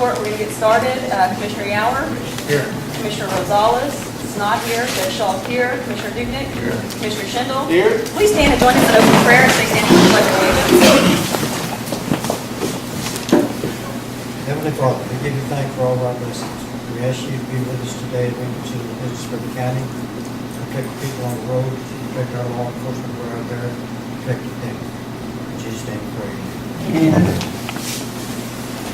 report. We're going to get started. Commissioner Yower. Here. Commissioner Rosales is not here. Judge Shaw's here. Commissioner Dugnick. Here. Commissioner Schindel. Here. Please stand and join us in open prayer as they stand for the pledge of allegiance. Heavenly Father, we give you thanks for all of our blessings. We ask you to be with us today as we consider the business for the county. Protect the people on the road, protect our law enforcement who are out there, protect them. In Jesus' name we pray.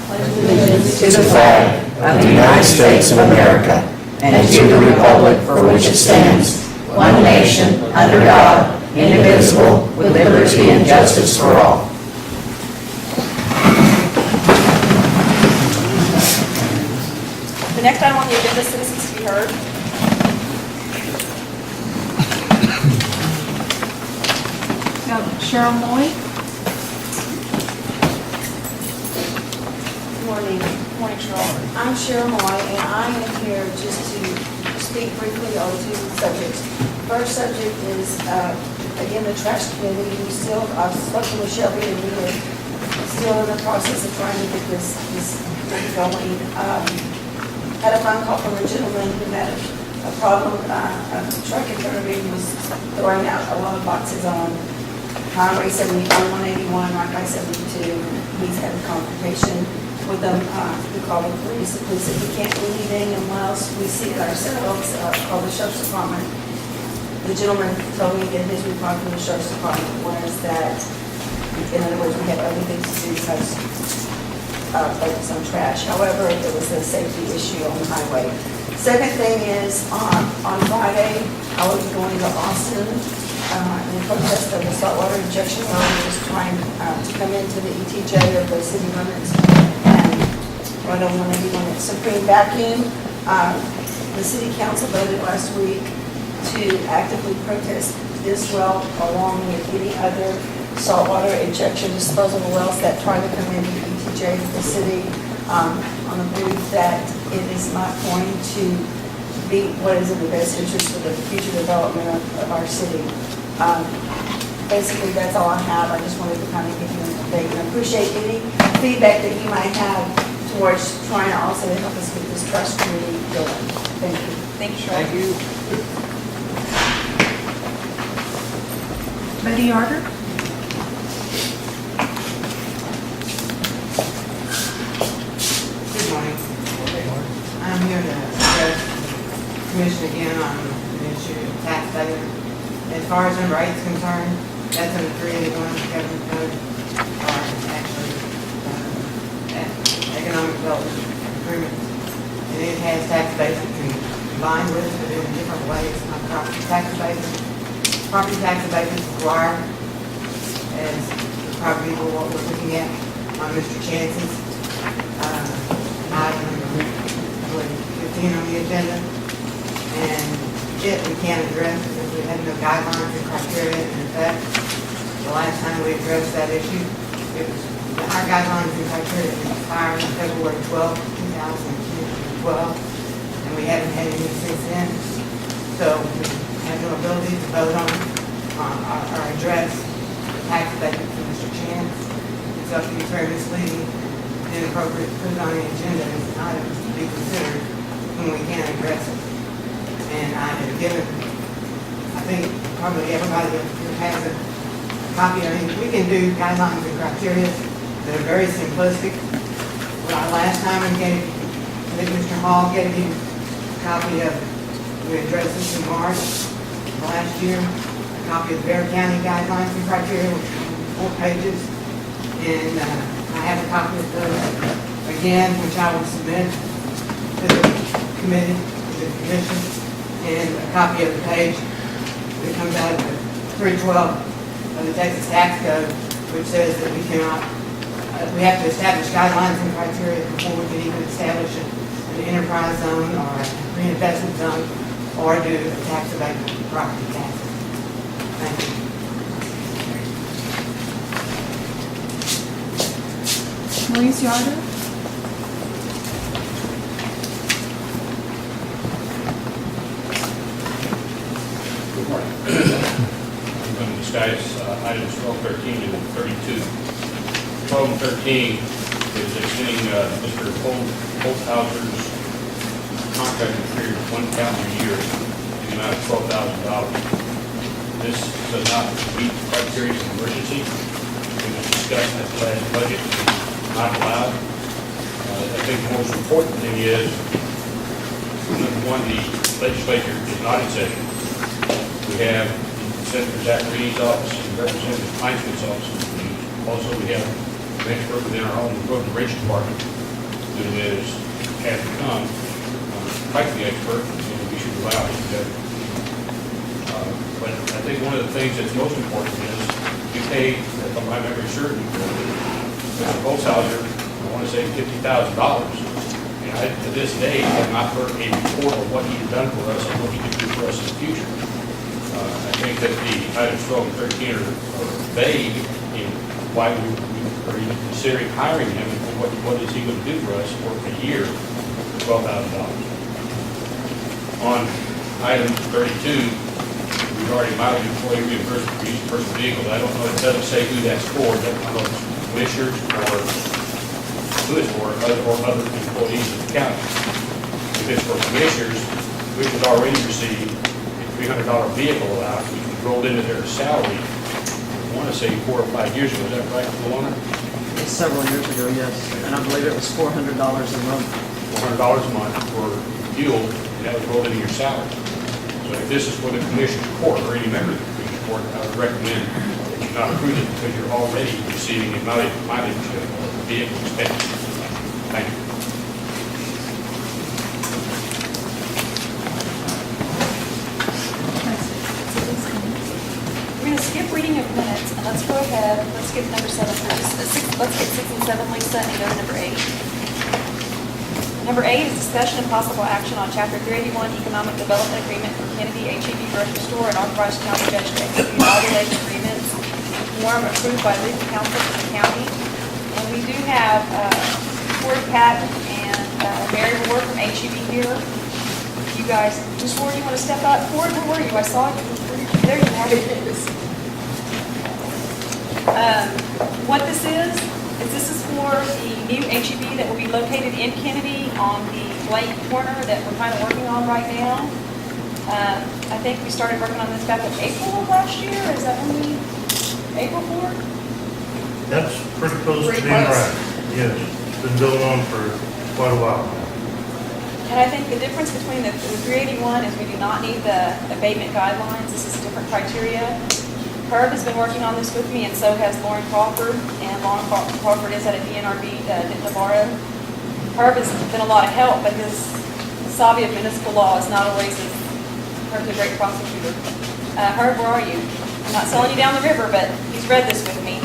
Allegiance to the flag of the United States of America and to the republic for which it stands, one nation, under God, indivisible, with liberty and justice for all. The next item on the agenda is citizens to be heard. Cheryl Moy. Good morning. Good morning, Cheryl. I'm Cheryl Moy, and I am here just to speak briefly on two subjects. First subject is, again, the trash committee. I've spoken with Shelby, and we are still in the process of trying to get this going. Had a phone call from a gentleman who had a problem. A truck in front of him was throwing out a lot of boxes on Highway 71, 181, Rock I 72. He's had a confrontation with them. We called the police. The police said we can't do anything unless we see it ourselves. Called the sheriff's department. The gentleman told me that his reply from the sheriff's department was that, in other words, we had other things to do besides focus on trash. However, there was a safety issue on the highway. Second thing is, on Friday, I will be going to Austin in protest of the saltwater injection well. We're just trying to come into the ETJ of the city limits and right on 181 at Supreme Vacuum. The city council voted last week to actively protest this well along with any other saltwater injection disposable wells that try to come into the ETJ of the city on the belief that it is not going to be what is in the best interest for the future development of our city. Basically, that's all I have. I just wanted to kind of give you an update and appreciate any feedback that you might have towards trying to also help us get this trust committee going. Thank you. Thank you, Cheryl. Thank you. Betty Arter. Good morning. I'm here to address the commission again on the issue of tax abatement. As far as number 8 is concerned, that's under 381 government code, or actually economic development agreement. And it has tax abatement combined with it, but in different ways, not property tax abatement. Property tax abatement is required as the property for what we're looking at on Mr. Chance's item number 15 on the agenda. And it we can't address because we had no guidelines and criteria in effect. The last time we addressed that issue, our guidelines and criteria expired on February 12, 2012, and we haven't had any since then. So we have no ability to vote on or address the tax abatement for Mr. Chance. It's up to you, very misleading, inappropriate to put it on the agenda as an item to be considered when we can't address it. And I have given, I think probably everybody who has a copy, I mean, we can do guidelines and criteria that are very simplistic. Last time I gave, I think Mr. Hall gave you a copy of, we addressed this in March last year, a copy of the Bear County guidelines and criteria, which is 4 pages. And I have a copy of those again, which I will submit to the committee, to the commission. And a copy of the page that comes out of the 312 of the Texas Tax Code, which says that we cannot, we have to establish guidelines and criteria before we can even establish an enterprise zone or a reinvestment zone or do a tax abatement for property taxes. Thank you. Maurice Yarder. Good morning. I'm going to discuss items 12, 13, and 32. 12 and 13 is extending Mr. Holthauser's contract period of 1 calendar year in the amount of $12,000. This does not meet criteria of emergency. It was discussed at the last budget, not allowed. I think the most important thing is, number one, the legislature is not in session. We have Senator Zach Reed's office and Representative Kleinschmidt's office. Also, we have an expert within our own road and bridge department who has become quite the expert, and we should allow him to. But I think one of the things that's most important is we pay, if my memory serves me correctly, Mr. Holzhauser, I want to say $50,000. And I, to this day, have not heard a report of what he's done for us and what he can do for us in the future. I think that the items 12 and 13 are vague in why we are even considering hiring him and what is he going to do for us for a year for $12,000. On item 32, regarding mileage employee reimbursement for use of personal vehicles, I don't know, it doesn't say who that's for. I don't know if it's commissioners or who it's for, or other employees of the county. If it's for commissioners, we should already receive a $300 vehicle allowance, which was rolled into their salary, I want to say 4 or 5 years ago. Is that right, Luana? Several years ago, yes, and I believe it was $400 a month. $400 a month for fuel, and that was rolled into your salary. So if this is for the commissioner's court or any member of the commissioner's court, I would recommend that you not approve it because you're already receiving a mileage vehicle expense. Thank you. We're going to skip reading of minutes, and let's go ahead, let's get number 7 first. Let's get 6 and 7, Lisa, and go to number 8. Number 8 is discussion and possible action on Chapter 381 Economic Development Agreement for Kennedy H-E-B Grocery Store and authorize county judge to execute all related agreements, form approved by legal counsel for the county. And we do have Corey Patton and Mary Ward from H-E-B here. You guys, Ms. Ward, you want to step up? Ward, where were you? I saw you. There you are. What this is this is for the new H-E-B that will be located in Kennedy on the Blake corner that we're kind of working on right now. I think we started working on this back in April of last year. Is that when we, April 4th? That's pretty close to being right. Yes, it's been going on for quite a while now. And I think the difference between the 381 is we do not need the abatement guidelines. This is a different criteria. Herb has been working on this with me, and so has Lauren Crawford. And Lauren Crawford is at a DNRB Navarro. Herb has been a lot of help, but his savvy of municipal law is not always as Herb's a great prosecutor. Herb, where are you? I'm not selling you down the river, but he's read this with me.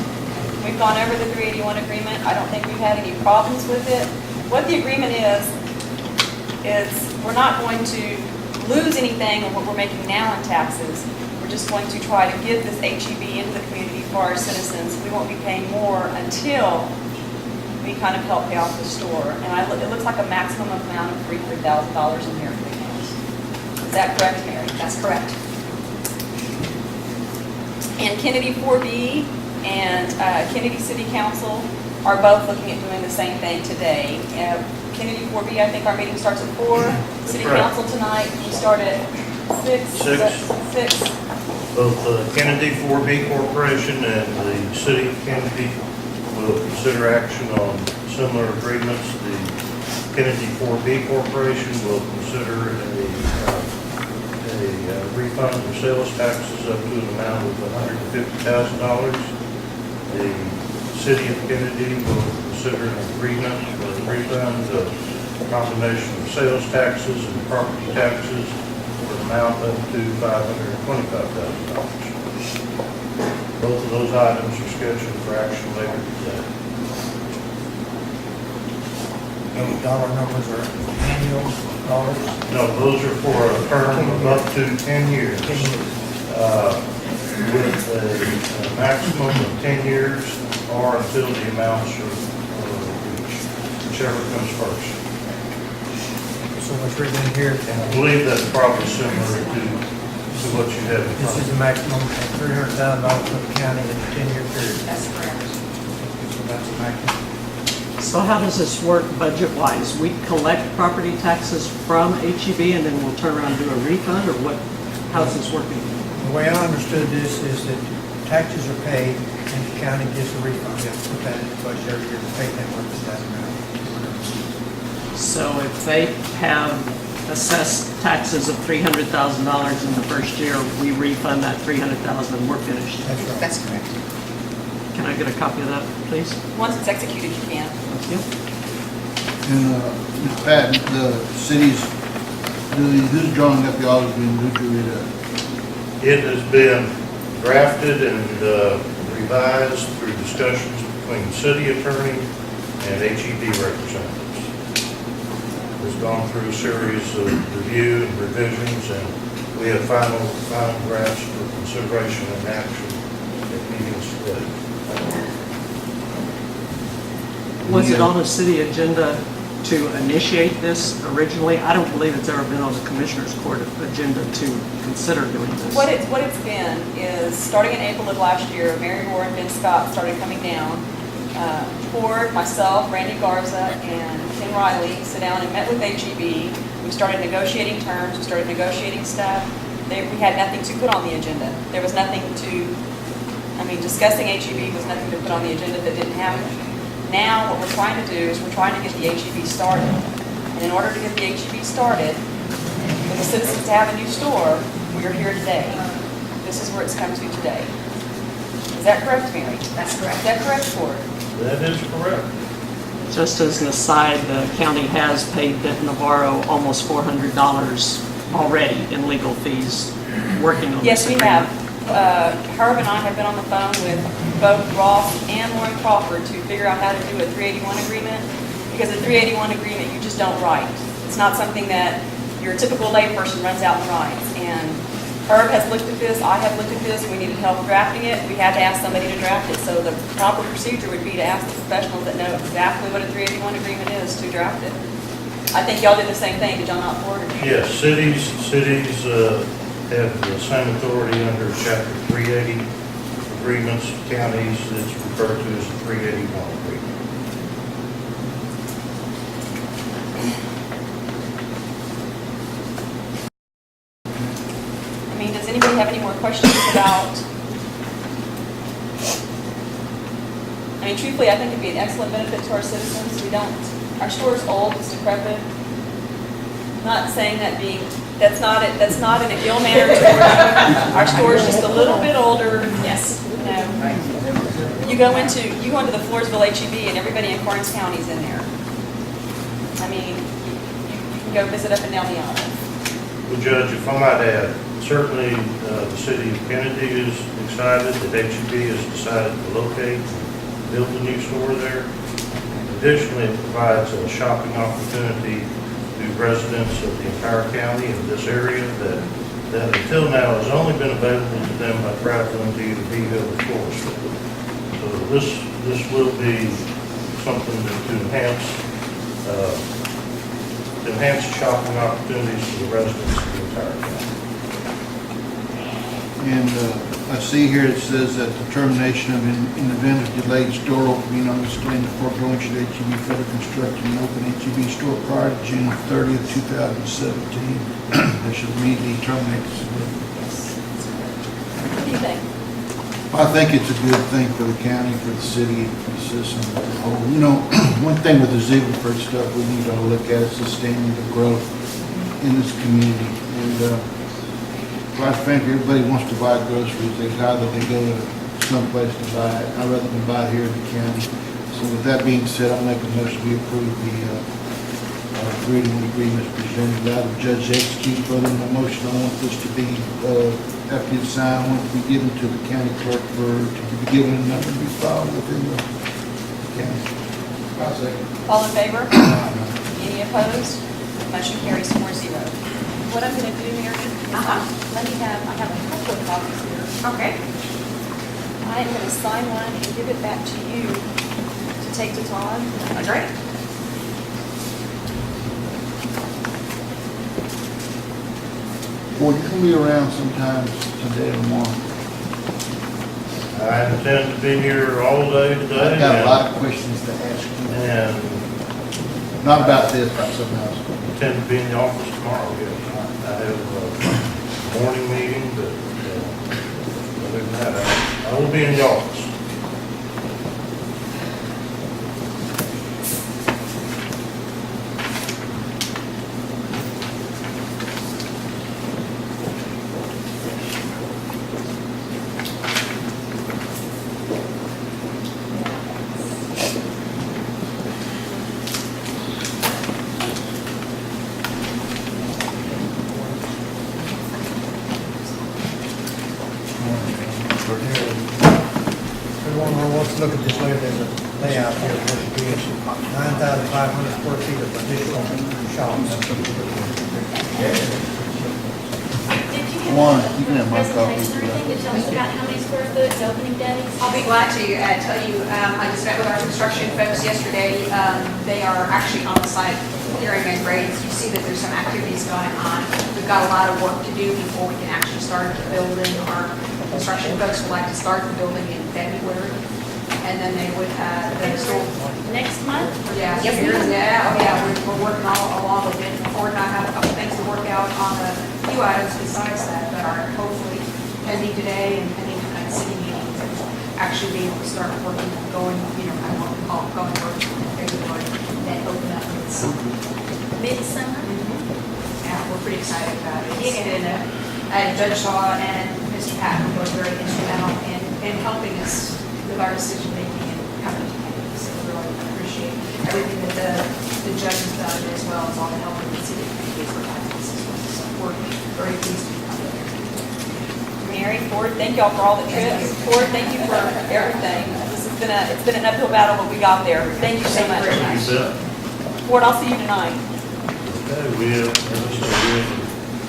We've gone over the 381 agreement. I don't think we've had any problems with it. What the agreement is we're not going to lose anything on what we're making now in taxes. We're just going to try to get this HEB into the community for our citizens. We won't be paying more until we kind of help pay off the store. And it looks like a maximum amount of $300,000 in here for the county. Is that correct, Mary? That's correct. And Kennedy 4B and Kennedy City Council are both looking at doing the same thing today. Kennedy 4B, I think our meeting starts at 4. City Correct. Council tonight, we start at 6. 6. 6. Both the Kennedy 4B Corporation and the City of Kennedy will consider action on similar agreements. The Kennedy 4B Corporation will consider a refund of sales taxes up to an amount of $150,000. The City of Kennedy will consider an agreement for a refund of a combination of sales taxes and property taxes for an amount up to $525,000. Both of those items are scheduled for action later today. Those dollar numbers are annual dollars. No, those are for a term of up to 10 years. 10 years. With a maximum of 10 years or until the amounts are reached, whichever comes first. So what's written in here, And I believe that's probably similar to what you have in this front is of a maximum of $300,000 for the county in a 10-year period. That's correct. So that's the maximum. So how does this work budget-wise? We collect property taxes from HEB and then we'll turn around and do a refund, or what, how's this working? The way I understood this is that taxes are paid and the county gives a refund. You have to put that in the budget every year to pay them up to that amount. So if they have assessed taxes of $300,000 in the first year, we refund that $300,000 and we're finished. That's right. That's correct. Can I get a copy of that, please? Once it's executed, you can. Thank you. And, Ms. Patton, the cities, who's drawing up the audit agreement, who drew it up? It has been drafted and revised through discussions between the city attorney and HEB representatives. It's gone through a series of review and revisions, and we have final drafts for consideration and action at meetings today. Was it on a city agenda to initiate this originally? I don't believe it's ever been on the Commissioners Court agenda to consider doing this. What it's been is, starting in April of last year, Mary Moore and Ben Scott started coming down. Ford, myself, Randy Garza, and Ken Riley sit down and met with HEB. We started negotiating terms, we started negotiating stuff. We had nothing to put on the agenda. There was nothing discussing HEB was nothing to put on the agenda that didn't happen. Now, what we're trying to do is we're trying to get the HEB started. And in order to get the HEB started, for the citizens to have a new store, we are here today. This is where it's come to today. Is that correct, Mary? That's correct. Is that correct, Ford? That is correct. Just as an aside, the county has paid Benton Navarro almost $400 already in legal fees working on this. Yes, we have. Herb and I have been on the phone with both Ross and Lauren Crawford to figure out how to do a 381 agreement, because a 381 agreement you just don't write. It's not something that your typical layperson runs out and writes. And Herb has looked at this, I have looked at this, we needed help drafting it. We had to ask somebody to draft it. So the proper procedure would be to ask the professionals that know exactly what a 381 agreement is to draft it. I think y'all did the same thing, did y'all not, Ford? Yes, cities have the same authority under Chapter 380 agreements. Counties, it's referred to as a 381 agreement. Does anybody have any more questions about? Truthfully, I think it'd be an excellent benefit to our citizens. Our store's old, it's decrepit. Not saying that's not in a ill manner toward our store's just a little bit older. Yes, you go into the Floresville HEB and everybody in Karnes County is in there. You can go visit up and down the aisle. Well, Judge, if I might add, certainly the city of Kennedy is excited that HEB has decided to locate and build a new store there. Additionally, it provides a shopping opportunity to residents of the entire county in this area that until now has only been available to them by traveling to either Beeville or Floresville. So this will be something to enhance shopping opportunities for the residents of the entire county. And I see here it says that the termination of in the event of delayed store opening on the schedule for foregoing should HEB Federal Construction and open HEB store prior to June 30th, 2017. They should immediately terminate the agreement. What do you think? I think it's a good thing for the county, for the city, for the citizens as a whole. One thing with the Zieglerford stuff we need to look at is sustaining the growth in this community. And quite frankly, everybody wants to buy groceries. Either they go to someplace to buy it. I'd rather than buy it here in the county. So with that being said, I'll make a motion we approve the reading agreements presented out of Judge execute. But in the motion, I want this to be, after it's signed, I want it to be given to the county clerk to be given a number to be filed within the county. I'll second. All in favor? Any opposed? Motion carries 4-0. What I'm going to do, Mary, is I have a couple of copies here. Okay. I am going to sign one and give it back to you to take to Todd. Great. Boy, you can be around sometimes today or tomorrow. I I intend to be here all day today. I've got a lot of questions to ask you. And Not about this, about something else. intend to be in the office tomorrow, yes. I have a morning meeting, but other than that, I will be in the office. Everyone who wants to look at this later, there's a layout here, which is 9,500 square feet of additional shops. One, you can have my copy. Presentation or anything that tells us about how many square foot the opening days? I'll be glad to tell you, I just met with our construction folks yesterday. They are actually on the site clearing and grades. You see that there's some activities going on. We've got a lot of work to do before we can actually start the building. Our construction folks would like to start the building in February, and then they would, the store. Next month? Yeah, Yes, here, ma'am. yeah, oh yeah, we're working all along with it. Ford and I have a couple things to work out on a few items besides that are hopefully pending today and pending tonight city meetings, and actually being able to start working, going, I want to call it going work in February, and then open up midsummer. Midsummer? Yeah, we're pretty excited about it. And Judge Shaw and Mr. Patton were both very instrumental in helping us with our decision making and coming to campus. So we really appreciate everything that the judge has done, as well as all the help in the city communities providing us as well. So we're very pleased to be coming here. Mary, Ford, thank y'all for all the trips. Ford, thank you for everything. This has been it's been an uphill battle, but we got there. Thank you so much. You bet. Ford, I'll see you tonight. Okay, we have, as I said, we have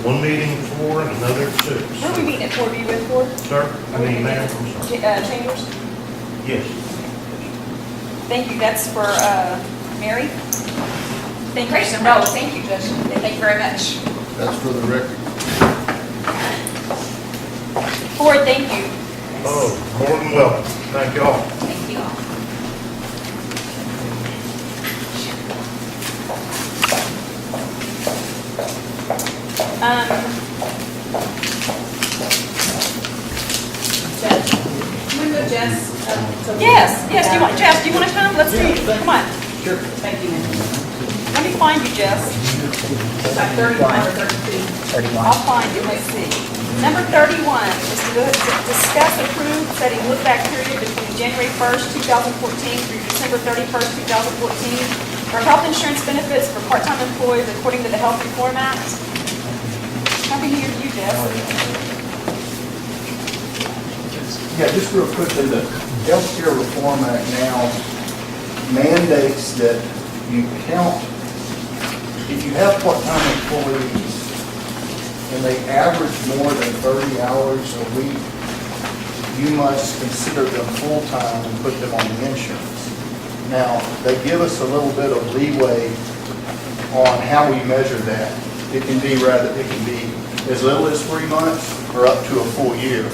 one meeting at 4 and another at 6. Where are we meeting at Ford? Are you with Ford? Sir, I mean, ma'am, I'm sorry. Chambers? Yes. Thank you. That's for Mary. Thank you Great, so no, much. thank you, Judge. Thank you very much. That's for the record. Ford, thank you. Oh, more than welcome. Thank you all. Thank you all. Can we move Jess? Yes, yes. Do you want Jess? Do you want to come? Let's see. Come on. Sure. Thank you, ma'am. Let me find you, Jess. It's like 31 or 32. I'll find you. Let's see. Number 31 is to discuss approve setting look-back period between January 1st, 2014 through December 31st, 2014 for health insurance benefits for part-time employees according to the Health Reform Act. Happy New Year to you, Jess. Yeah, just real quickly, the Healthcare Reform Act now mandates that you count, if you have part-time employees and they average more than 30 hours a week, you must consider them full-time and put them on the insurance. Now, they give us a little bit of leeway on how we measure that. It can be as little as 3 months or up to a full year.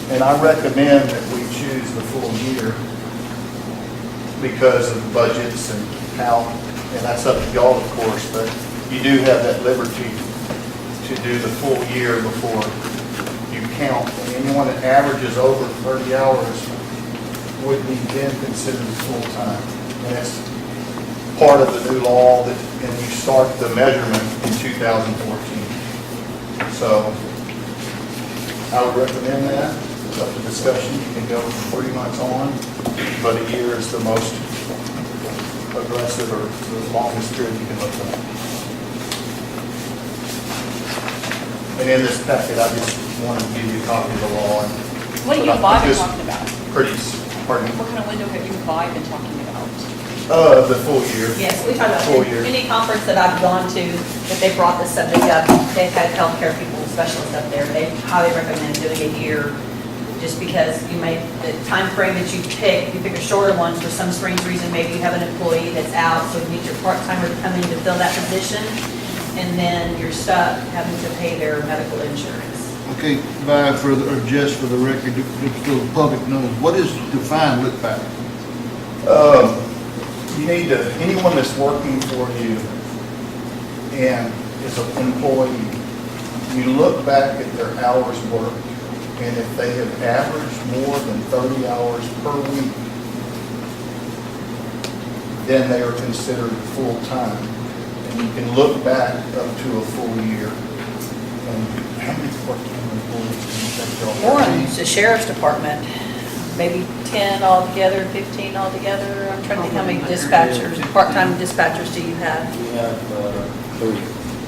And I recommend that we choose the full year because of budgets and how, and that's up to y'all, of course, but you do have that liberty to do the full year before you count. And anyone that averages over 30 hours would be then considered full-time. And that's part of the new law that, and you start the measurement in 2014. So I would recommend that. It's up to discussion. You can go 3 months on, but a year is the most aggressive or the longest period you can look at. And in this packet, I just wanted to give you a copy of the law. What are you and Bob been talking about? Pardon me? What kind of window have you and Bob been talking about? The full year. Yes, we talked about Full it. year. Any conference that I've gone to, that they brought this subject up, they've had healthcare people, specialists up there, they highly recommend doing a year, just because you may, the time frame that you pick a shorter one for some strange reason, maybe you have an employee that's out, so you need your part-timer to come in to fill that position, and then you're stuck having to pay their medical insurance. Okay, or just for the record, so the public knows, what is defined look back? You need to, anyone that's working for you and is an employee, you look back at their hours worked, and if they have averaged more than 30 hours per week, then they are considered full-time. And you can look back up to a full year. And how many part-time employees do you think y'all have? Orange, the sheriff's department, maybe 10 altogether, 15 altogether. I'm trying to think how many dispatchers, part-time dispatchers do you have? We have 3.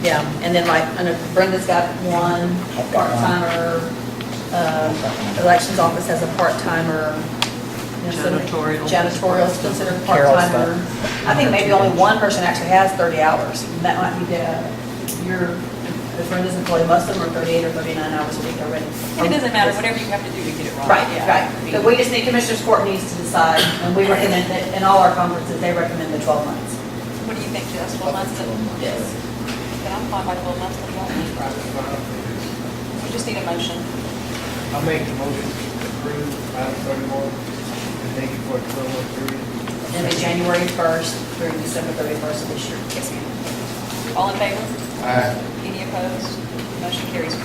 Yeah, and then like, I know Brenda's got one part-timer, elections office has a part-timer. You know, so Janitorial. Janitorial is considered Carol's part-timer. I think maybe only one person actually has 30 hours. And that might be the Brenda's employee, most of them are 38 or 39 hours a week already. And it doesn't matter, whatever you have to do to get it right. Right, right. But we just need, Commissioners Court needs to decide, and we recommend it, in all our conferences, they recommend the 12 months. What do you think, Jess, 12 months? Yes. Then I'm fine by 12 months, what do you want? We just need a motion. I make the motion to approve item 31, and thank you for the 12-month period. And then January 1st through December 31st of this year. Yes, ma'am. All in favor? Aye. Any opposed? Motion carries 4-0.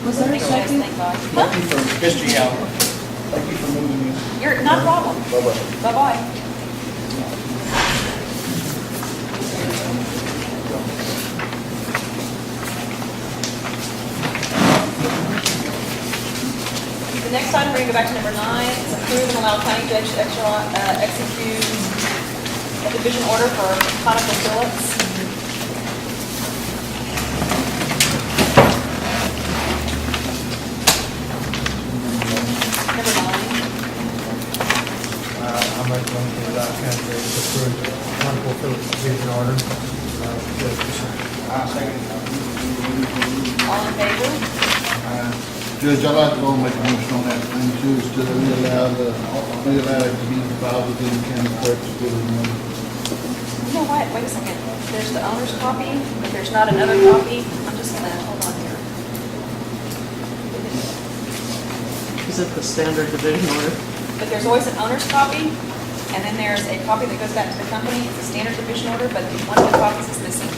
Was there a Thank you, Jess. second? Thank God. Thank you for, Mr. Young, thank you for moving me. You're, not a problem. Bye-bye. Bye-bye. The next item, we're going to go back to number 9, is approve and allow county judge to execute a division order for ConocoPhillips. Number 9. I make the motion without county judge to approve the ConocoPhillips division order. I second All in favor? Judge, I'd like to go make a motion on that thing too, is to reallow it to be filed within the county clerk's building. You know what, wait a second. There's the owner's copy, but there's not another copy. I'm just gonna, hold on here. Is it the standard division order? But there's always an owner's copy, and then there's a copy that goes back to the company. It's a standard division order, but one of the copies is missing.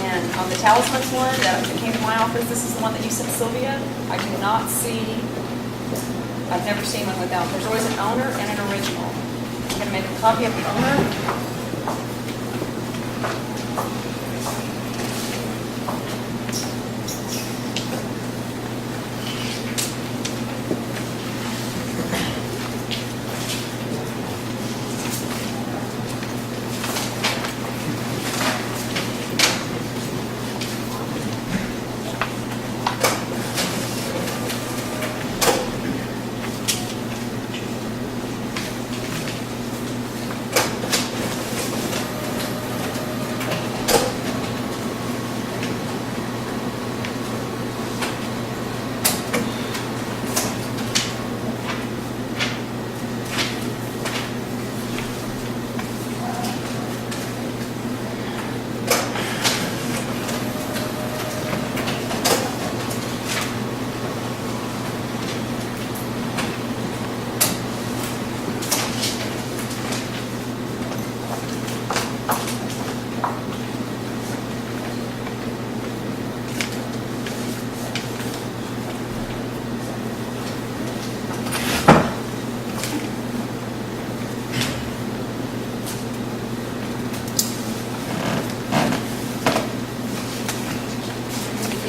And on the Talisman's one that came to my office, this is the one that you sent Sylvia. I do not see, I've never seen one without, there's always an owner and an original. I'm gonna make a copy of the owner.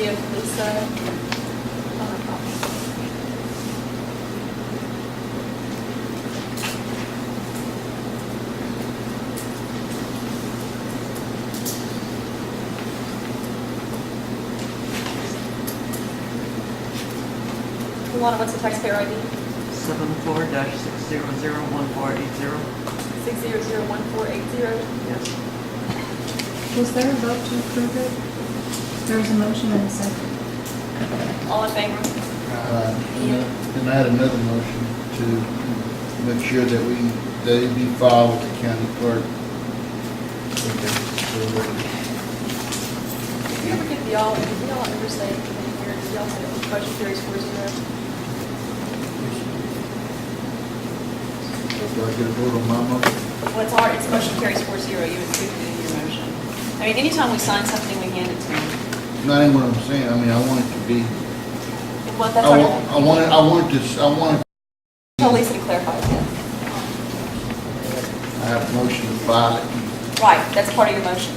Give Lisa owner copy. Luana, what's the taxpayer ID? 74-6001480. 6001480. Yes. Was there a vote to approve it? There was a motion and a second. All in favor? And I had another motion to make sure that they be filed with the county clerk. Did you ever get the all, did y'all ever say anything here? Y'all had it. Motion carries 4-0. Do I get a vote on my motion? Well, it's hard, it's motion carries 4-0, you included it in your motion. I mean, anytime we sign something, we hand it to them. Not even what I'm saying, I mean, I want it to be, Well, that's already, I want tell Lisa to clarify that. I have a motion to file it. Right, that's part of your motion.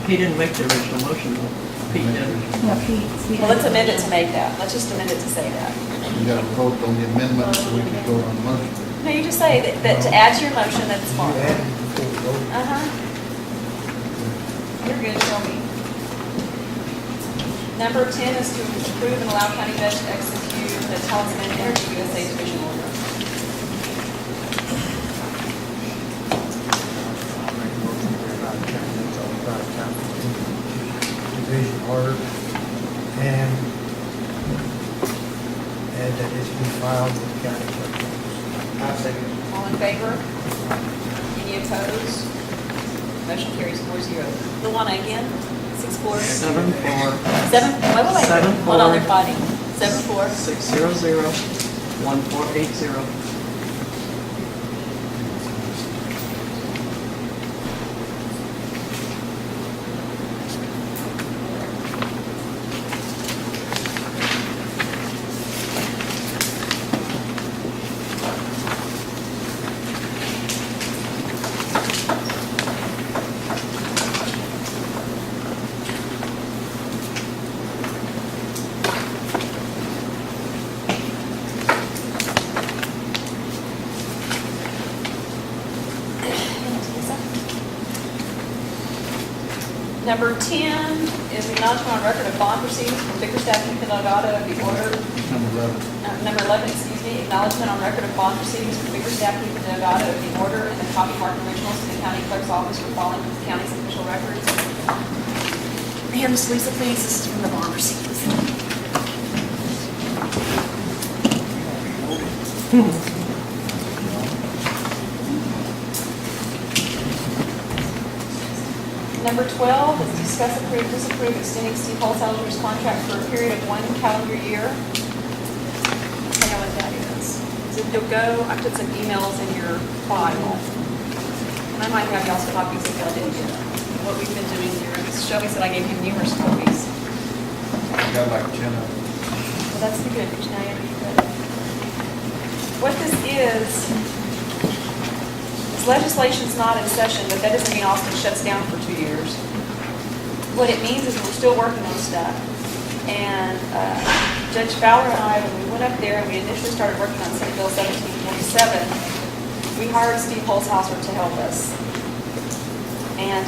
He didn't make the original motion, though. Pete did. No, Pete. Well, let's amend it to make that. Let's just amend it to say that. You got to vote on the amendment so we can vote on the motion. No, you just say that to add to your motion, that's You fine. added before we voted. Uh-huh. You're good, show me. Number 10 is to approve and allow county judge to execute the Talisman Energy USA division order. Division order, and that is to be filed with the county clerk. All in favor? Any opposed? Motion carries 4-0. Luana again, 6-4. 7-4. 7, wait. 7-4. Hold on, they're fighting. 7-4. 600, 1480. Number 10 is acknowledgement on record of bond proceedings for Bickerstaff and Delgado of the order. Number 11, excuse me, acknowledgement on record of bond proceedings for Bickerstaff and Delgado of the order and the copy marked originals to the county clerk's office for filing with the county's official records. And Ms. Lisa, please, this is from the bond proceedings. Number 12 is discuss, approve, disapprove extending Steve Holzhauer's contract for a period of 1 calendar year. I'll tell you what that is. So you'll go, I put some emails in your file. And I might have y'all's copies if y'all didn't get them. What we've been doing here. Shelby said I gave him numerous copies. I got like 10 of them. Well, that's the good, because now you have to get it. What this is legislation's not in session, but that doesn't mean Austin shuts down for 2 years. What it means is we're still working on stuff. And Judge Fowler and I, when we went up there and we initially started working on Senate Bill 1747, we hired Steve Holzhauer to help us. And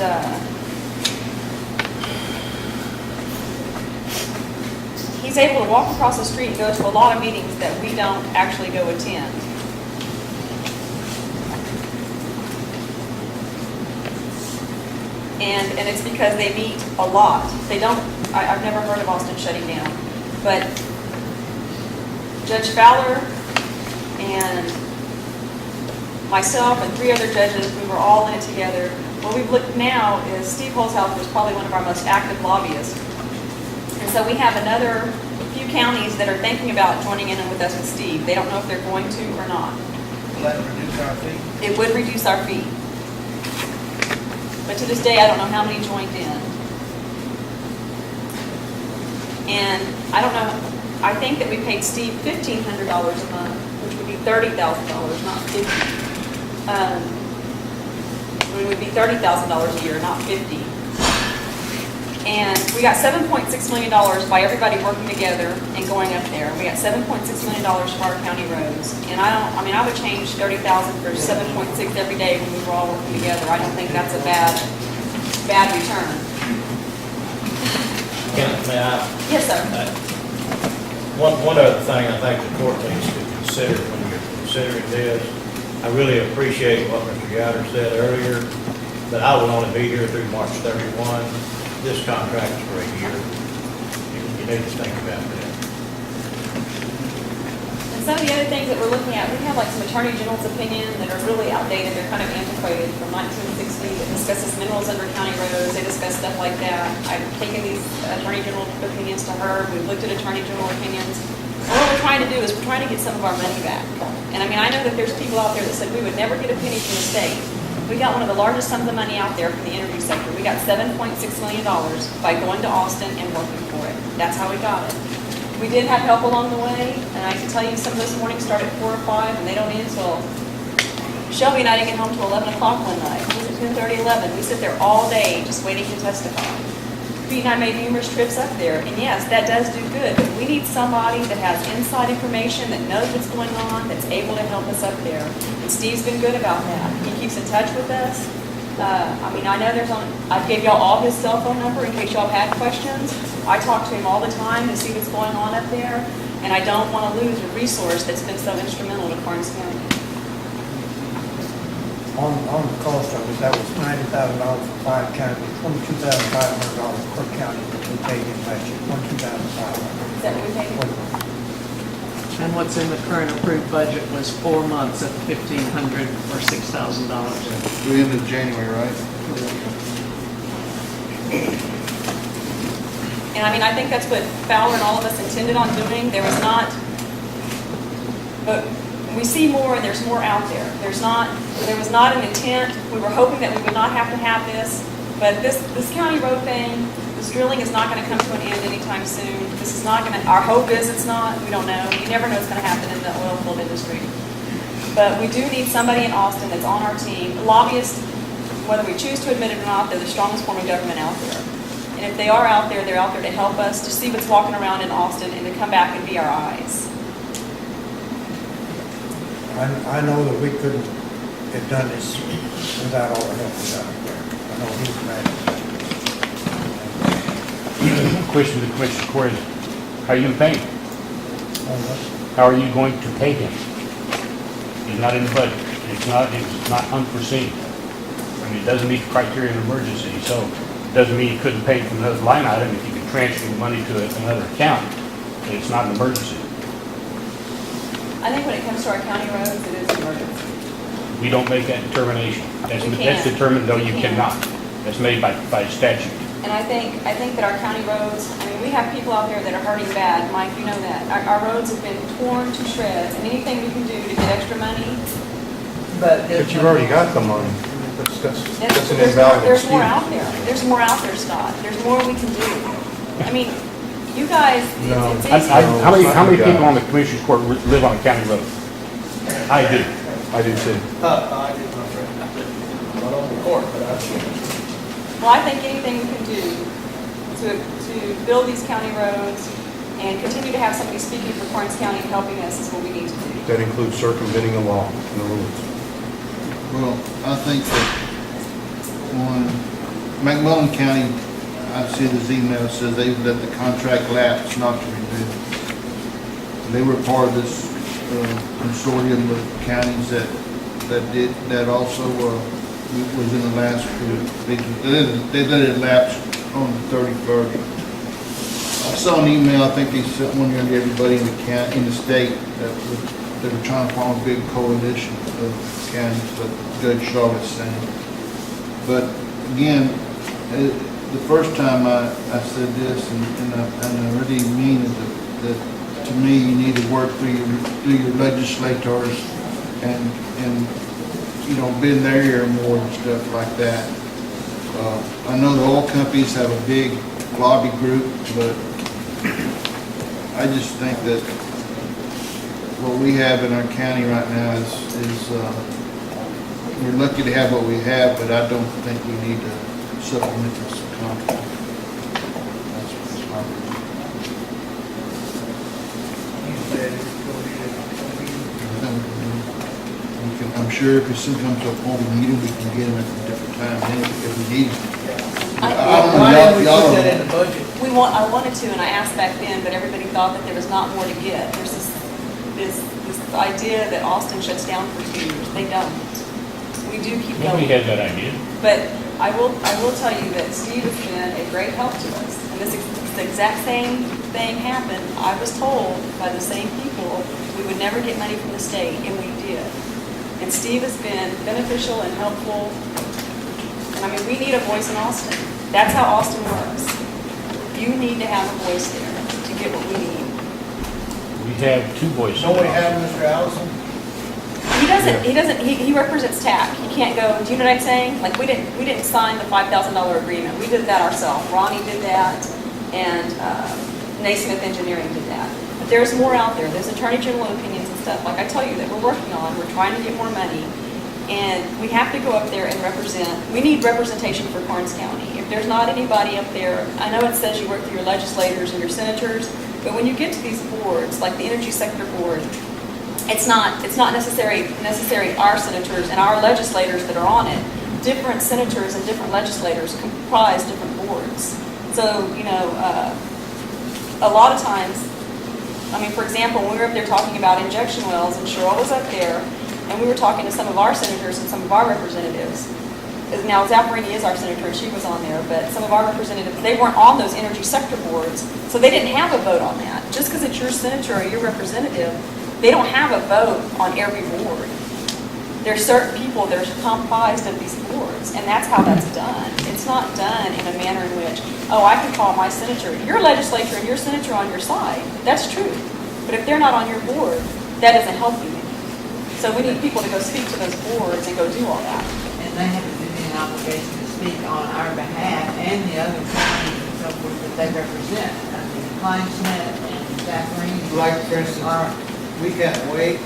he's able to walk across the street and go to a lot of meetings that we don't actually go attend. And it's because they meet a lot. They don't, I've never heard of Austin shutting down. But Judge Fowler and myself and 3 other judges, we were all in it together. What we've looked now is Steve Holzhauer is probably one of our most active lobbyists. And so we have another few counties that are thinking about joining in with us with Steve. They don't know if they're going to or not. Will that reduce our fee? It would reduce our fee. But to this day, I don't know how many joined in. And I don't know, I think that we paid Steve $1,500 a month, which would be $30,000, not $50,000. It would be $30,000 a year, not $50,000. And we got $7.6 million by everybody working together and going up there. We got $7.6 million for our county roads. And I would change $30,000 for 7.6 every day when we were all working together. I don't think that's a bad return. May I? Yes, sir. One other thing I think the court needs to consider when you're considering this, I really appreciate what Mr. Gowder said earlier, that I will only be here through March 31. This contract is for a year. You need to think about that. And some of the other things that we're looking at, we have like some Attorney General's opinion that are really outdated. They're kind of antiquated from 1960. It discusses minerals under county roads. They discuss stuff like that. I've taken these Attorney General opinions to her. We've looked at Attorney General opinions. And what we're trying to do is we're trying to get some of our money back. And I mean, I know that there's people out there that said we would never get a penny from the state. We got one of the largest sums of money out there from the energy sector. We got $7.6 million by going to Austin and working for it. That's how we got it. We did have help along the way, and I can tell you some of those mornings start at 4 or 5, and they don't end until, Shelby and I didn't get home till 11 o'clock one night. It was at 10:30, 11. We sit there all day just waiting to testify. Pete and I made numerous trips up there, and yes, that does do good, but we need somebody that has inside information, that knows what's going on, that's able to help us up there. And Steve's been good about that. He keeps in touch with us. I mean, I know I gave y'all all his cell phone number in case y'all had questions. I talk to him all the time to see what's going on up there, and I don't want to lose a resource that's been so instrumental to Karnes County. On the cost of it, that was $90,000 for 5 counties, $22,500 per county that we paid in last year, $22,500. Is that what we paid? And what's in the current approved budget was 4 months at $1,500 or $6,000. We ended January, right? And I mean, I think that's what Fowler and all of us intended on doing. There was not, but we see more and there's more out there. There was not an intent. We were hoping that we would not have to have this, but this county road thing, this drilling is not going to come to an end anytime soon. This is not going to, our hope is it's not, we don't know. You never know what's going to happen in the oil field industry. But we do need somebody in Austin that's on our team. Lobbyists, whether we choose to admit it or not, they're the strongest form of government out there. And if they are out there, they're out there to help us, to see what's walking around in Austin and to come back and be our eyes. I know that we couldn't have done this without all the help we got up there. I know he's mad. Question to the Commissioner Court is, how are you going to pay him? How are you going to pay him? He's not in the budget. It's not unforeseen. I mean, it doesn't meet the criteria of emergency, so it doesn't mean you couldn't pay from another line item if you could transfer money to another account. It's not an emergency. I think when it comes to our county roads, it is an emergency. We don't make that determination. That's We can't. determined, though you We can't. cannot. That's made by statute. And I think that our county roads, I mean, we have people out there that are hurting bad. Mike, you know that. Our roads have been torn to shreds, and anything we can do to get extra money. But you've already got the money. That's an invaluable There's more excuse. out there. There's more out there, Scott. There's more we can do. I mean, you guys, No. it's easy. How many people on the Commissioner's Court live on a county road? I do. I do too. I did, my friend. Not on the court, but I've seen it. Well, I think anything we can do to build these county roads and continue to have somebody speaking for Karnes County and helping us is what we need to do. That includes circumventing the law and the rules. Well, I think that on McMullen County, I see this email says they let the contract lapse not to renew. They were part of this consortium of counties that also was in the last group. They let it lapse on the 31st. I saw an email, I think they sent one to everybody in the county, in the state, they were trying to form a big coalition of counties, but Judge Charlotte's saying. But again, the first time I said this, and I really mean it, that to me, you need to work through your legislators and you know, bend their ear more and stuff like that. I know the oil companies have a big lobby group, but I just think that what we have in our county right now is we're lucky to have what we have, but I don't think we need to supplement this contract. That's my opinion. I'm sure if it's comes to a point we need them, we can get them at a different time if we need them. Why didn't we put that in the budget? I wanted to, and I asked back then, but everybody thought that there was not more to get. There's this idea that Austin shuts down for 2 years. They don't. We do keep going. Nobody had that idea. But I will tell you that Steve has been a great help to us. And this exact same thing happened. I was told by the same people, we would never get money from the state, and we did. And Steve has been beneficial and helpful. And I mean, we need a voice in Austin. That's how Austin works. You need to have a voice there to get what we need. We have two voices. Don't we have Mr. Allison? He represents TAC. He can't go, do you know what I'm saying? Like, we didn't sign the $5,000 agreement. We did that ourselves. Ronnie did that, and Naismith Engineering did that. But there's more out there. There's attorney general opinions and stuff, like I tell you, that we're working on. We're trying to get more money. And we have to go up there and represent. We need representation for Karnes County. If there's not anybody up there, I know it says you work through your legislators and your senators, but when you get to these boards, like the Energy Sector Board, it's not necessary our senators and our legislators that are on it. Different senators and different legislators comprise different boards. So, you know, a lot of times, I mean, for example, when we were up there talking about injection wells, and Cheryl was up there, and we were talking to some of our senators and some of our representatives. Now, Zapparini is our senator, and she was on there, but some of our representatives, they weren't on those energy sector boards, so they didn't have a vote on that. Just because it's your senator or your representative, they don't have a vote on every board. There's certain people that are comprised of these boards, and that's how that's done. It's not done in a manner in which, oh, I can call my senator. Your legislature and your senator on your side, that's true. But if they're not on your board, that doesn't help you. So we need people to go speak to those boards and go do all that. And they have a duty and obligation to speak on our behalf and the other counties and so forth that they represent. I mean, Klein Smith and Zapparini. Like, for instance, we can't wait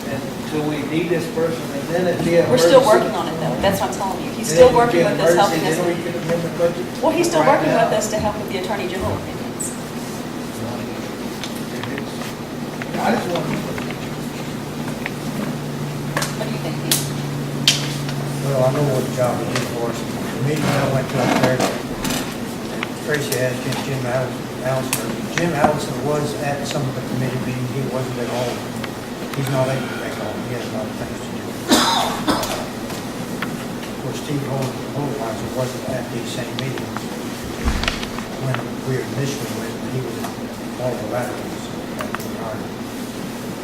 until we need this person and then it'd be an We're still emergency. working on it though, that's what I'm telling you. He's still working with us, helping us. Then we can amend the budget. Well, he's still right working now. with us to help with the attorney general opinions. I just want to. What do you think, Pete? Well, I know what job he did for us. The meeting I went to up there, Tracy asked him, Jim Allison. Jim Allison was at some of the committee meetings. He wasn't at all. He's not able to make all. He has a lot of things to do. Of course, Steve Holweiser wasn't at these same meetings when we initially went. He was at all the latter ones at the yard.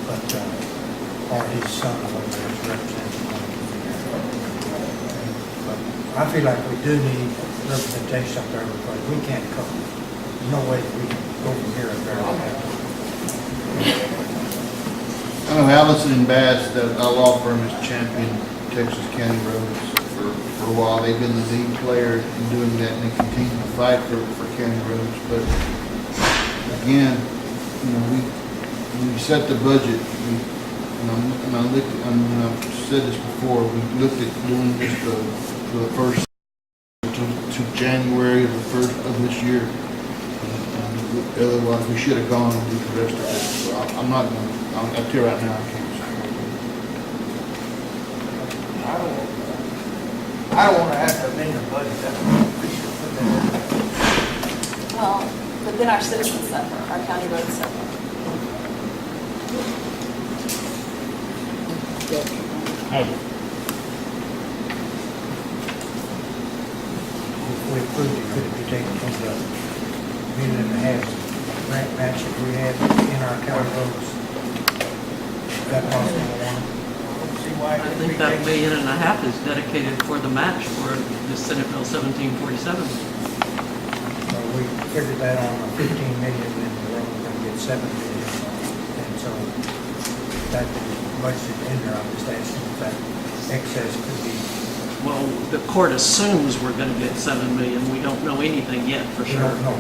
But, or his son, or whatever, is representing. But I feel like we do need representation up there because we can't cover. There's no way that we can go from here and there. I know Allison and Bass, that our law firm has championed Texas County roads for a while. They've been the lead player in doing that, and they continue to fight for county roads. But again, you know, we set the budget, and I looked, I've said this before, we looked at doing this for the first to January of this year. Otherwise, we should have gone and do the rest of it. So I'm not going to, I'll tell you right now, I can't. I don't want to have to amend the budget. We should put that Well, but then our citizens suffer, our county roads suffer. If we approved it, could it be taken from the million and a half grant match that we have in our county roads? Is that possible? I think that $1.5 million is dedicated for the match for the Senate Bill 1747. So we figured that on the 15 million, and we're only going to get 7 million. And so that is budgeted in there. I'm just asking if that excess could be. Well, the court assumes we're going to get 7 million. We don't know anything yet for We sure. don't know,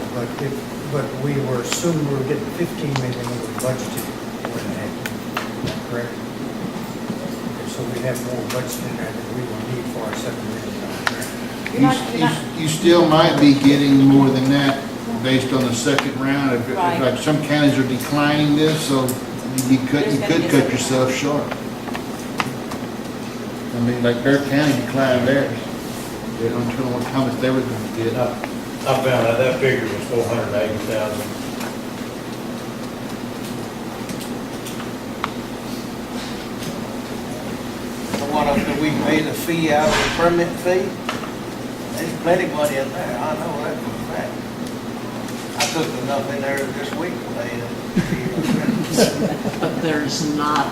but we were assuming we were getting 15 million, we were budgeted for that. Is that correct? Okay, so we have more budget in there than we will need for our 7 million. You still might be getting more tan that based on the second round. If Right. like some counties are declining this, so you could cut yourself short. I mean, like Bear County declined theirs. They don't know how much they were going to get. I found out that figure was 480,000. The one that we pay the fee out of the permit fee, there's plenty of money in there, I know that for a fact. I took enough in there this week to pay it. But there's not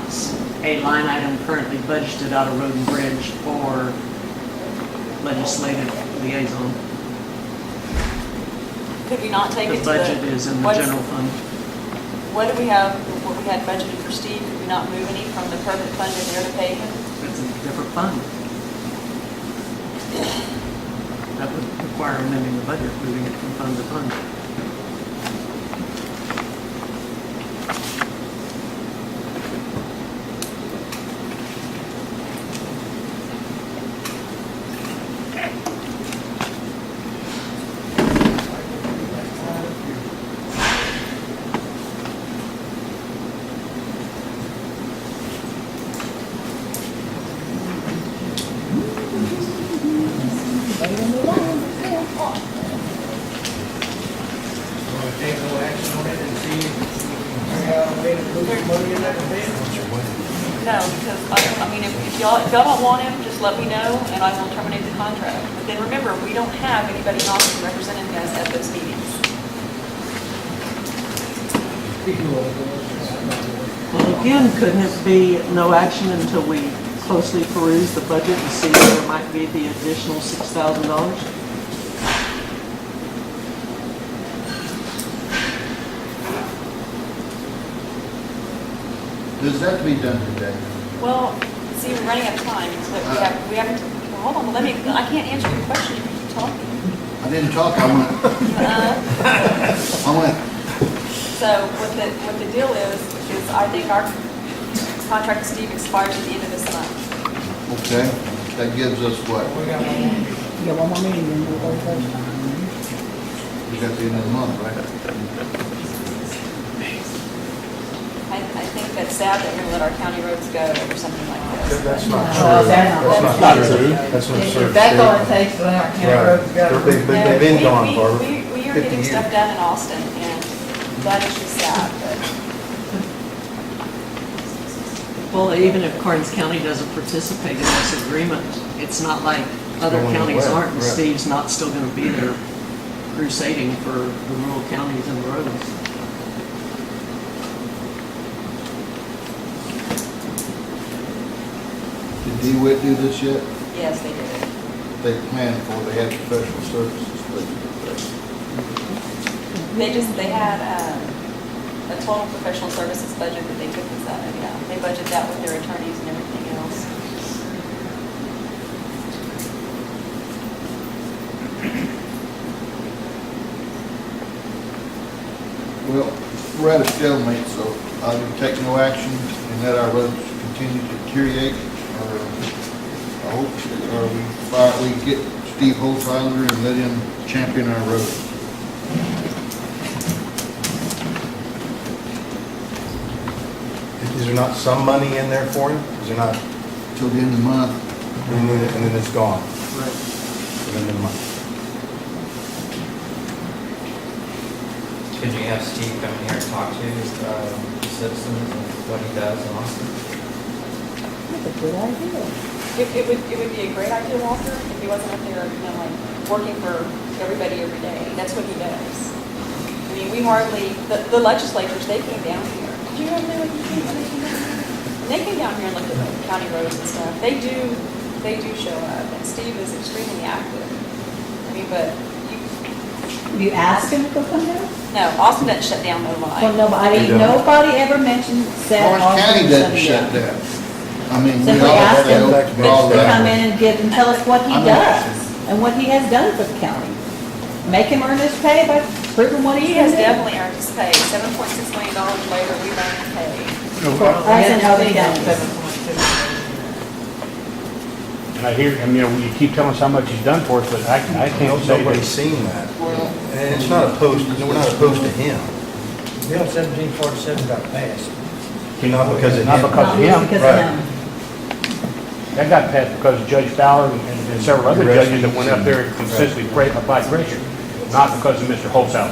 a line item currently budgeted out of Road and Bridge for legislative liaison. Could we not take The it to the? budget is in the what's- general fund. What do we have, what we had budgeted for Steve, could we not move any from the permanent fund in there to pay him? It's a different fund. That would require amending the budget, moving it from fund to fund. Want to take no action on it and see if we can figure out a way to put some money in that bid? No, because, I mean, if y'all don't want him, just let me know, and I will terminate the contract. But then remember, we don't have anybody in office representing us at those meetings. Well, again, couldn't it be no action until we closely peruse the budget and see if there might be the additional $6,000? Does that have to be done today? Well, see, we're running out of time, so we haven't, well, hold on, I can't answer your question if you keep talking. I didn't talk, I went, I went, So what the deal is I think our contract with Steve expires at the end of this month. okay, that gives us what? We got one more. Yeah, one more meeting, then we'll go first. We got the end of the month, right? I think that's sad that we're gonna let our county roads go or something like this. That's not Well, true. that's That's not true. That's what If that's all it takes to let our county roads go. They've been gone, Barbara. We are 50 getting years. stuff done in Austin, and that is just sad, but. Well, even if Karnes County doesn't participate in this agreement, it's not like other going counties away, aren't, and right. Steve's not still gonna be there crusading for the rural counties and the roads. Did DeWitt do this yet? Yes, they did. They planned for, they had professional services, but They had a total professional services budget that they took this out of, yeah. They budget that with their attorneys and everything else. well, we're at a stalemate, so either take no action and let our roads continue to deteriorate, or I hope, or we get Steve Holzheimer and let him champion our roads. Is there not some money in there for him? Is there not, Till the end of the month. and then it's gone? Right. At the end of the month. Could you have Steve come in here and talk to citizens and what he does in Austin? That's a good idea. It would be a great idea, Walter, if he wasn't up there, like, working for everybody every day. That's what he does. I mean, we hardly, the legislators, they came down here. Did you remember when they came down here? And they came down here and looked at the county roads and stuff. They do show up, and Steve is extremely active. I mean, but You asked him to come down? no, Austin doesn't shut down no line. Well, nobody ever mentioned, said. Orange County doesn't shut shut down. I mean, we Simply all ask say, him we're all to come right. in and give and tell us what he I mean- does and what he has done for the county. Make him earn his pay by proving what He he has has done. definitely earned his pay. $7.6 million later, we've earned his pay. That's in other counties. And I hear, you keep telling us how much he's done for us, but I can't say Nobody's that. seen that. And it's not opposed, we're not opposed to him. Bill 1747 got passed. Not because of Not him. because of Not him. because Right. of him. That got passed because of Judge Fowler and several other judges that went up there and consistently applied pressure, not because of Mr. Holzhauer.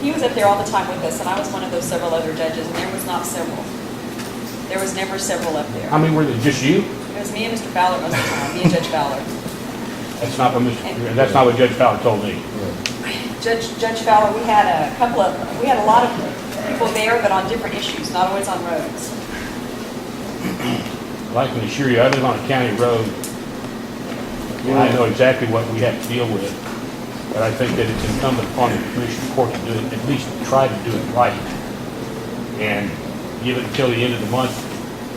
He was up there all the time with us, and I was one of those several other judges, and there was not several. There was never several up there. How many were there, just you? It was me and Mr. Fowler most of the time, me and Judge Fowler. That's not what Judge Fowler told me. Judge Fowler, we had a lot of people there, but on different issues, not always on roads. I can assure you, I live on a county road, and I know exactly what we have to deal with. But I think that it's incumbent upon the commissioner court to do it, at least try to do it right. And give it until the end of the month.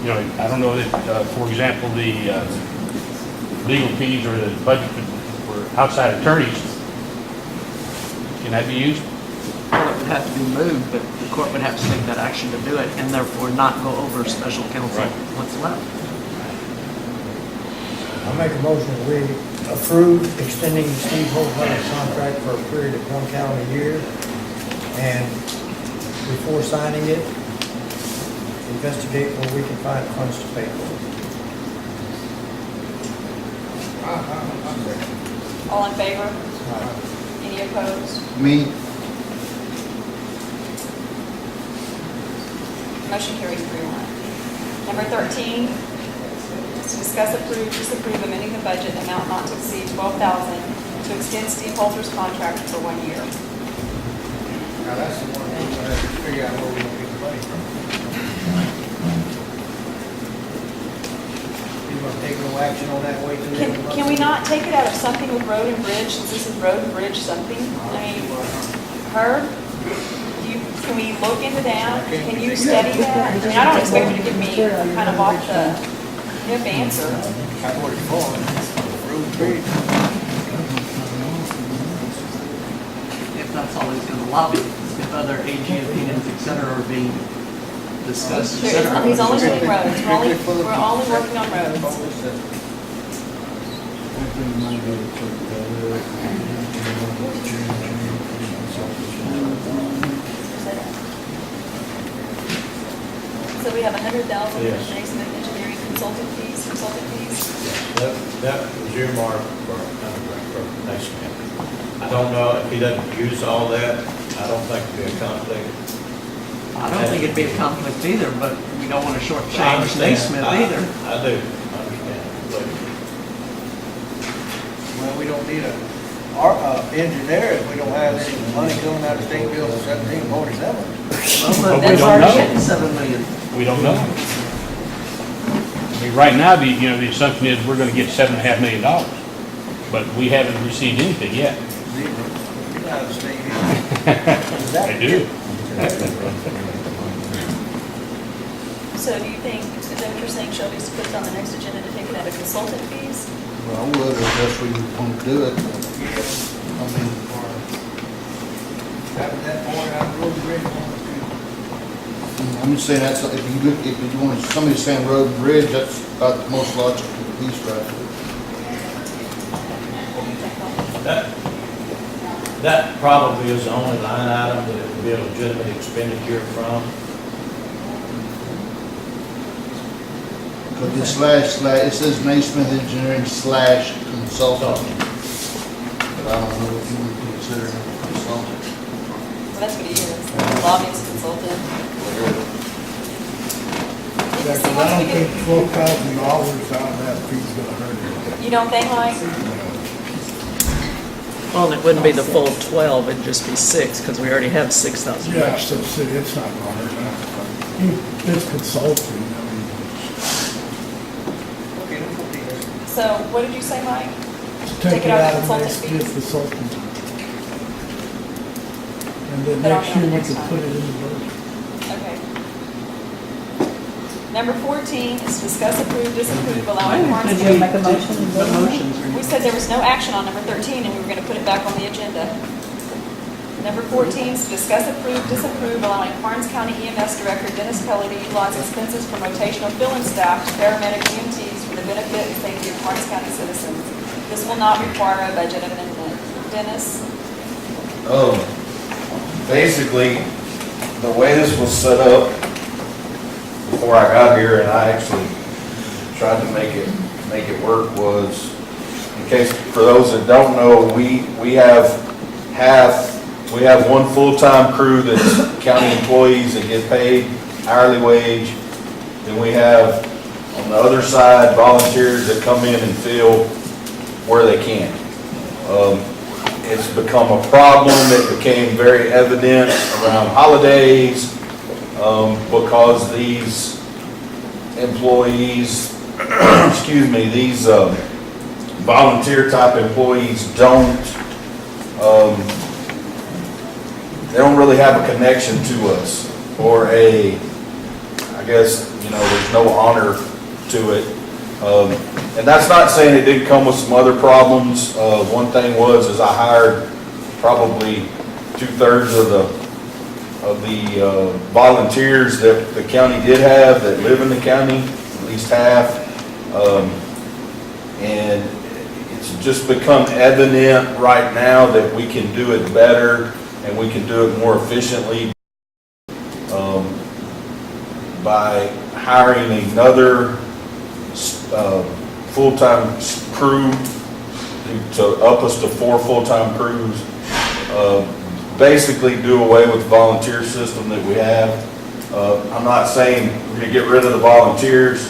You know, I don't know that, for example, the legal fees or the budget for outside attorneys, can that be used? Well, it would have to be moved, but the court would have to take that action to do it, and therefore not go over special counsel Right. what's left. I make a motion that we approve extending Steve Holt's contract for a period of 1 calendar year. And before signing it, investigate where we can find funds to pay for it. All in favor? Any opposed? Me, Motion carries 3-1. Number 13, is to discuss, approve, disapprove amending the budget amount not to exceed $12,000 to extend Steve Holter's contract for 1 year. Now, that's the one we're gonna have to figure out where we're gonna get the money from. You gonna take no action on that, wait till the end of the month? Can we not take it out of something with road and bridge, since this is road and bridge something? I mean, Herb, can we look into that? Can you study that? I mean, I don't expect you to give me kind of off the hip answer. That's what it's for, road and bridge. If that's all he's gonna lobby, if other AG opinions, et cetera, are being discussed, et cetera. He's only doing roads, we're only working on roads. So we have $100,000 for Yes. Jason engineering consulting fees. That was earmarked for next month. I don't know, if he doesn't use all that, I don't think it'd be a conflict. I don't think it'd be a conflict either, but we don't want to I shortchange understand. Naismith either. I do, understand. But Well, we don't need our engineer if we don't have any money coming out of state bill 1747. Well, we they've don't already know. hit 7 million. We don't know. I mean, right now, the assumption is we're gonna get $7.5 million, but we haven't received anything yet. Zero. Get out of the state. I do. So do you think, is that what you're saying, Shelby, to put it on the next agenda to take it out of consultant fees? well, I would, if that's where you want to do it. I mean, That point out road and bridge, I'm just saying that's, if you look, if you want, somebody's saying road and bridge, that's about the most logical piece right there. that probably is the only line item that it would be a legitimate expenditure from. But the slash, it says Naismith Engineering / consultant. But I don't know if you would consider him a consultant. Well, that's what he is, lobbyist consultant. Because I don't think $12,000 out of that fee's gonna hurt it. You don't think, Mike? Well, and it wouldn't be the full 12, it'd just be 6, because we already have 6,000. Yeah, so see, it's not gonna hurt enough. It's consulting, I mean. So what did you say, Mike? Take it out of consultant next fees? year's consultant. And then Put on next the year we next can time. put it in the budget. Okay. Number 14 is to discuss, approve, disapprove, allowing Karnes Did to you be. make a motion? The motions. We said there was no action on number 13, and we were going to put it back on the agenda. Number 14 is to discuss, approve, disapprove, allowing Karnes County EMS Director Dennis Kelly to utilize expenses from rotational filling staff to paramedic EMTs for the benefit and safety of Karnes County citizens. This will not require a budget amendment. Dennis? Basically, the way this was set up before I got here, and I actually tried to make it work, was, in case, for those that don't know, we have one full-time crew that's county employees that get paid hourly wage. Then we have, on the other side, volunteers that come in and fill where they can. it's become a problem. It became very evident around holidays, because these employees, excuse me, these volunteer type employees they don't really have a connection to us, or I guess, there's no honor to it. And that's not saying it didn't come with some other problems. One thing is I hired probably 2/3 of the volunteers that the county did have that live in the county, at least half. And it's just become evident right now that we can do it better and we can do it more efficiently by hiring another full-time crew to up us to 4 full-time crews. Basically do away with the volunteer system that we have. I'm not saying we're gonna get rid of the volunteers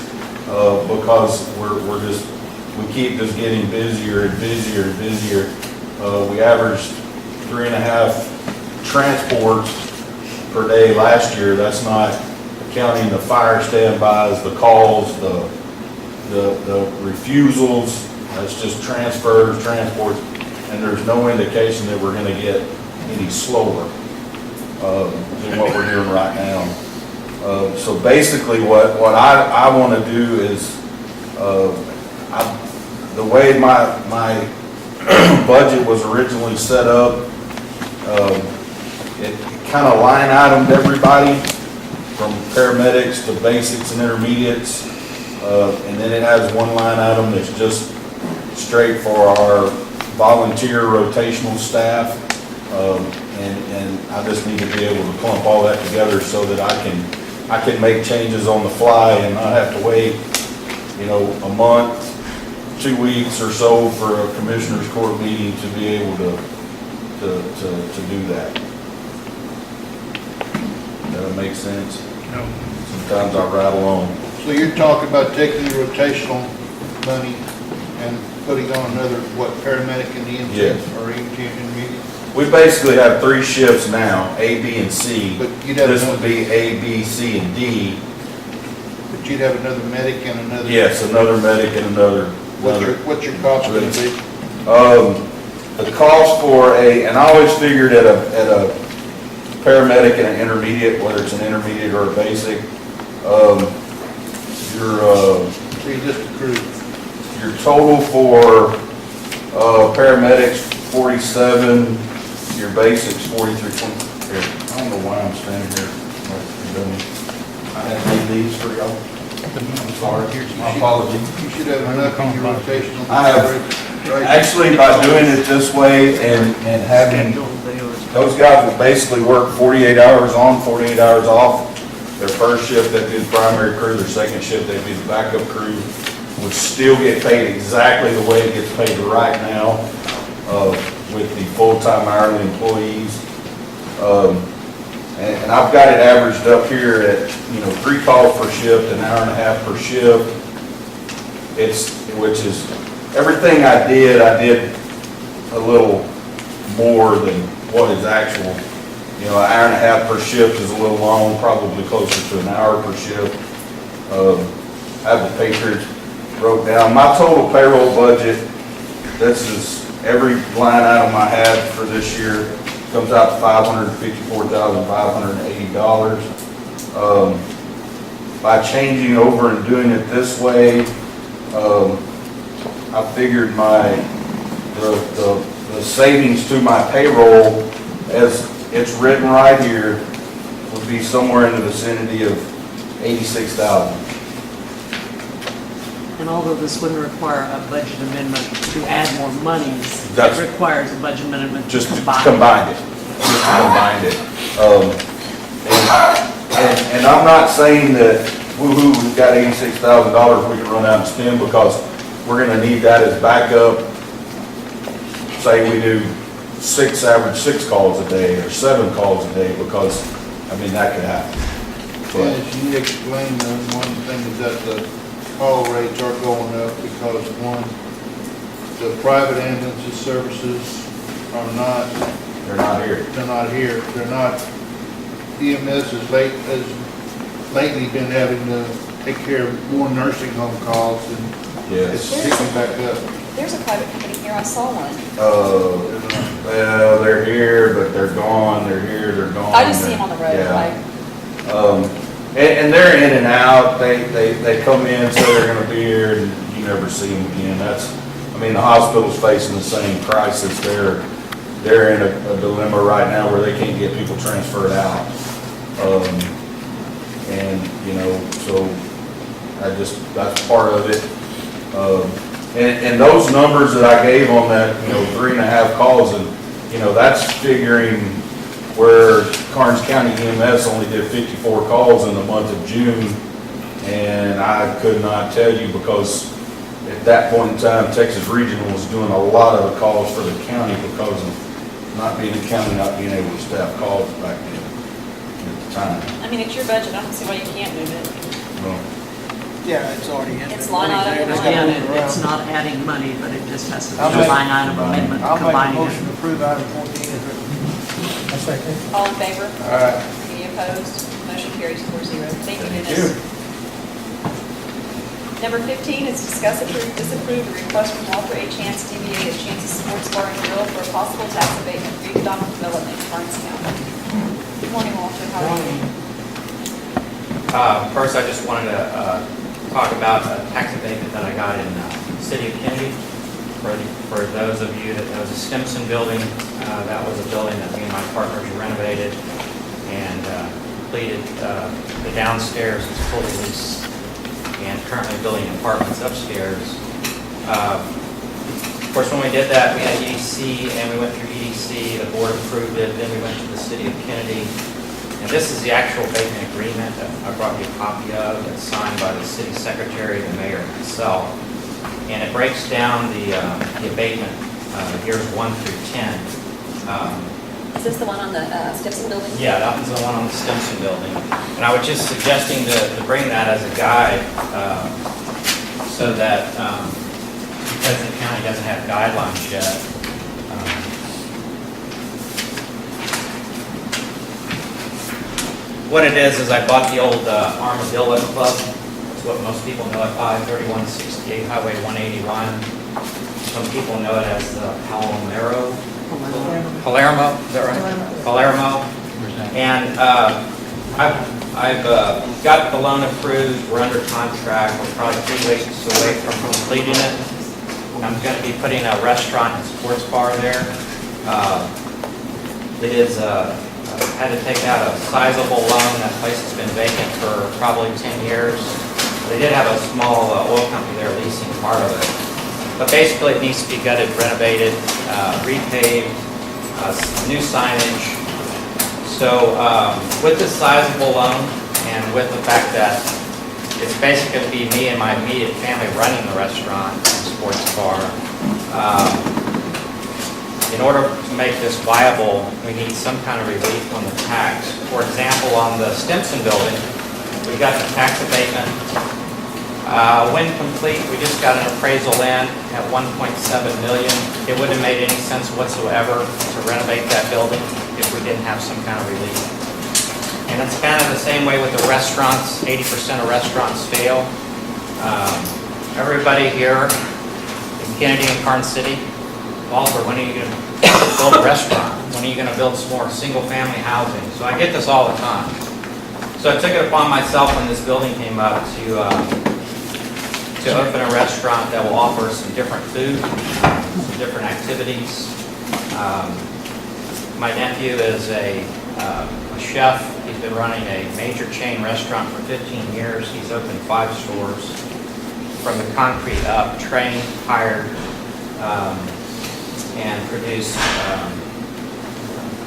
because we keep just getting busier and busier and busier. We averaged 3.5 transports per day last year. That's not counting the fire standbys, the calls, the refusals. That's just transfers, transports, and there's no indication that we're gonna get any slower than what we're doing right now. So basically what I wanna do is, the way my budget was originally set up, it kind of line itemed everybody from paramedics to basics and intermediates. And then it has one line item that's just straight for our volunteer rotational staff. And I just need to be able to clump all that together so that I can make changes on the fly and not have to wait, a month, 2 weeks or so for a commissioners court meeting to be able to do that. Does that make sense? No. Sometimes I rattle on. So you're talking about taking the rotational money and putting on another, paramedic in the EMT? Yes. Or EMT intermediate? We basically have 3 shifts now, A, B, and C. But you'd have This another- would be A, B, C, and D. But you'd have another medic and another? Yes, another medic and another. What's your cost gonna be? The cost for and I always figured at a paramedic and an intermediate, whether it's an intermediate or a basic, your total for paramedics 47, your basics 43.20. I don't know why I'm standing here. I had made these for y'all. I'm sorry. My apologies. You should have enough in your rotational. I have, actually, by doing it this way and having, those guys will basically work 48 hours on, 48 hours off. Their first shift, they'd be the primary crew. Their second shift, they'd be the backup crew. Would still get paid exactly the way it gets paid right now with the full-time hourly employees. And I've got it averaged up here at, 3 calls per shift, an hour and a half per shift. Which is, everything I did a little more than what is actual. An hour and a half per shift is a little long, probably closer to an hour per shift. I have the Patriots wrote down. My total payroll budget, this is every line item I had for this year, comes out to $554,580. By changing over and doing it this way, I figured the savings to my payroll, as it's written right here, would be somewhere in the vicinity of $86,000. And although this wouldn't require a budget amendment to add more monies, That's- it requires a budget amendment to Just to combine. combine it. Just to combine it. And I'm not saying that, woo-hoo, we've got $86,000 we can run out and spend, because we're gonna need that as backup. Say we do average 6 calls a day or 7 calls a day, because, that could happen. But As you explained, one thing is that the call rates are going up because, one, the private ambulance services are not, They're not here. they're not here. They're not, EMS has lately been having to take care of more nursing home calls, and it's Yes. picking back up. There's a private company here, I saw one. Well, they're here, but they're gone, they're here, they're gone. I just see them on the road, Yeah. like, And they're in and out, they come in, say they're gonna be here, and you never see them again. The hospital's facing the same crisis. They're in a dilemma right now where they can't get people transferred out. So that's part of it. And those numbers that I gave on that, 3.5 calls, and, that's figuring where Karnes County EMS only did 54 calls in the month of June. And I could not tell you, because at that point in time, Texas Regional was doing a lot of the calls for the county because of not being a county, not being able to staff calls back then at the time. I mean, it's your budget, I don't see why you can't move it. Well, Yeah, it's already in. It's there. line item to line Again, item. it's not adding money, but it just has to be I'll a make- line item amendment, I'll make a combining motion it. to approve item 14 as written. I second. All in favor? Aye. Any opposed? Motion carries 4-0. Thank you, Thank Dennis. you. Number 15 is discuss, approve, disapprove a request from Walter A. Chance, DBA of Chance's Sports Bar and Grill for a possible tax abatement for economic development in Karnes County. Good morning, Walter. How are you? First, I just wanted to talk about a tax abatement that I got in the city of Kennedy. For those of you that know the Stimson building, that was a building that me and my partners renovated and completed. The downstairs is fully leased and currently building apartments upstairs. Of course, when we did that, we had EDC, and we went through EDC, the board approved it, then we went to the city of Kennedy. And this is the actual abatement agreement that I brought you a copy of. It's signed by the city secretary, the mayor, and myself. And it breaks down the abatement, years 1 through 10. Is this the one on the Stimson building? Yeah, that one's the one on the Stimson building. And I was just suggesting to bring that as a guide, so that, because the county doesn't have guidelines yet, what it is I bought the old Armadillo Club. It's what most people know it by, 3168 Highway 181. Some people know it as the Palermo, is that right? Palermo. And I've got the loan approved, we're under contract, we're probably 3 weeks away from completing it. I'm going to be putting a restaurant and sports bar there. It is, had to take out a sizable loan. That place has been vacant for probably 10 years. They did have a small oil company there leasing part of it. But basically it needs to be gutted, renovated, repaved, new signage. So with this sizable loan and with the fact that it's basically going to be me and my immediate family running the restaurant and sports bar, in order to make this viable, we need some kind of relief on the tax. For example, on the Stimson building, we got the tax abatement. When complete, we just got an appraisal in at $1.7 million. It wouldn't have made any sense whatsoever to renovate that building if we didn't have some kind of relief. And it's kind of the same way with the restaurants. 80% of restaurants fail. Everybody here in Kennedy and Karnes City, Walter, when are you going to build a restaurant? When are you going to build some more single-family housing? So I get this all the time. So I took it upon myself when this building came up to open a restaurant that will offer some different food, some different activities. My nephew is a chef. He's been running a major chain restaurant for 15 years. He's opened 5 stores. From the concrete up, trained, hired, and produce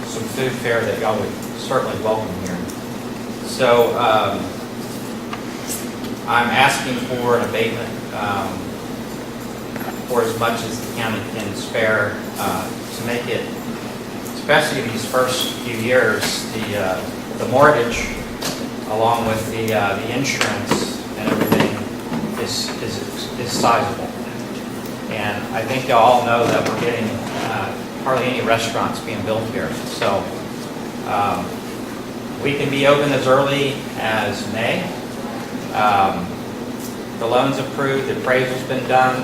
some food fare that y'all would certainly welcome here. So I'm asking for an abatement for as much as the county can spare to make it, especially these first few years, the mortgage along with the insurance and everything is sizable. And I think you all know that we're getting hardly any restaurants being built here. So we can be open as early as May. The loan's approved, the appraisal's been done.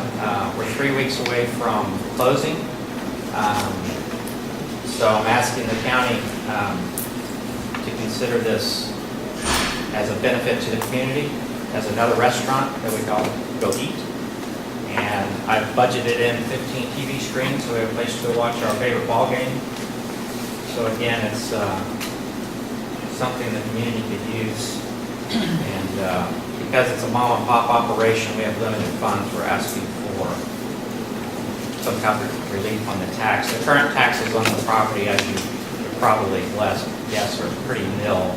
We're 3 weeks away from closing. So I'm asking the county to consider this as a benefit to the community, as another restaurant that we call Go Eat. And I've budgeted in 15 TV screens, so we have a place to watch our favorite ball game. So again, it's something the community could use. And because it's a mom and pop operation, we have limited funds. We're asking for some kind of relief on the tax. The current taxes on the property, as you would probably guess, are pretty nil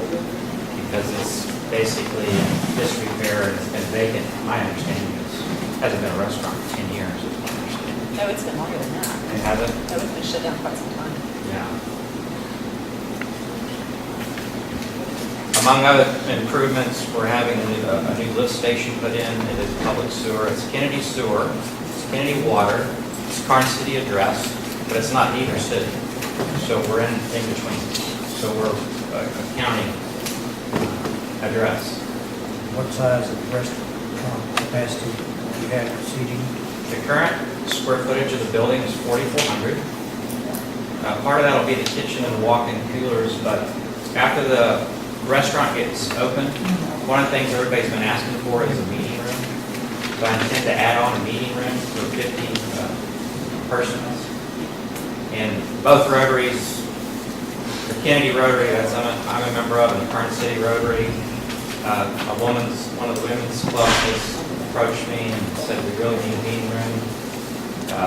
because it's basically in disrepair and it's been vacant. My understanding is it hasn't been a restaurant for 10 years, is my understanding. No, it's been longer than that. It hasn't? No, it's been shut down quite some time. Yeah. Among other improvements, we're having a new lift station put in. It is public sewer. It's Kennedy Sewer. It's Kennedy Water. It's Karnes City address, but it's not either city. So we're in between. So we're a county address. What size of restaurant capacity do you have seating? The current square footage of the building is 4,400. Part of that will be the kitchen and walk-in coolers, but after the restaurant gets open, one of the things everybody's been asking for is a meeting room. So I intend to add on a meeting room for 50 persons. In both Rotaries, the Kennedy Rotary, as I'm a member of, and the Karnes City Rotary, one of the women's clubs has approached me and said we really need a meeting room.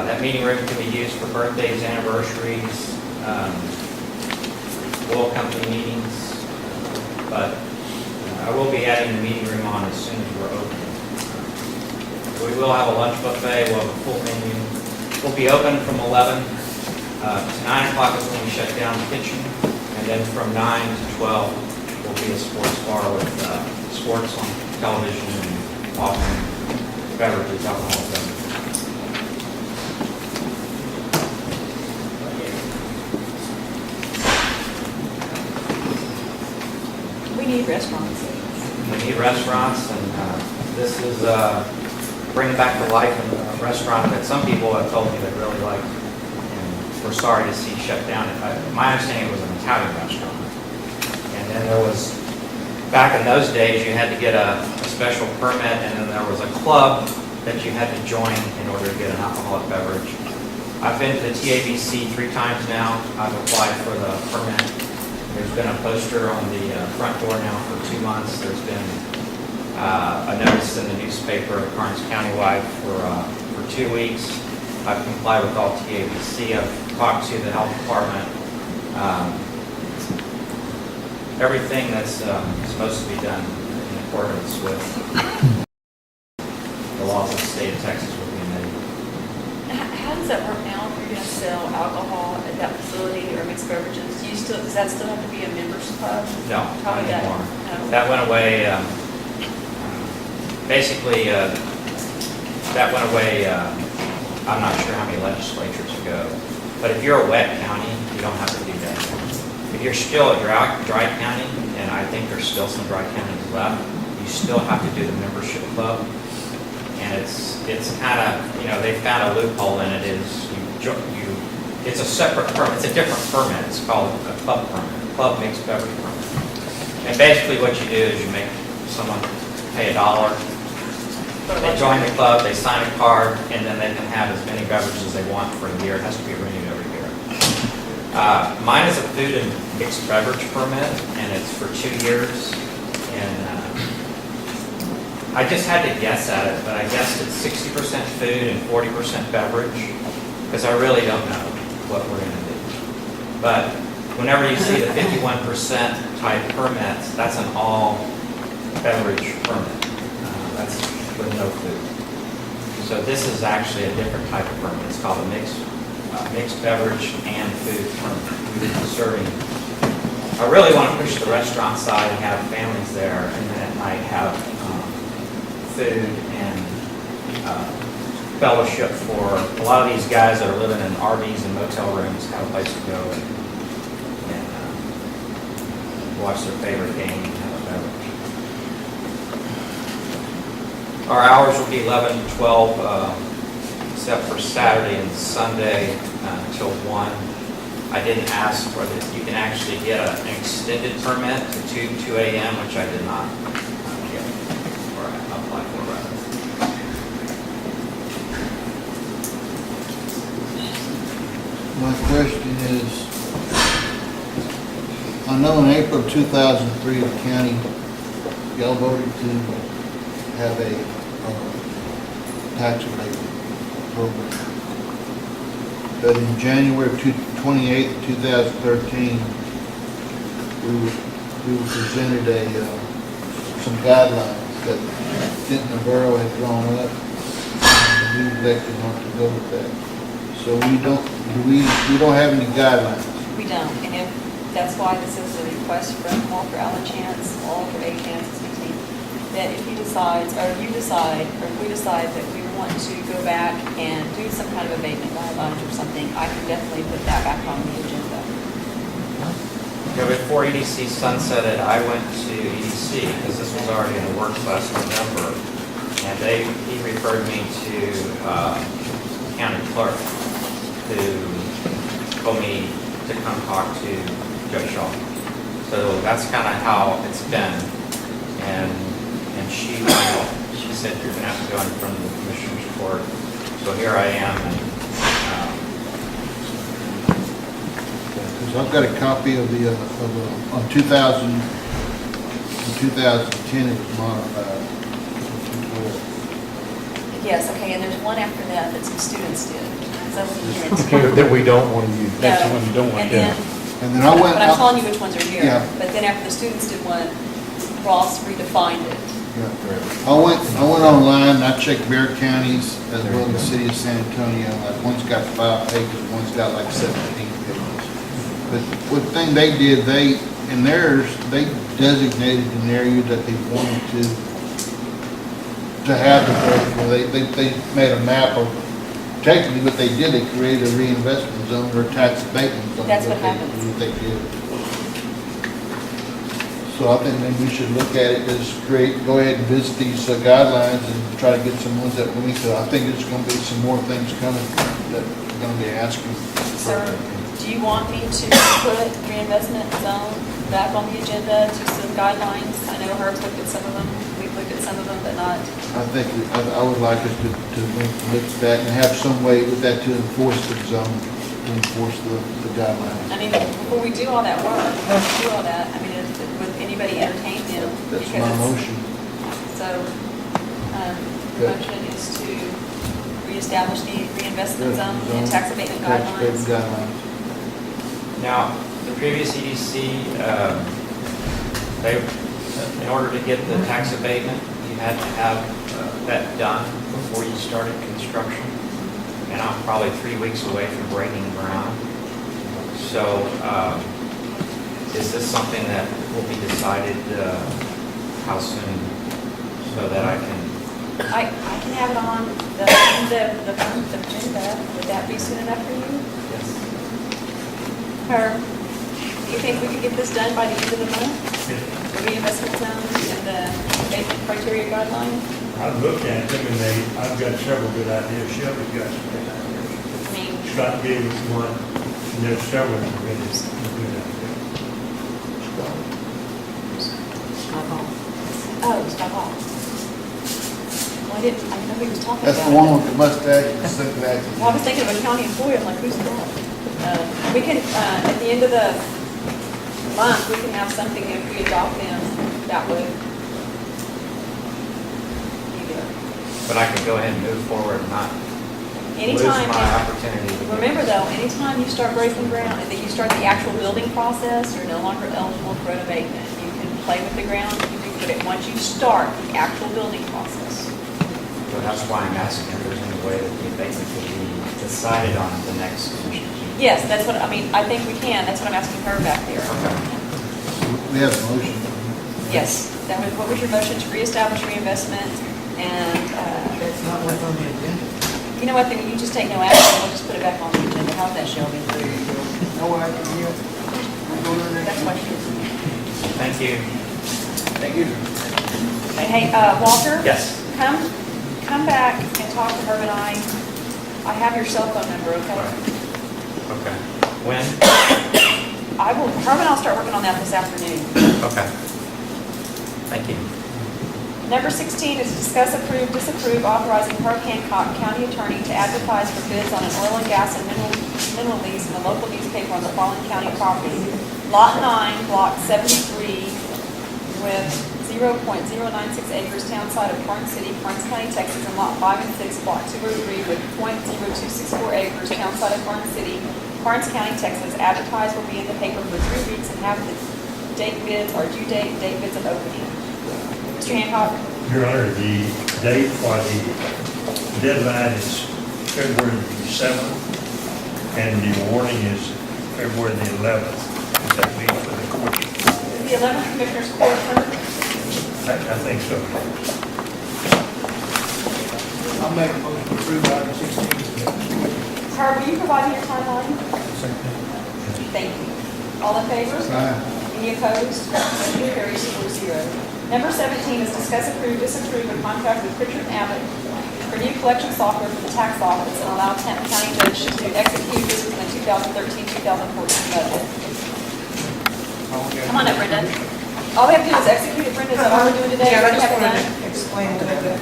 That meeting room can be used for birthdays, anniversaries, oil company meetings, but I will be adding the meeting room on as soon as we're open. We will have a lunch buffet, we'll have a full menu. We'll be open from 11 to 9 o'clock is when we shut down the kitchen, and then from 9 to 12 will be a sports bar with sports on television and offering beverages, alcoholic beverages. We need restaurants. We need restaurants, and this is bringing back to life a restaurant that some people have told me they really like, and we're sorry to see shut down. My understanding it was an Italian restaurant, and then there was, back in those days, you had to get a special permit, and then there was a club that you had to join in order to get an alcoholic beverage. I've been to the TABC 3 times now. I've applied for the permit. There's been a poster on the front door now for 2 months. There's been a notice in the newspaper of Karnes Countywide for 2 weeks. I've complied with all TABC. I've talked to the health department. Everything that's supposed to be done in accordance with the laws of the state of Texas will be made. How does that work now if you're going to sell alcohol at that facility or mixed beverages? Does that still have to be a members club? No, How not would that? anymore. No. That went away, basically, that went away, I'm not sure how many legislatures ago, but if you're a wet county, you don't have to do that. If you're still a dry county, and I think there's still some dry counties left, you still have to do the membership club. And it's kind of, they found a loophole in it, is it's a separate permit, it's a different permit, it's called a club permit, club mixed beverage permit. And basically what you do is you make someone pay $1, they join the club, they sign a card, and then they can have as many beverages as they want for a year. It has to be renewed every year. Mine is a food and mixed beverage permit, and it's for 2 years. And I just had to guess at it, but I guessed it's 60% food and 40% beverage, because I really don't know what we're going to do. But whenever you see the 51% type permits, that's an all beverage permit. That's with no food. So this is actually a different type of permit. It's called a mixed beverage and food permit. We've been serving. I really want to push the restaurant side and have families there, and then at night have food and fellowship for a lot of these guys that are living in RVs and motel rooms, have a place to go and watch their favorite game and have a beverage. Our hours will be 11 to 12, except for Saturday and Sunday till 1. I didn't ask for this. You can actually get an extended permit to 2 a.m., which I did not get or apply for rather. My question is, I know in April of 2003, the county, y'all voted to have a tax abatement program. But in January of 28th, 2013, we were presented some guidelines that Denton Borough had drawn up, and we elected not to go with that. So we don't have any guidelines. We don't, and if, that's why this is a request from Walter Allen Chance, Walter A. Chance, excuse me, that if he decides, or you decide, or if we decide that we want to go back and do some kind of abatement guidelines or something, I can definitely put that back on the agenda. Yeah, before EDC sunsetted, I went to EDC because this was already in the works last November, and he referred me to county clerk, who told me to come talk to Judge Shaw. So that's kind of how it's been. And she said you're going to have to go in front of the commissioner's court. So here I am. Because I've got a copy of the, on 2010 it was modified. Yes, okay, and there's one after that that some students did. So That we don't want to use, that's the one you don't want to And do. And then I went. But I'm telling you which ones are here. Yeah. But then after the students did one, Ross redefined it. Yeah. I went online and I checked Bear counties as well as the city of San Antonio. Like one's got 5 pages, one's got like 17 pages. But what thing they did, in theirs, they designated an area that they wanted to have the break. Well, they made a map of, technically what they did, they created a reinvestment zone or a tax abatement zone. That's what happened. They did. So I think maybe we should look at it as go ahead and visit these guidelines and try to get some ones that we need to. I think there's going to be some more things coming that we're going to be asking. Sir, do you want me to put reinvestment zone back on the agenda to some guidelines? I know Herb's looked at some of them, we've looked at some of them, but not. I think, I would like us to look at that and have some way with that to enforce the zone, to enforce the guidelines. I mean, before we do all that work, I mean, would anybody entertain them? That's Because my it's- motion. So, the Okay. motion is to reestablish the reinvestment zone and tax abatement Tax abatement guidelines. guidelines. Now, the previous EDC, in order to get the tax abatement, you had to have that done before you started construction. And I'm probably 3 weeks away from breaking ground. So, is this something that will be decided how soon, so that I can? I can have it on the agenda. Would that be soon enough for you? Yes. Herb, do you think we could get this done by the end of the month? The reinvestment zone and the abatement criteria guideline? I've looked at them and I've got several good ideas. Shelby's got some good ideas. I mean, Scott gave us one, and there's several that are really good ideas. oh, stop off. Well, I didn't know who he was talking about. That's the one with the mustache and the sunglasses. Well, I was thinking of a county employee, I'm like, who's that? We can, at the end of the month, we can have something, if we adopt them, that would be there. But I can go ahead and move forward and not lose Anytime, my opportunity. to get- remember though, anytime you start breaking ground and that you start the actual building process, you're no longer eligible for an abatement. You can play with the ground, you can put it, once you start the actual building process. So that's why I'm asking if there's any way that the abatement could be decided on at the next commission. Yes, that's what, I mean, I think we can, that's what I'm asking her back there. We have a motion. Yes, that was, what was your motion to reestablish reinvestment and, That's not what's on the agenda. You know what, then you just take no action, we'll just put it back on the agenda. How's that, Shelby? No action here. We'll go to the next That's one. questions. Thank you. Thank you. Hey, Walter? Yes. Come back and talk to Herb and I. I have your cell phone number, okay? Okay. When? Herb and I'll start working on that this afternoon. Okay. Thank you. Number 16 is discuss, approve, disapprove, authorizing Herb Hancock, county attorney, to advertise for bids on an oil and gas and mineral lease in the local newspaper on the following county property. Lot 9, Block 73, with 0.096 acres, town site of Karnes City, Karnes County, Texas, and Lot 5 and 6, Block 203, with .0264 acres, town site of Karnes City, Karnes County, Texas. Advertised will be in the paper for 3 weeks and have the date bids or due date bids of opening. Mr. Hancock? Your Honor, the date for the deadline is February the 7th, and the warning is February the 11th. That means for the court. The 11th Commissioners Court, Herb? I think so. I'll make a motion to approve item 16. Herb, will you provide me your timeline? Same thing. Thank you. All in favor? Aye. Any opposed? Motion carries 4-0. Number 17 is discuss, approve, disapprove a contract with Pritchard and Abbott for new collection software for the tax office and allow Kent County Judge to execute this in the 2013-2014 budget. Come on up, Brenda. All we have to do is execute it, Brenda. Is that all we're doing today? Yeah, I Already just have it wanted done? to explain a little bit.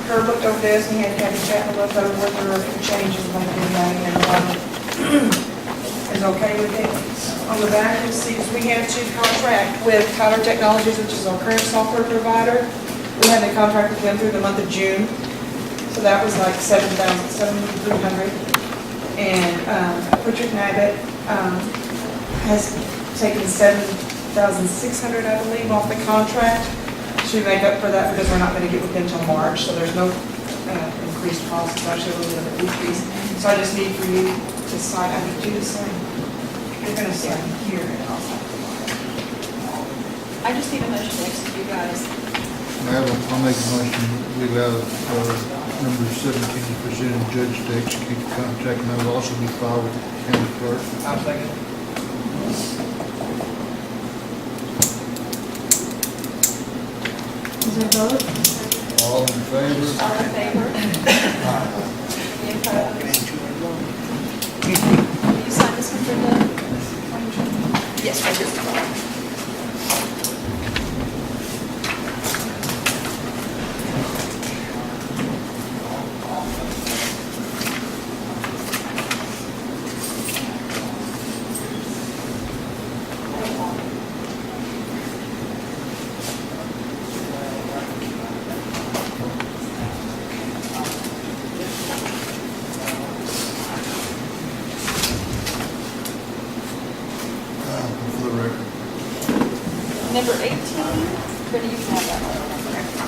Herb looked over this, and he had to chat a little bit over what there were a few changes going to be made, and is okay with it. On the back, you'll see, we have to contract with Tyler Technologies, which is our current software provider. We had a contract with them through the month of June, so that was like $7,300. And Pritchard and Abbott has taken $7,600, I believe, off the contract to make up for that, because we're not going to get with them until March, so there's no increased cost, it's actually a little bit of a decrease. So I just need for you to sign, I need you to sign. You're going to sign here and I'll sign. I just need a motion to execute, guys. I'll make a motion, we allow number 17 to present and judge to execute the contract, and that will also be filed with the county clerk. I'll second. Is there a vote? All in favor? All in favor? Any opposed? Will you sign this one, Brenda? Yes, right here. For the record. Number 18, Brenda, you can have that one.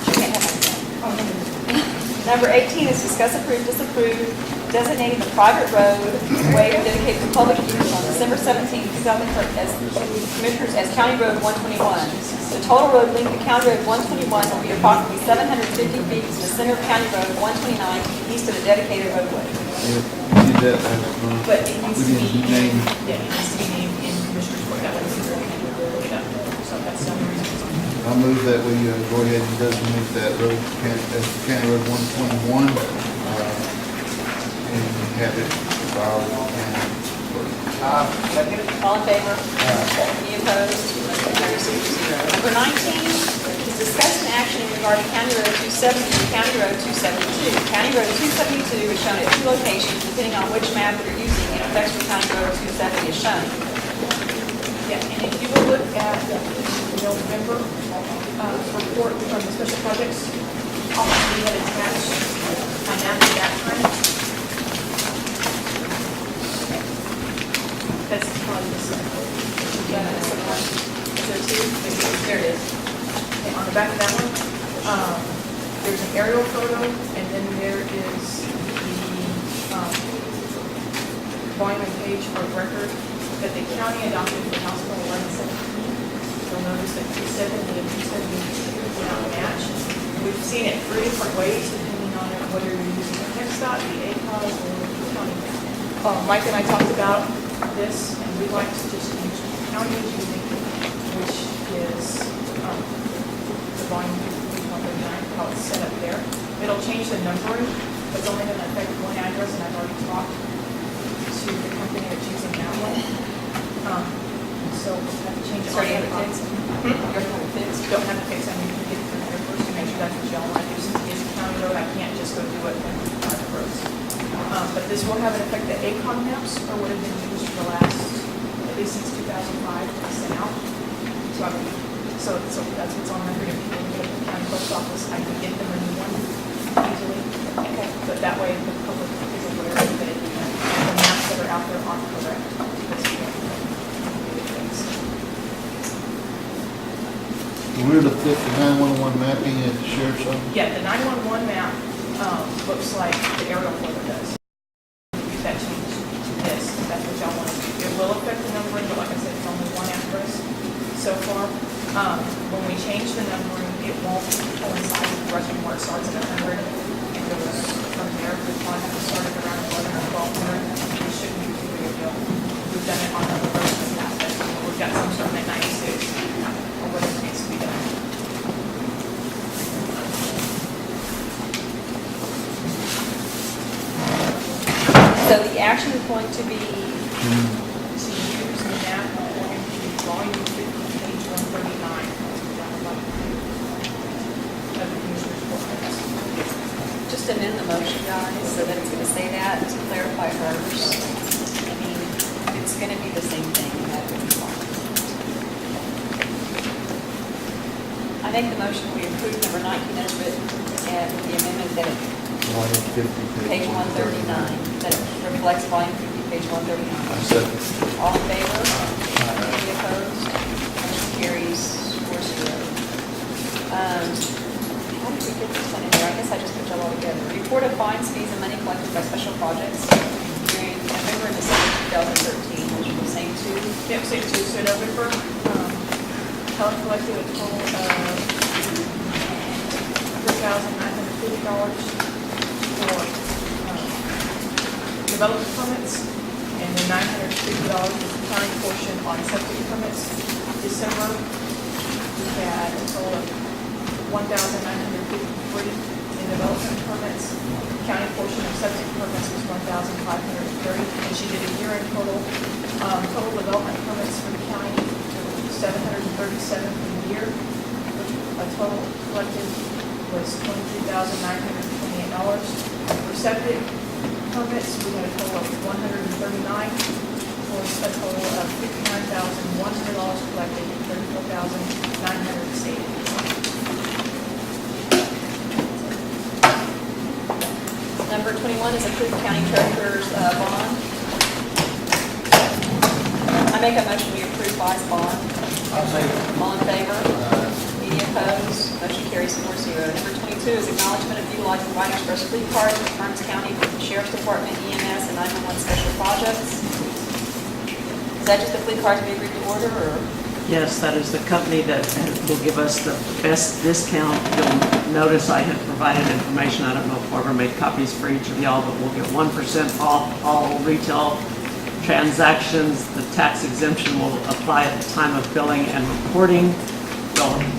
She can't have that. Number 18 is discuss, approve, disapprove, designating the private road way dedicated to public use on December 17, 2013, as Commissioners, as County Road 121. The total road length of County Road 121 will be approximately 750 feet to the center of County Road 129, east of the dedicated roadway. Yeah, we did that last month. But it needs We to be didn't name. Yeah, it needs to be named in Commissioner's Court. That way it's very so that's the only reason. I move that we go ahead and designate that road as County Road 121, and have it filed with the county clerk. Second. All in favor? Any opposed? Motion carries 6-0. Number 19 is discussion action regarding County Road 270 and County Road 272. County Road 272 is shown at 2 locations, depending on which map you're using, and affects where County Road 270 is shown. Yeah, and if you will look at the November report from the special projects, we had attached a map at that time. That's probably this one. Yeah, that's the one. Is there two? There it is. Okay, on the back of that one, there's an aerial photo, and then there is the volume and page of record that the county adopted for House Bill 1117. You'll notice that 270 and 272 do not match. we've seen it three different ways, depending on whether you're using the TxDOT, the ACOG, or the county. Mike and I talked about this, and we'd like to just use the county is using, which is the volume 139, how it's set up there. It'll change the numbering, but it's only going to affect one address, and I've already talked to the company that's using that one. So we'll have to change it. Sorry, you have it fixed? You have it fixed? Don't have to fix, I need to get it through there first to make sure that's what y'all want to do. Since it is a county road, I can't just go do it when it's private roads. But this will have an effect. The ACON maps are what have been used for the last, at least since 2005, to sent out. So that's what's on record. If people go to the county post office, I can get them a new one easily. Okay. But that way the public is aware that the maps that are out there aren't correct. Because we don't do things. We're to fit the 911 mapping at the sheriff's office? Yeah, the 911 map looks like the aerial photo does. That changed to this, if that's what y'all want to do. It will affect the numbering, but like I said, it's only one address so far. When we change the numbering, it won't coincide with the rest of where it starts at 100 and goes from there. We probably have to start at around 11 or 1200. It shouldn't be too big a deal. We've done it on other roads in the past. We've got some starting at 96 or whatever needs to be done. So the action is going to be to use the map on volume 50, page 139. Of the Commissioner's Report. Just amend the motion, guys, so that it's going to say that, to clarify hers. I mean, it's going to be the same thing, and that would be fine. I make the motion, we approve number 19 as written, and with the amendment that it Volume 50, page 139, that reflects volume 50, page 139. Second. All in favor? Any opposed? Motion carries 4-0. How did we get this one in there? I guess I just put y'all all together. Report of fines, fees, and money collected by special projects during November and December 2013. Those are the same two. Yep, same two. So November, Helen collected a total of $3,950 for development permits, and then $950 was the county portion on septic permits. December, we had a total of $1,953 in development permits. County portion of septic permits was $1,530, and she did a year-end total. Total development permits for the county, 737 for the year, which a total collected was $23,928. For septic permits, we had a total of 139, for a total of $59,100 collected, $34,900 Number 21 is approved county treasurer's bond. I make a motion we approve vice bond. I'll say. All in favor? Any opposed? Motion carries 4-0. Number 22 is acknowledgement of utilizing Right Express fleet cards for Karnes County Sheriff's Department, EMS, and 911 special projects. Is that just the fleet cards we agreed to order, or? Yes, that is the company that will give us the best discount. You'll notice I have provided information. I don't know if Barbara made copies for each of y'all, but we'll get 1% off all retail transactions. The tax exemption will apply at the time of billing and reporting.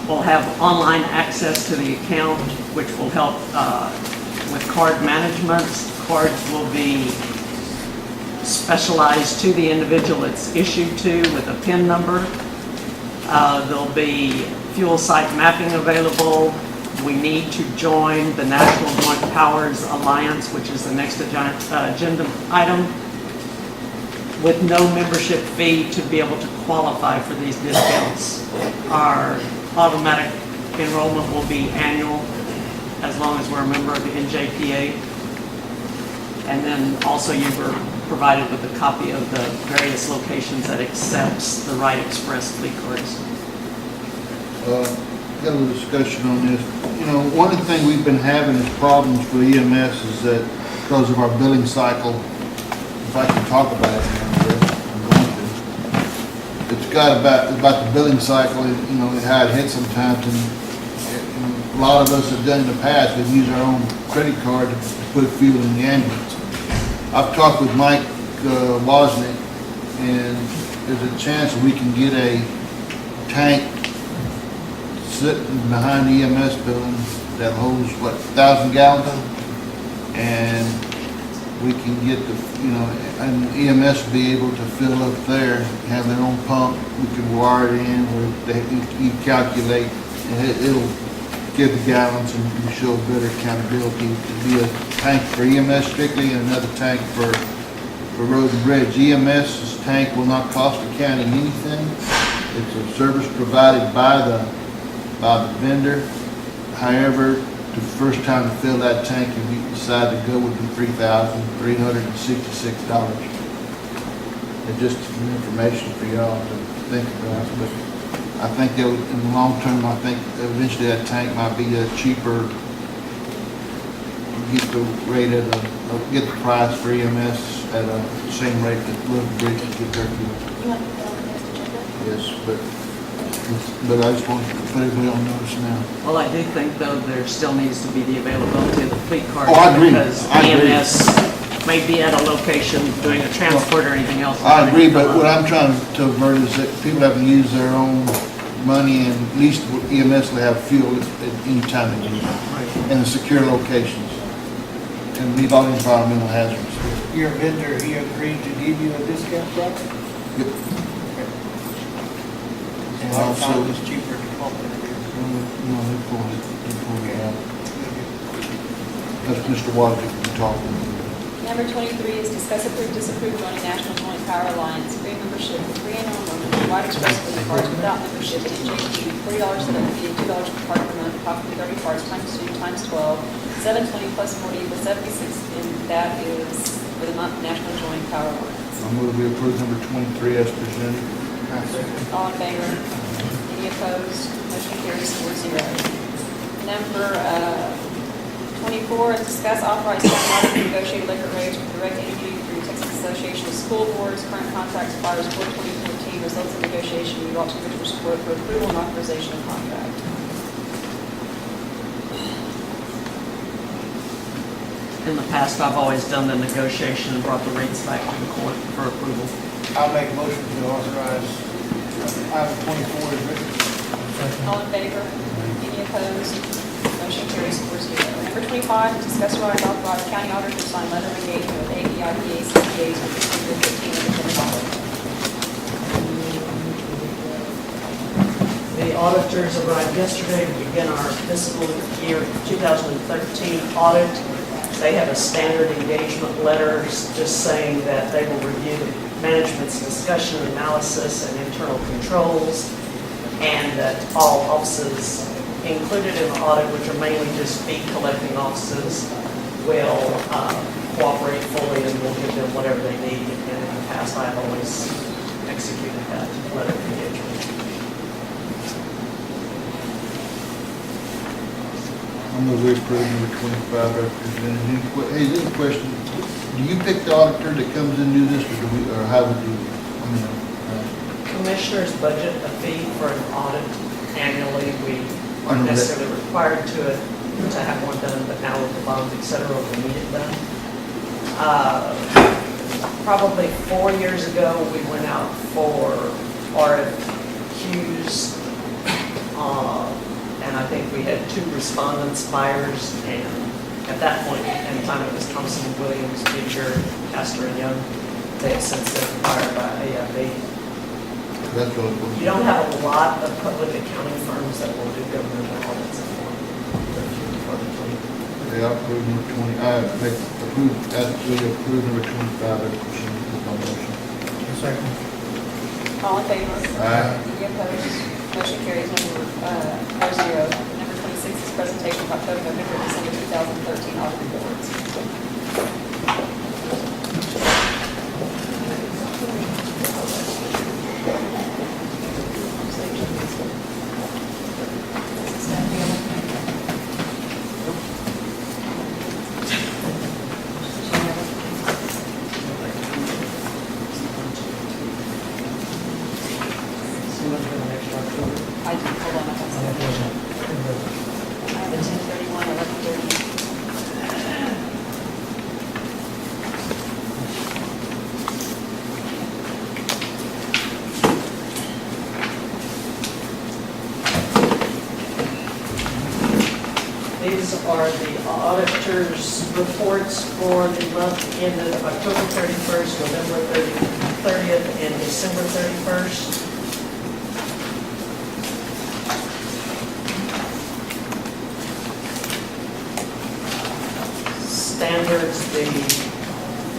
We'll have online access to the account, which will help with card management. Cards will be specialized to the individual it's issued to with a PIN number. There'll be fuel site mapping available. We need to join the National Joint Powers Alliance, which is the next agenda item, with no membership fee to be able to qualify for these discounts. Our automatic enrollment will be annual, as long as we're a member of the NJPA. And then also you were provided with a copy of the various locations that accepts the Right Express fleet cards. Got a little discussion on this. You know, one of the things we've been having is problems for EMS is that because of our billing cycle, if I can talk about it now, I'm going to. It's got about the billing cycle, you know, how it hits sometimes, and a lot of us have done in the past, we've used our own credit card to put fuel in the ambulance. I've talked with Mike Wozniak, and there's a chance we can get a tank sitting behind the EMS building that holds, what, 1,000 gallons? And we can get the, and EMS be able to fill up there, have their own pump, we can wire it in, where you calculate, and it'll give the gallons and you show better accountability. To be a tank for EMS strictly and another tank for road and bridge. EMS's tank will not cost the county anything. It's a service provided by the vendor. However, the first time to fill that tank, if you decide to go, would be $3,366. It's just some information for y'all to think about. But I think that in the long term, I think eventually that tank might be a cheaper, get the rate at get the price for EMS at the same rate that Road and Bridge get their fuel. You want to put on the next agenda? Yes, but I just want to put everybody on notice now. Well, I do think, though, there still needs to be the availability of the fleet cars. Oh, I agree. Because I agree. EMS may be at a location doing a transport or anything else. I agree, but what I'm trying to avert is that people have to use their own money, and at least EMS will have fuel at any time they need it, and in secure locations, and leave all the environmental hazards. Your vendor, he agreed to give you a discount price? Yep. And Also- our time is cheaper to pump than it is. No, they pulled it out. That's Mr. Waddick talking. Number 23 is discuss approve, disapprove joining National Joint Power Alliance, free membership, free annual enrollment, white express for the cards without membership, NJQ, $40 setup fee, $2 per card per month, approximately 30 cards times 2 times 12, $720 plus 40 equals 76, and that is for the month National Joint Power Alliance. I move we approve number 23 as presented. All in favor? Any opposed? Motion carries 4-0. Number 24 is discuss authorize county auditor to negotiate liquor rates with direct energy through Texas Association of School Boards. Current contract expires 4/2014. Results of negotiation be brought to Commissioners Court for approval and authorization of contract. In the past, I've always done the negotiation and brought the rates back to the court for approval. I'll make a motion to authorize item 24 is written. All in favor? Any opposed? Motion carries 4-0. Number 25, discuss whether to authorize county auditor to sign letter of engagement with APIPA CPAs for fiscal year 15 The auditors arrived yesterday to begin our fiscal year 2013 audit. They have a standard engagement letter just saying that they will review management's discussion, analysis, and internal controls, and that all offices included in the audit, which are mainly just fee collecting offices, will cooperate fully and will give them whatever they need. And in the past, I've always executed that letter of engagement. I'm going to approve number 25 represented. Hey, this is a question. Do you pick the auditor that comes in and do this, or how would you? Commissioners budget a fee for an audit annually. We I aren't know that. necessarily required to have one done, but now with the bonds, et cetera, we need it done. Probably 4 years ago, we went out for RFQs, and I think we had 2 respondents, buyers, and at that point in time, it was Thompson, Williams, Beecher, Castor and Young. They have since been acquired by AFB. That's what it was. You don't have a lot of public accounting firms that will do governmental audits anymore. Yeah, I approve number 20. Absolutely approve number 25 as presented with my motion. Second. All in favor? Aye. Any opposed? Motion carries 4-0. Number 26 is presentation of October, November, December 2013 audit reports. I do, hold on, I got something. I have These are the auditor's reports for the month ended October 31st, November 30th, and December 31st. Standards, the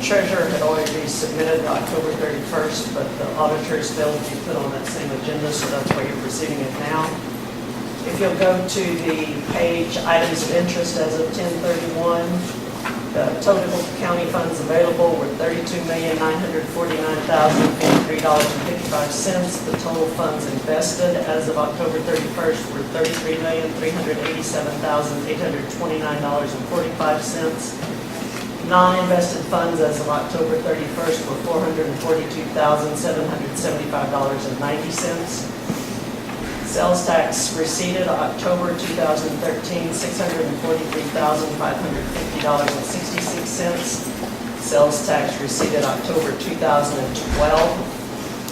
treasurer had already submitted October 31st, but the auditors failed to be put on that same agenda, so that's why you're receiving it now. If you'll go to the page items of interest as of 10/31, the total county funds available were $32,949,053.55. The total funds invested as of October 31st were $33,387,829.45. Non-invested funds as of October 31st were $442,775.90. Sales tax receipted October 2013, $643,550.66. Sales tax receipted October 2012,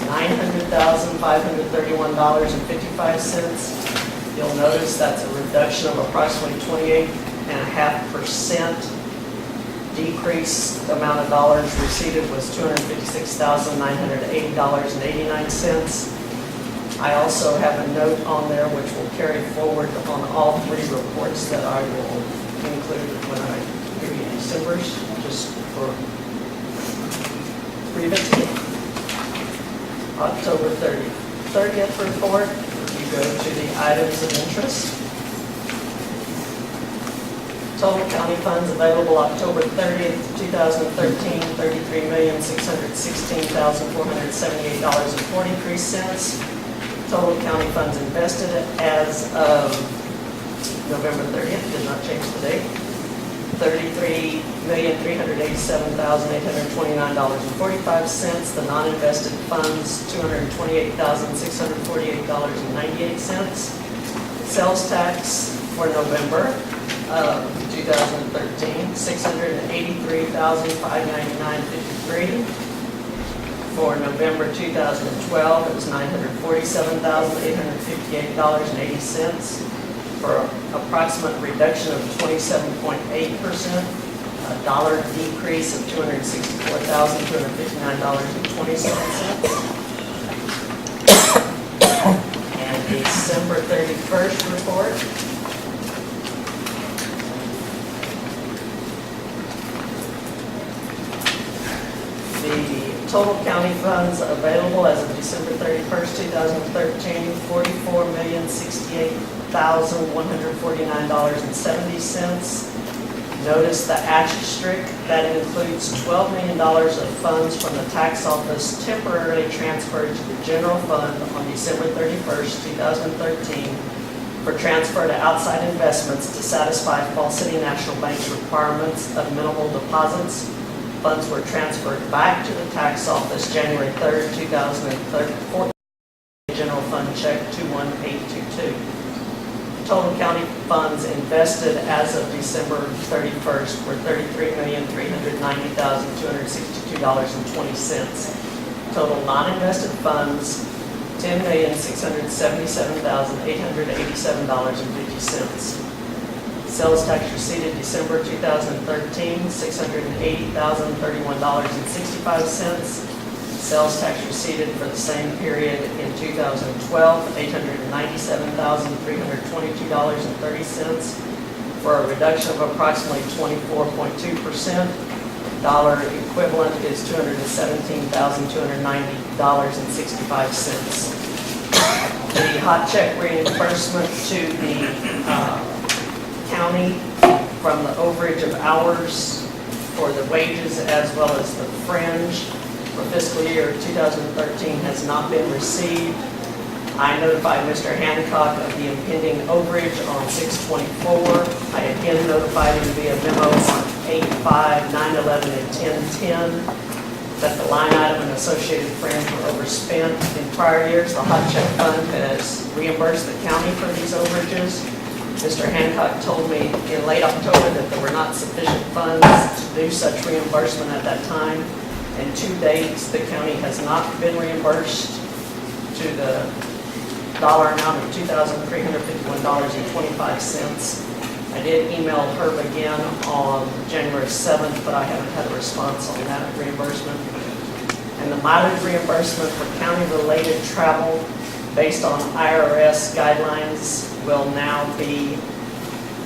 $900,531.55. You'll notice that's a reduction of approximately 28.5%. Decrease amount of dollars received was $256,980.89. I also have a note on there which will carry forward on all three reports that I will include when I give you December's, just for brevity. October 30th report, you go to the items of interest. Total county funds available October 30th, 2013, $33,616,478.43. Total county funds invested as of November 30th, did not change the date, $33,387,829.45. The non-invested funds, $228,648.98. Sales tax for November 2013, $683,599.53. For November 2012, it was $947,858.80, for approximate reduction of 27.8%, a dollar decrease of $264,259.27. And December 31st report. The total county funds available as of December 31st, 2013, $44,068,149.70. Notice the asterisk, that includes $12 million of funds from the tax office temporarily transferred to the general fund on December 31st, 2013 for transfer to outside investments to satisfy Fall City National Bank's requirements of minimal deposits. Funds were transferred back to the tax office January 3rd, 2014, general fund check 21822. Total county funds invested as of December 31st were $33,390,262.20. Total non-invested funds, $10,677,887.50. Sales tax receipted December 2013, $680,031.65. Sales tax receipted for the same period in 2012, $897,322.30, for a reduction of approximately 24.2%. Dollar equivalent is $217,290.65. The hot check reimbursement to the county from the overage of hours for the wages as well as the fringe for fiscal year 2013 has not been received. I notified Mr. Hancock of the impending overage on 6/24. I again notified him via memo on 8/5, 9/11, and 10/10 that the line item and associated fringe were overspent in prior years. The hot check fund has reimbursed the county for these overages. Mr. Hancock told me in late October that there were not sufficient funds to do such reimbursement at that time. And to date, the county has not been reimbursed to the dollar amount of $2,351.25. I did email her again on January 7th, but I haven't had a response on that reimbursement. And the mileage reimbursement for county-related travel based on IRS guidelines will now be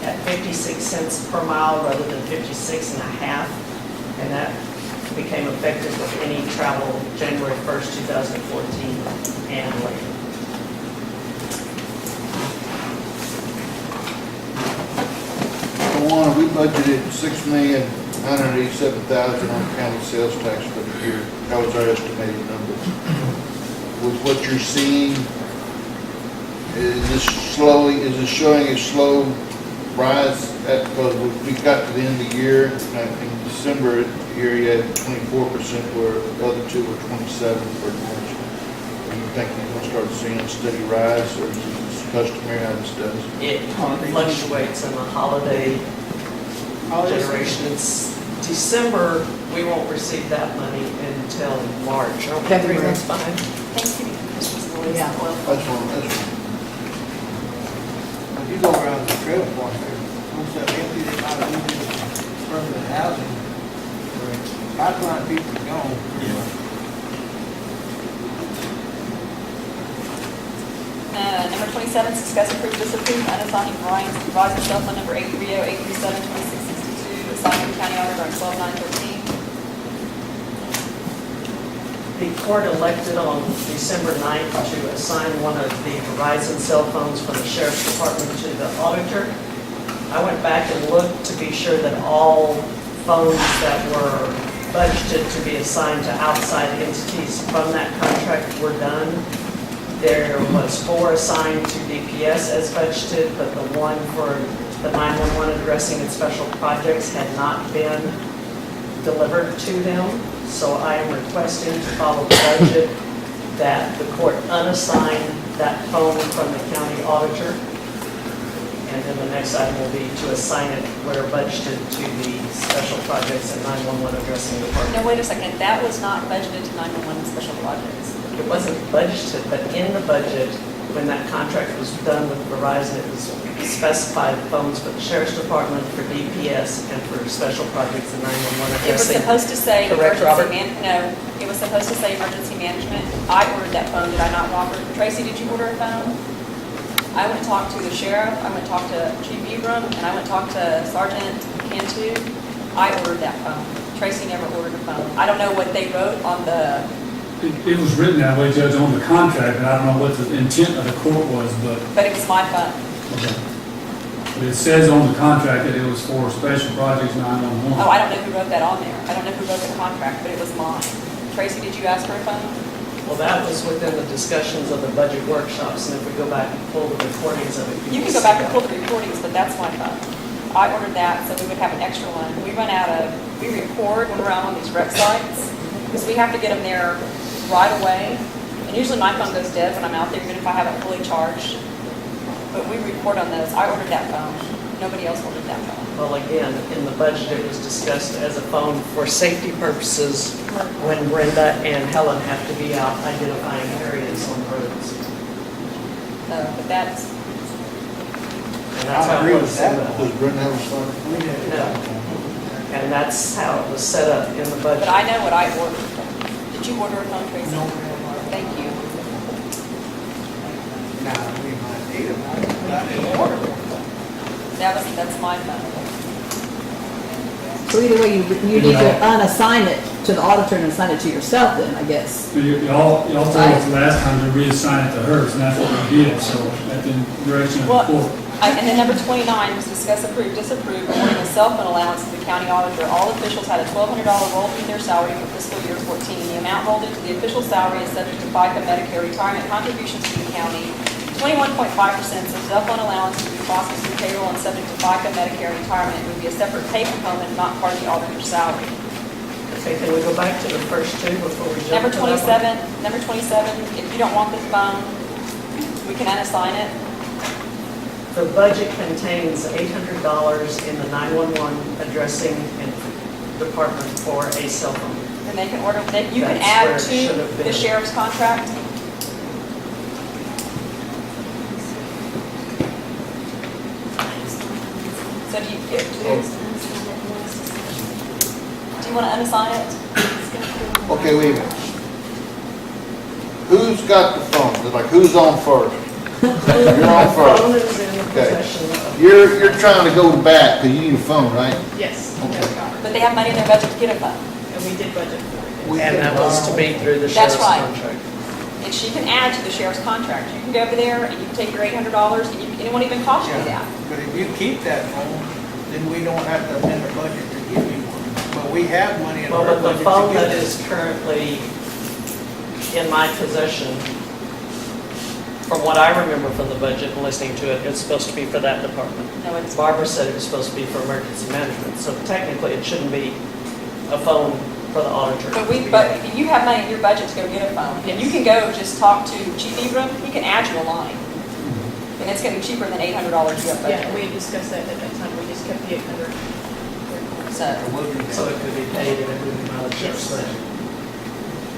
at 56 cents per mile rather than 56 and a half. And that became effective with any travel January 1st, 2014 and later. Luana, we budgeted $6,987,000 on county sales tax for the year. That was our estimated number. With what you're seeing, is this showing a slow rise? Because we got to the end of the year, in December here you had 24%, where the other two were 27 pretty much. Do you think you're going to start seeing a steady rise, or is this customary how this does? It fluctuates in the holiday generation. It's December, we won't receive that money until March. February. That's fine. Thanksgiving, Christmas, and Yeah. That's one. If you go around the trail point there, once that empty, they might have moved into permanent housing. Pipeline people are gone pretty much. Number 27, discuss approve, disapprove, unassigning Verizon cell phone number 830-837-2662, assigned to the county auditor on 12/9/13. The court elected on December 9th to assign one of the Verizon cell phones from the sheriff's department to the auditor. I went back and looked to be sure that all phones that were budgeted to be assigned to outside entities from that contract were done. There was 4 assigned to DPS as budgeted, but the one for the 911 addressing and special projects had not been delivered to them. So I am requesting to follow the budget that the court unassign that phone from the county auditor. And then the next item will be to assign it where budgeted to the special projects and 911 addressing department. No, wait a second, that was not budgeted to 911 special projects. It wasn't budgeted, but in the budget, when that contract was done with Verizon, it was specified phones for the sheriff's department, for DPS, and for special projects and 911 It was addressing. supposed to say Correct, Robert? no, it was supposed to say emergency management. I ordered that phone, did I not, Robert? Tracy, did you order a phone? I went and talked to the sheriff, I went and talked to Chief Ebram, and I went and talked to Sergeant Cantu. I ordered that phone. Tracy never ordered a phone. I don't know what they wrote on the, It was written that way, Judge, on the contract, and I don't know what the intent of the court was, but it was my phone. but it says on the contract that it was for special projects 911. Oh, I don't know who wrote that on there. I don't know who wrote the contract, but it was mine. Tracy, did you ask for a phone? Well, that was within the discussions of the budget workshops, and if we go back and pull the recordings of it. You can go back and pull the recordings, but that's my phone. I ordered that so we would have an extra one. We record when we're out on these rec sites, because we have to get them there right away. And usually my phone goes dead when I'm out there, even if I have it fully charged. But we record on those. I ordered that phone. Nobody else ordered that phone. Well, again, in the budget, it was discussed as a phone for safety purposes when Brenda and Helen have to be out identifying areas on roads. But that's, And that's how it was set up. Does Brenda have a phone? No. And that's how it was set up in the budget. but I know what I ordered. Did you order a phone, Tracy? No. Thank you. Nah, we might need them. I didn't order one. That's my phone. So either way, you need to unassign it to the auditor and assign it to yourself then, I guess. Y'all told us last time to reassign it to hers, and that's what we did, so at the direction of the court. And then number 29 was discuss, approve, disapprove, awarding a cell phone allowance to the county auditor. All officials had a $1,200 rolled into their salary for fiscal year 14. The amount rolled into the official salary is subject to FICA Medicare retirement contributions to the county. 21.5%, so cell phone allowance to be processed through payroll and subject to FICA Medicare retirement would be a separate pay component, not part of the auditor's salary. Okay, can we go back to the first two before we jump Number to that one? 27, if you don't want this phone, we can unassign it. The budget contains $800 in the 911 addressing and department for a cell phone. And they can order, you can That's add where it should to have been. the sheriff's contract. So do you want to unassign it? Okay, wait a minute. Who's got the phone? Like, who's on first? You're on first. Phone is in the Okay. possession of. You're trying to go back, because you need a phone, right? Yes. But they have money in their budget to get a phone. And we did budget for it. And that was to be through the That's sheriff's right. contract. And she can add to the sheriff's contract. You can go over there and you can take your $800 and it won't even cost you that. But if you keep that phone, then we don't have to amend the budget to give you one. But we have money in Well, our but the budget phone to get that it. is currently in my possession, from what I remember from the budget and listening to it, it's supposed to be for that department. No, it's Barbara said it was supposed to be for emergency management, so technically it shouldn't be a phone for the auditor. But you have money in your budget to go get a phone. And you can go just talk to Chief Ibram, he can add you a line. And it's gonna be cheaper than $800 you have Yeah, budgeted. we had discussed that at that time, we just kept the 800. So, So it could be paid and it would be out of the sheriff's budget.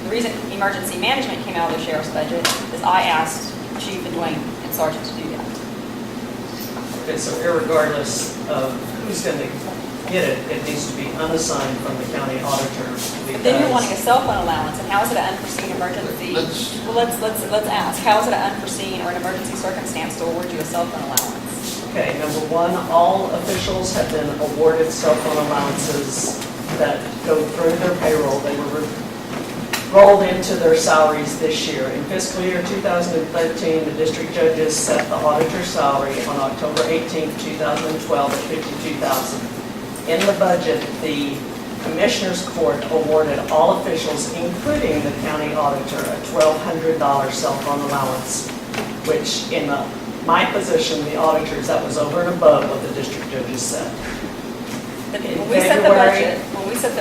the reason emergency management came out of the sheriff's budget is I asked Chief and Dwayne and Sergeant to do that. Okay, so irregardless of who's going to get it, it needs to be unassigned from the county auditor. But then you're wanting a because- cell phone allowance, and how is it an unforeseen emergency? Well, let's ask, how is it an unforeseen or an emergency circumstance to award you a cell phone allowance? Okay, number one, all officials have been awarded cell phone allowances that go through their payroll. They were rolled into their salaries this year. In fiscal year 2013, the district judges set the auditor's salary on October 18, 2012 at $52,000. In the budget, the Commissioners Court awarded all officials, including the county auditor, a $1,200 cell phone allowance, which in my position, the auditors, that was over and above what the district judges said. When In we set the February-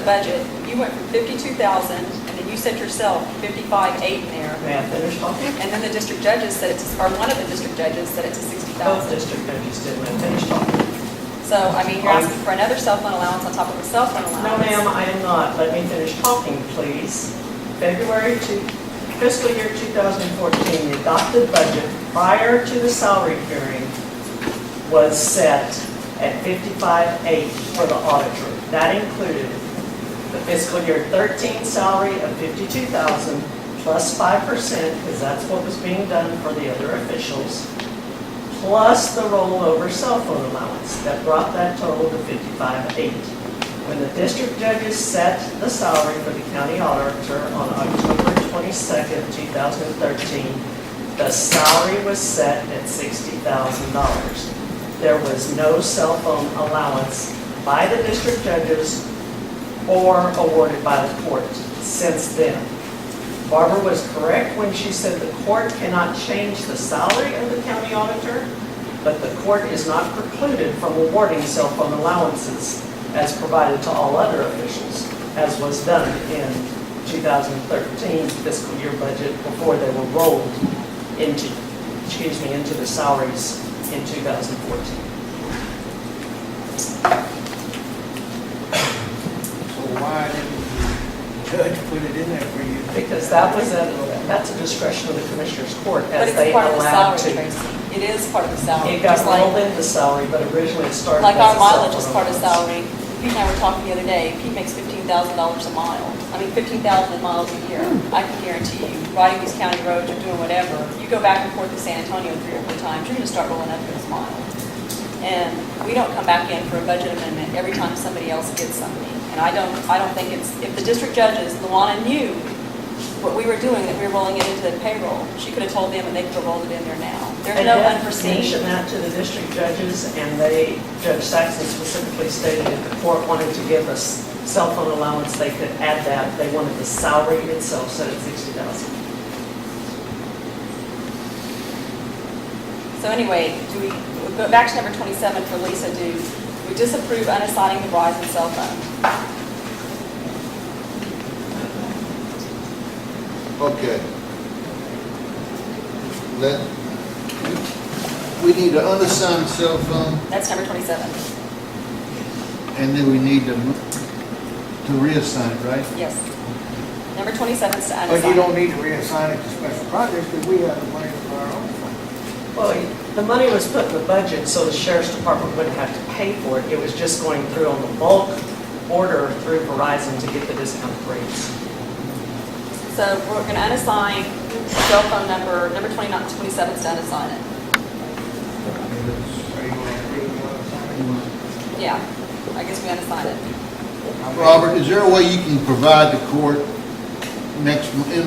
budget, you went from 52,000, and then you set yourself 55,800 in there. May I finish talking? And then the district judges said it to, or one of the district judges said it to Both 60,000. district judges did. May I finish talking? So, I mean, you're asking for another cell phone allowance on top of a cell phone No, allowance. ma'am, I am not. Let me finish talking, please. Fiscal year 2014, the adopted budget prior to the salary hearing was set at 55,800 for the auditor. That included the fiscal year 13 salary of 52,000 plus 5%, because that's what was being done for the other officials, plus the rollover cell phone allowance. That brought that total to 55,800. When the district judges set the salary for the county auditor on October 22nd, 2013, the salary was set at $60,000. There was no cell phone allowance by the district judges or awarded by the court since then. Barbara was correct when she said the court cannot change the salary of the county auditor, but the court is not precluded from awarding cell phone allowances as provided to all other officials, as was done in 2013 fiscal year budget before they were rolled into the salaries in 2014. So why didn't the judge put it in there for you? Because that's a discretion of the Commissioners Court But as it's they part of the allowed salary, to. Tracy. It is part of the salary. It got just like- rolled into salary, but originally it started Like as our a cell mileage is phone part of allowance. salary. Pete and I were talking the other day, Pete makes $15,000 a mile. I mean, 15,000 miles a year. I can guarantee you, riding these county roads or doing whatever, you go back and forth to San Antonio 3 or 4 times, you're gonna start rolling up those miles. And we don't come back in for a budget amendment every time somebody else gets something. And I don't think it's, if the district judges, Luana knew what we were doing, that we were rolling it into the payroll, she could have told them and they could have rolled it in there now. There's I no did unforeseen. mention that to the district judges, and Judge Saxon specifically stated if the court wanted to give us cell phone allowance, they could add that. They wanted the salary itself set at $60,000. So anyway, we'll go back to number 27 for Lisa. Do we disapprove unassigning the Verizon cell phone? Okay. We need an unassigned cell phone, That's number 27. and then we need to reassign it, right? Yes. Number 27 is to But unassign. you don't need to reassign it to special projects because we have the money for our own fund. Well, the money was put in the budget, so the sheriff's department wouldn't have to pay for it. It was just going through on the bulk order through Verizon to get the discount rates. So we're going to unassign cell phone number 2927 is to unassign it. Yeah, I guess we unassign it. Robert, is there a way you can provide the court in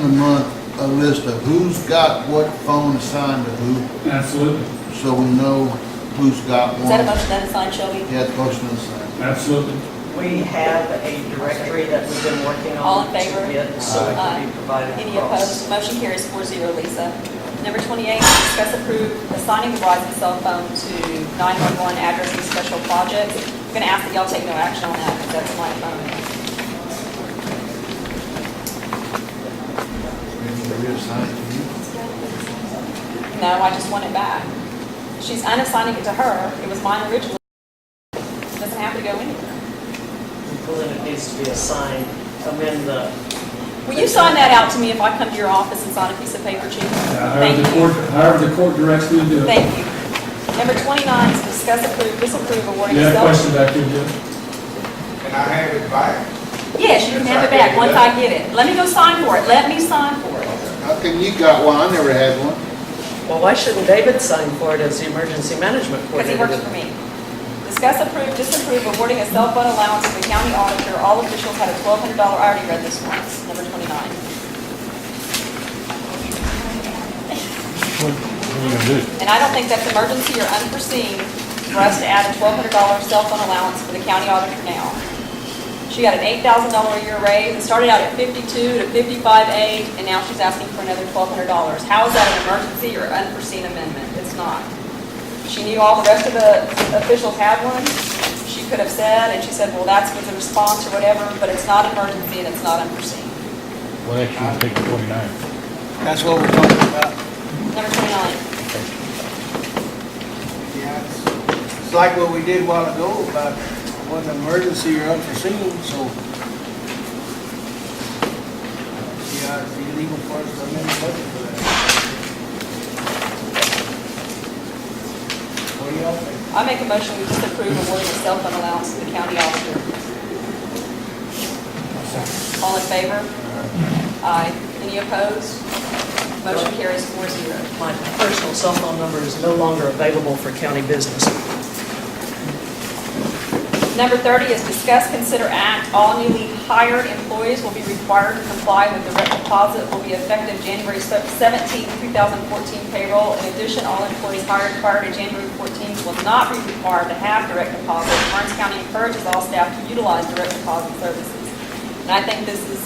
the month a list of who's got what phone assigned to who? Absolutely. So we know who's got one? Is that a motion to unassign, Shelby? Yeah, the motion is signed. Absolutely. We have a directory that we've been working on. All in favor? To get, so it can be provided Any across. opposed? Motion carries 4-0, Lisa. Number 28, discuss approve assigning the Verizon cell phone to 911 addressing special projects. I'm going to ask that y'all take no action on that because that's my phone. No, I just want it back. She's unassigning it to her. It was mine originally. It doesn't have to go anywhere. Well, then it needs to be assigned, amend the. Will you sign that out to me if I come to your office and sign a piece of paper, Chief? Thank you. However the court directs me to do it. Thank you. Number 29 is discuss approve, disapprove awarding You a had a cell. question back here, Jim? Can I have it back? Yes, you can have it back once I get it. Let me go sign for it. Let me sign for it. How come you got one? I never had one. Well, why shouldn't David sign for it as the emergency management Because he coordinator? works for me. Discuss approve, disapprove awarding a cell phone allowance to the county auditor. All officials had a $1,200. I already read this once, number 29. And I don't think that's emergency or unforeseen for us to add a $1,200 cell phone allowance for the county auditor now. She got an $8,000 a year raise. It started out at $52,000 to $55,800, and now she's asking for another $1,200. How is that an emergency or unforeseen amendment? It's not. She knew all the rest of the officials had one. She could have said, and she said, well, that's with the response or whatever, but it's not an emergency and it's not unforeseen. Well, that should take 29. That's what we're talking about. Number 29. Yeah, it's like what we did a while ago about what an emergency or unforeseen, so. Yeah, it's illegal for us to amend the budget for that. What do y'all think? I make a motion we disapprove awarding a cell phone allowance to the county auditor. All in favor? Aye. Any opposed? Motion carries 4-0. My personal cell phone number is no longer available for county business. Number 30 is discuss, consider, act, all newly hired employees will be required to comply with direct deposit will be effective January 17, 2014 payroll. In addition, all employees hired prior to January 14th will not be required to have direct deposit. Karnes County encourages all staff to utilize direct deposit services. And I think this is,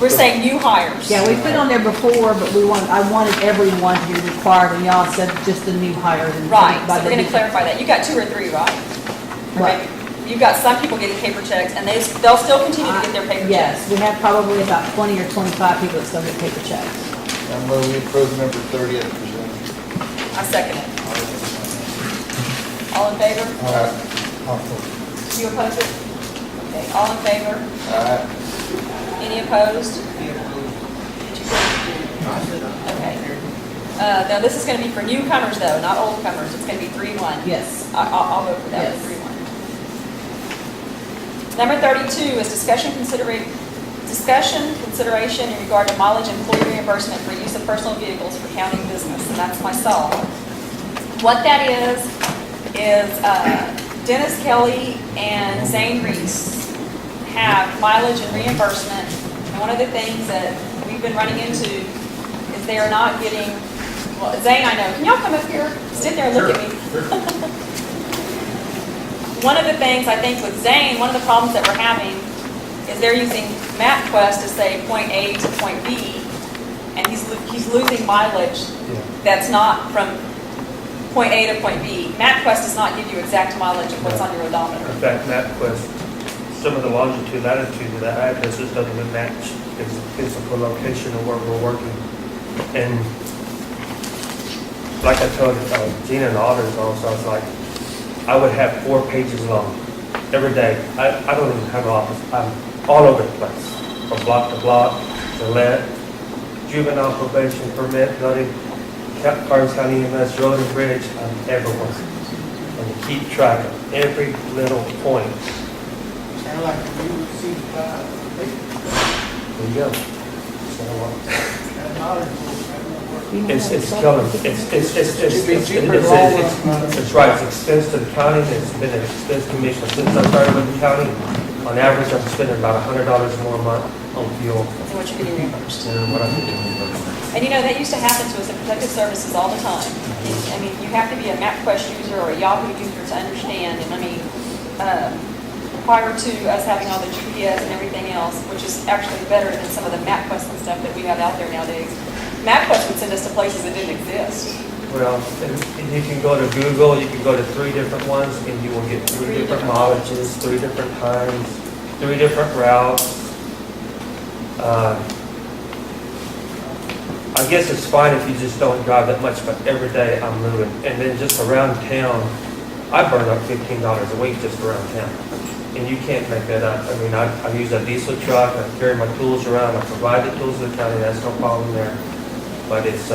we're saying new hires. Yeah, we put on there before, but I wanted everyone to be required, and y'all said just the new hires. and Right, by so the we're going to new- clarify that. You got 2 or 3, right? Or What? maybe- You've got some people getting paper checks, and they'll still continue to get their paper checks. Yes, we have probably about 20 or 25 people that still get paper checks. I move we approve number 30 as presented. I second it. All in favor? You oppose it? Okay, all in favor? Any opposed? Okay. Now, this is going to be for newcomers, though, not old comers. It's going to be 3-1. Yes. I'll vote for that, Yes. 3-1. Number 32 is discussion, consideration in regard to mileage employee reimbursement for use of personal vehicles for county business, and that's myself. What that is Dennis Kelly and Zane Reese have mileage and reimbursement, and one of the things that we've been running into is they are not getting, well, Zane, I know, can y'all come up here? Sit there and look at me. One of the things I think with Zane, one of the problems that we're having is they're using MapQuest to say point A to point B, and he's losing mileage that's not from point A to point B. MapQuest does not give you exact mileage of what's on your odometer. In fact, MapQuest, some of the longitude, latitude of the addresses doesn't even match the physical location of where we're working. And like I told Gina and the auditors also, I was like, I would have 4 pages long every day. I don't even have an office. I'm all over the place, from block to block, to let, juvenile probation permit, bloody Karnes County EMS road and bridge, I'm everywhere. And you keep track of every little point. Sound like you would see the guy. There you go. So, That knowledge will It's killing, it's right, it's expense to the county, it's been an expense to me since I started with the county. On average, I'm spending about $100 more a month on fuel And what you're getting reimbursed. than what I'm getting reimbursed. And you know, that used to happen to us in protective services all the time. I mean, you have to be a MapQuest user or a Yahoo user to understand, and I mean, prior to us having all the GPS and everything else, which is actually better than some of the MapQuest and stuff that we have out there nowadays, MapQuest would send us to places that didn't exist. Well, and you can go to Google, you can go to 3 different ones, and you will get 3 different mileages, 3 different times, 3 different routes. I guess it's fine if you just don't drive that much, but every day I'm moving. And then just around town, I burn up $15 a week just around town. And you can't make that up. I mean, I use a diesel truck, I carry my tools around, I provide the tools to the county, that's no problem there. But it's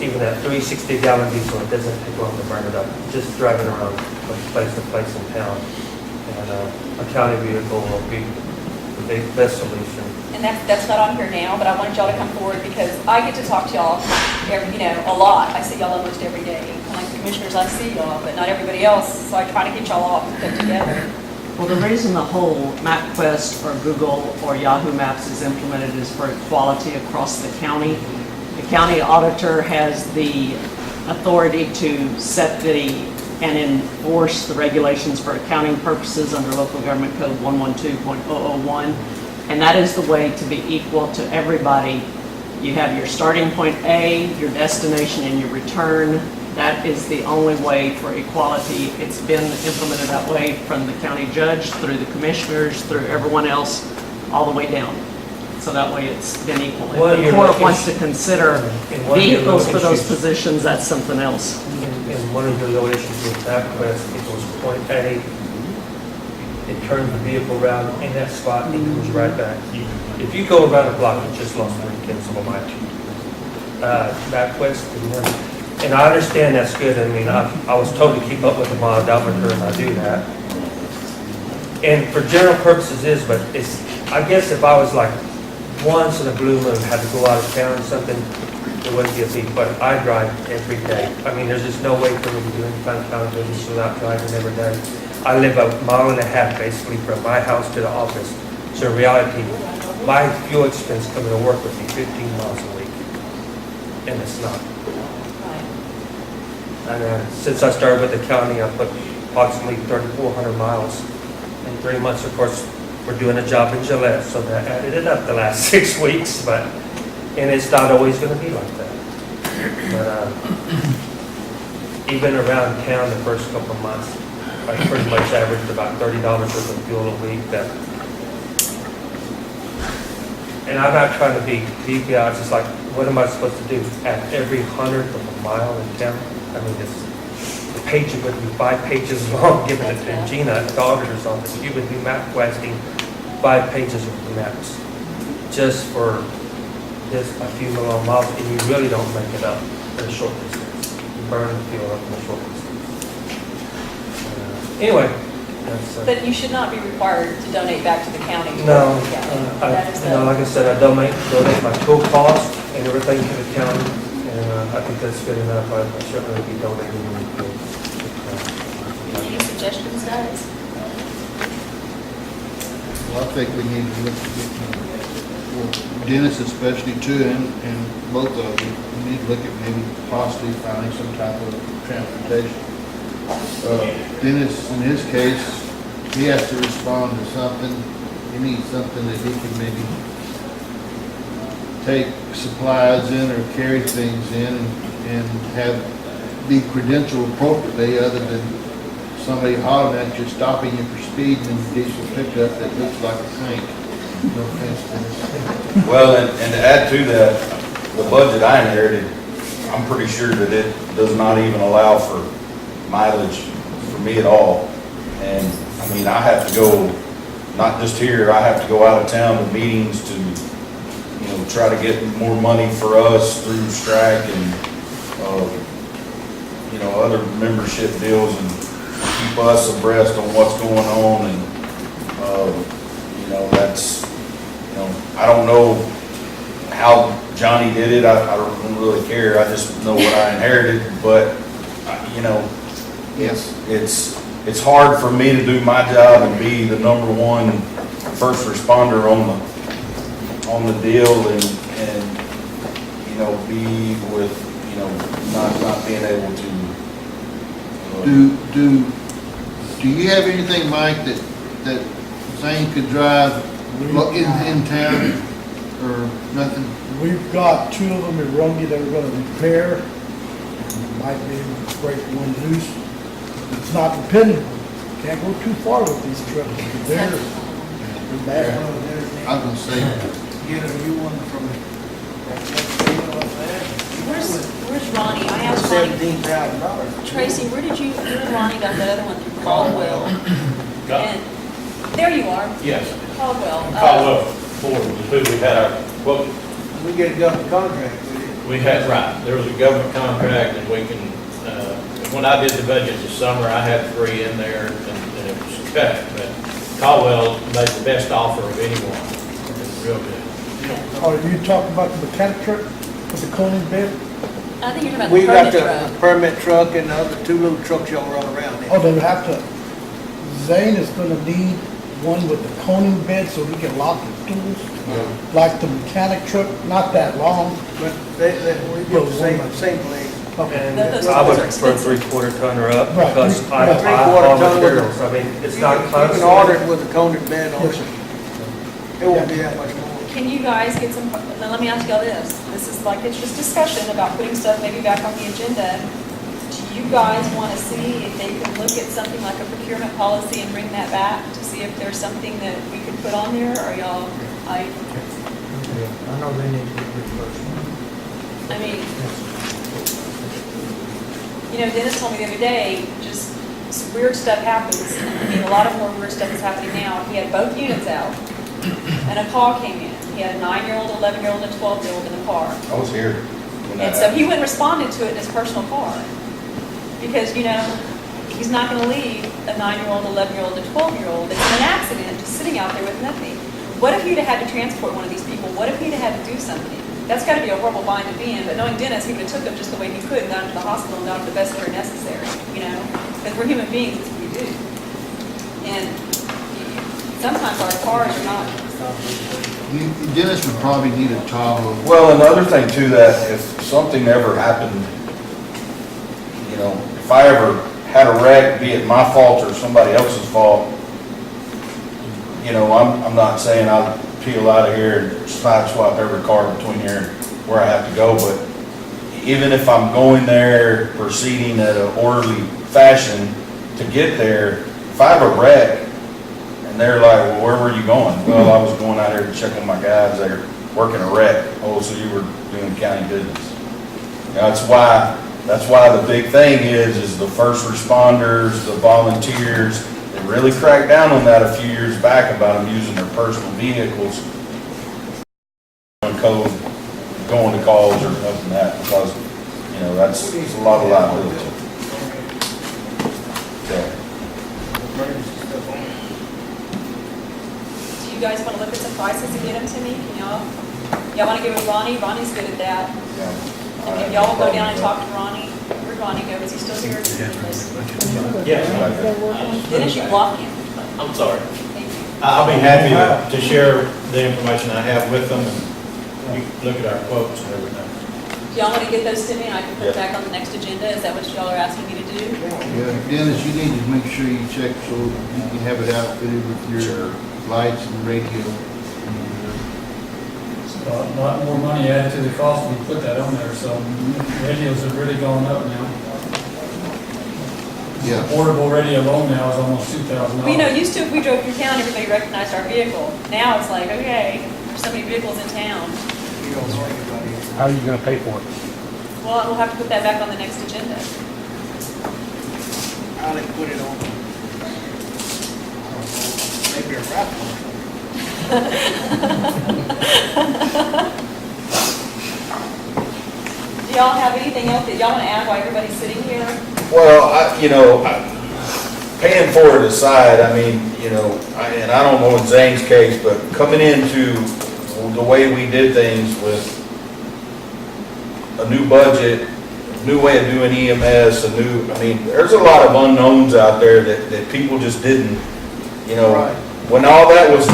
even that 360-gallon diesel, it doesn't take long to burn it up. Just driving around from place to place in town. And a county vehicle will be the best solution. And that's not on here now, but I wanted y'all to come forward because I get to talk to y'all, a lot. I see y'all almost every day. Like the commissioners, I see y'all, but not everybody else. So I try to get y'all all put together. Well, the reason the whole MapQuest or Google or Yahoo Maps is implemented is for equality across the county. The county auditor has the authority to set and enforce the regulations for accounting purposes under Local Government Code 112.001. And that is the way to be equal to everybody. You have your starting point A, your destination, and your return. That is the only way for equality. It's been implemented that way from the county judge, through the commissioners, through everyone else, all the way down. So that way it's been equal. If the court wants to consider vehicles for those positions, that's something else. And one of the little issues with MapQuest, it goes point A, it turns the vehicle around in that spot, it goes right back. If you go around a block, you just lost 3 tenths of a mile. MapQuest, and I understand that's good. I mean, I was told to keep up with the mile odometer, and I do that. And for general purposes is, but it's, I guess if I was like once in a blue moon, had to go out of town or something, it wouldn't be a fee, but I drive every day. I mean, there's just no way for me to do any kind of county business without driving every day. I live 1.5 miles basically from my house to the office. So in reality, my fuel expense coming to work would be 15 miles a week. And it's not. And since I started with the county, I put approximately 3,400 miles in 3 months. Of course, we're doing a job in Gillette, so that added it up the last 6 weeks, and it's not always going to be like that. But even around town the first couple of months, I pretty much averaged about $30 worth of fuel a week. And I'm not trying to be deep out, it's just like, what am I supposed to do? At every 100th of a mile in town? I mean, the page would be 5 pages long, giving it to Gina at the auditor's office. You would be MapQuesting 5 pages of the maps just for just a few million miles, and you really don't make it up in a short distance. You burn the fuel up in a short distance. Anyway, that's... But you should not be required to donate back to the county. No, That is the- like I said, I donate my tool cost and everything to the county, and I think that's good enough. I certainly be donating any fuel. Any suggestions, guys? Well, I think we need to look at, well, Dennis especially too, and both of you, we need to look at maybe possibly finding some type of transportation. Dennis, in his case, he has to respond to something. He needs something that he can maybe take supplies in or carry things in and have be credentialed appropriately, other than somebody hollering at you, stopping you for speeding in a diesel pickup that looks like a tank. No offense, Dennis. Well, and to add to that, the budget I inherited, I'm pretty sure that it does not even allow for mileage for me at all. And I mean, I have to go, not just here, I have to go out of town to meetings, to, try to get more money for us through strike and, other membership deals and keep us abreast on what's going on and, that's, I don't know how Johnny did it. I don't really care. I just know what I inherited, but, Yes. it's hard for me to do my job and be the number one first responder on the deal and be with, not being able to. Do you have anything, Mike, that Zane could drive in town or nothing? We've got 2 of them in Rungy that we're gonna repair. Might be able to break one loose. It's not dependable. Can't go too far with these trucks. They're bad. I was gonna say, Get a new one from Where's Ronnie? I asked Ronnie. $17,000. Tracy, where and Ronnie got that other one through Caldwell? And there you are. Yes. Caldwell. Caldwell Ford was who we had our, well, We get a government contract with it. we had, right, there was a government contract and we can, when I did the budget this summer, I had 3 in there and it was cut, but Caldwell made the best offer of anyone. It was real good. Are you talking about the mechanic truck with the coning bed? I think you're talking We about got the permit truck. the permit truck and the other 2 little trucks y'all run around in. Oh, they would have to, Zane is gonna need one with the coning bed so he can lock his tools. Like the mechanic truck, not that long. But we go the same place. Okay. And Those I would are prefer expensive. 3/4 ton or up Right, because I yeah, buy 3/4 all ton with the- materials. I mean, it's not You can custom. order it with a coning bed on it. It won't be that much more. Can you guys get some, now let me ask y'all this. This is like, it's just discussion about putting stuff maybe back on the agenda. Do you guys want to see if they can look at something like a procurement policy and bring that back to see if there's something that we could put on there, or y'all, I know they need to be reimbursed. I mean, Dennis told me the other day, just some weird stuff happens. I mean, a lot of more weird stuff is happening now. He had both units out, and a call came in. He had a 9-year-old, 11-year-old, and a 12-year-old in the car. I was here when that And so he went and responded to it in his personal car. Because, he's not going to leave a 9-year-old, 11-year-old, and 12-year-old that's in an accident just sitting out there with nothing. What if he'd have had to transport one of these people? What if he'd have had to do something? That's got to be a horrible bind to be in, but knowing Dennis, he would have took him just the way he could and got him to the hospital and got him the best care necessary, Because we're human beings, that's what we do. And sometimes our cars are not. Dennis would probably need a Tahoe. Well, another thing too, that if something ever happened, if I ever had a wreck, be it my fault or somebody else's fault, I'm not saying I'll peel out of here and side swap every car between here and where I have to go, but even if I'm going there proceeding at an orderly fashion to get there, if I have a wreck, and they're like, well, where were you going? Well, I was going out here to check on my guys. They're working a wreck. Oh, so you were doing county business. That's why the big thing is the first responders, the volunteers. They really cracked down on that a few years back about them using their personal vehicles code, going to calls or nothing that, because, that's a lot of liability. Yeah. Do you guys want to look at some prices and get them to me? Can y'all want to give it to Ronnie? Ronnie's good at that. And if y'all will go down and talk to Ronnie, where'd Ronnie go? Is he still here? Yes. Dennis, you block him. I'm sorry. Thank you. I'll be happy to share the information I have with them and you can look at our quotes and everything. Do y'all want to get those to me and I can put it back on the next agenda? Is that what y'all are asking me to do? Yeah, Dennis, you need to make sure you check so you can have it outfitted with your lights and radio. A lot more money added to the cost when we put that on there, so radios have really gone up now. Yeah. Portable radio alone now is almost $2,000. Well, used to if we drove through town, everybody recognized our vehicle. Now it's like, okay, there's so many vehicles in town. How are you gonna pay for it? Well, we'll have to put that back on the next agenda. How they put it on? Maybe a raffle. y'all have anything else that y'all want to add while everybody's sitting here? Well, paying for it aside, I mean, and I don't know in Zane's case, but coming into the way we did things with a new budget, new way of doing EMS, there's a lot of unknowns out there that people just didn't, when all that was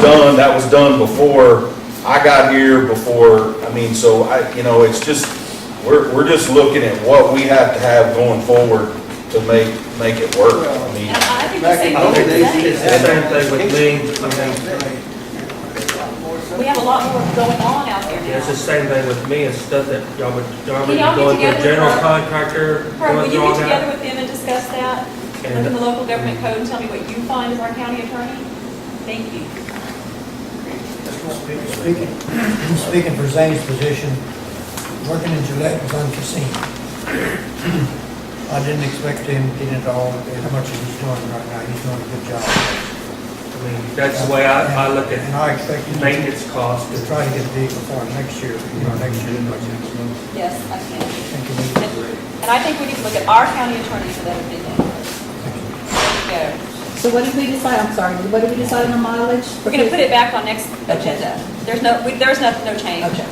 done before I got here, it's just, we're just looking at what we have to have going forward to make it work. And I think the same I thing think with it's the Zane. same thing with me. We have a lot more going on out there Yeah, it's the now. same thing with me and stuff that y'all would Can be y'all get going to together a general with her? contractor, Herb, going will through you all get together that. with them and discuss that? Look And- in the local government code and tell me what you find as our county attorney? Thank you. Speaking for Zane's position, working in Gillette was unforeseen. I didn't expect him to get into all as much as he's doing right now. He's doing a good job. I mean, that's the way I look at And I expect him maintenance costs. to try to get a vehicle for him next year, next year. Yes, I can. Thank you. And I think we need to look at our county attorney for that opinion. There you go. So what did we decide, I'm sorry, what did we decide on the mileage? We're gonna put it back on next agenda. There's no change. Okay.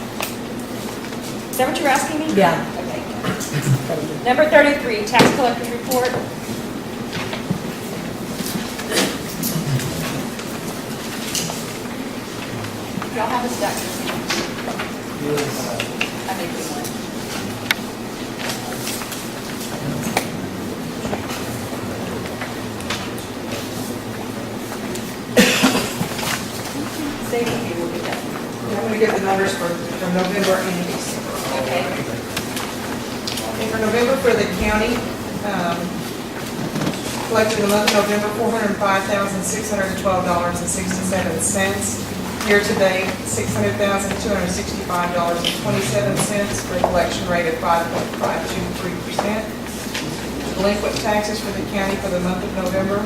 Is that what you're asking me? Yeah. Okay. Number 33, tax collector's report. Y'all have a stack of receipts? I made you one. Stay with me, we'll get that. I'm going to give the numbers for November and December. Okay. Okay, for November for the county, collected in the month of November, $405,612.67. Year-to-date, $600,265.27 for a collection rate of 5.523%. Delinquent taxes for the county for the month of November,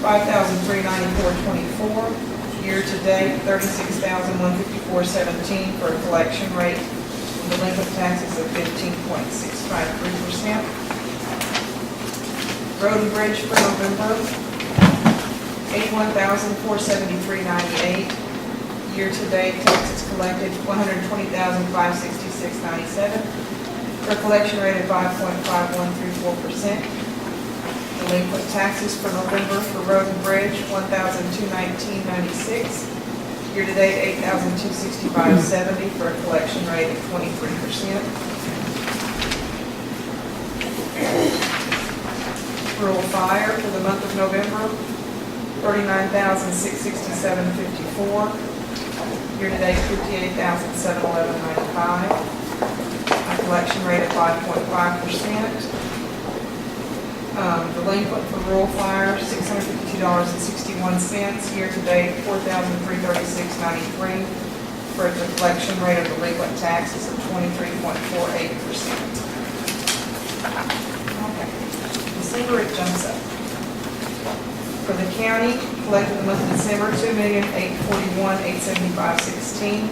$5,394.24. Year-to-date, $36,154.17 for a collection rate of delinquent taxes of 15.653%. Road and bridge for November, $81,473.98. Year-to-date, taxes collected, $120,566.97 for a collection rate of 5.5134%. Delinquent taxes for November for road and bridge, $1,219.96. Year-to-date, $8,265.70 for a collection rate of 23%. Rural fire for the month of November, $39,667.54. Year-to-date, $58,711.95. A collection rate of 5.5%. Delinquent for rural fire, $652.61. Year-to-date, $4,336.93 for a collection rate of delinquent taxes of 23.48%. Okay. December, it jumps up. For the county, collected in the month of December, $2,841,875.16.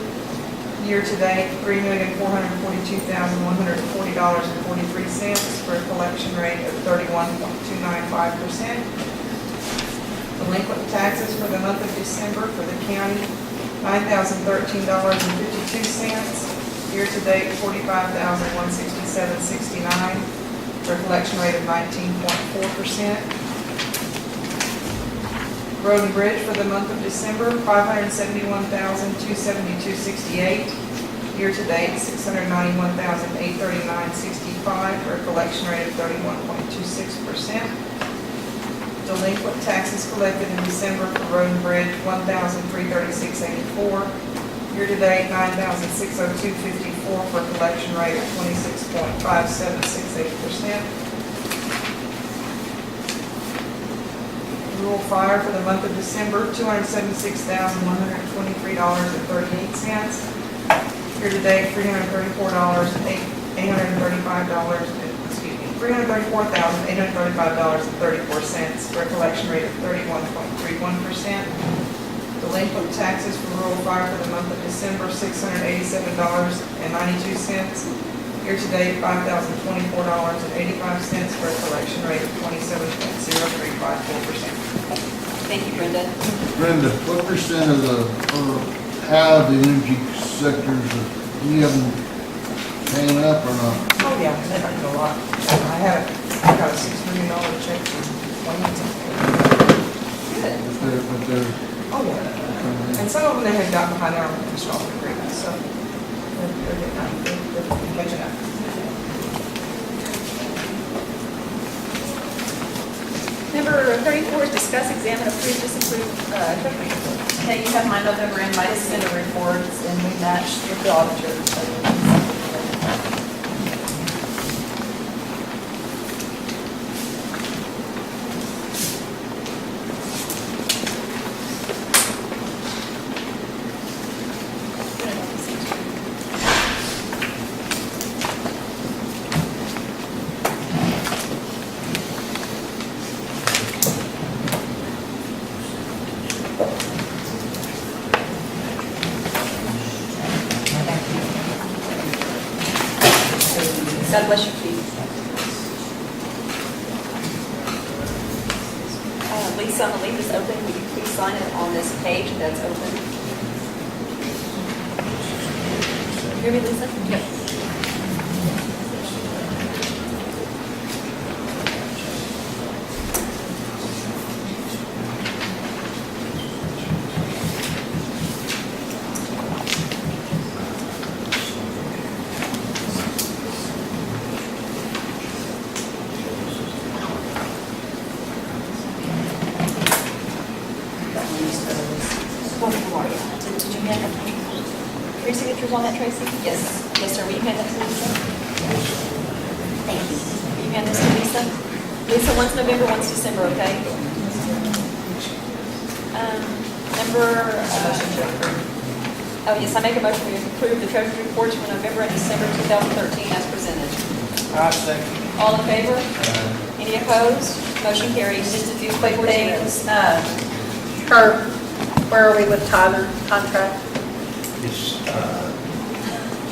Year-to-date, $3,442,140.43 for a collection rate of 31.295%. Delinquent taxes for the month of December for the county, $9,013.52. Year-to-date, $45,167.69 for a collection rate of 19.4%. Road and bridge for the month of December, $571,272.68. Year-to-date, $691,839.65 for a collection rate of 31.26%. Delinquent taxes collected in December for road and bridge, $1,336.84. Year-to-date, $9,602.54 for a collection rate of 26.5768%. Rural fire for the month of December, $276,123.38. Year-to-date, $334,835.34 for a collection rate of 31.31%. Delinquent taxes for rural fire for the month of December, $687.92. Year-to-date, $5,024.85 for a collection rate of 27.0354%. Thank you, Brenda. Brenda, what percent of the, or how the energy sectors, do you have them paying up or not? Oh, yeah, they've got a lot. I got a $6 million check from 2010. Good. But they're, Oh, yeah. And some of them, they had gotten behind their own installment agreements, so they're catching up. Number 34 is discuss, examine, approve, disapprove, treasury report. Okay, you have my November and my December reports, and we matched with the auditor. So God bless you, please. Lisa, I'm going to leave this open. Will you please sign it on this page that's open? You hear me, Lisa? Yep. Did you hand three signatures on that, Tracy? Yes. Yes, sir. Will you hand that to Lisa? Thank you. Will you hand this to Lisa? Lisa, one's November, one's December, okay? Oh, yes, I make a motion to approve the treasurer's reports for November and December 2013 as presented. I second. All in favor? Any opposed? Motion carries. just a few quick things. Herb, where are we with Tyler contract? It's,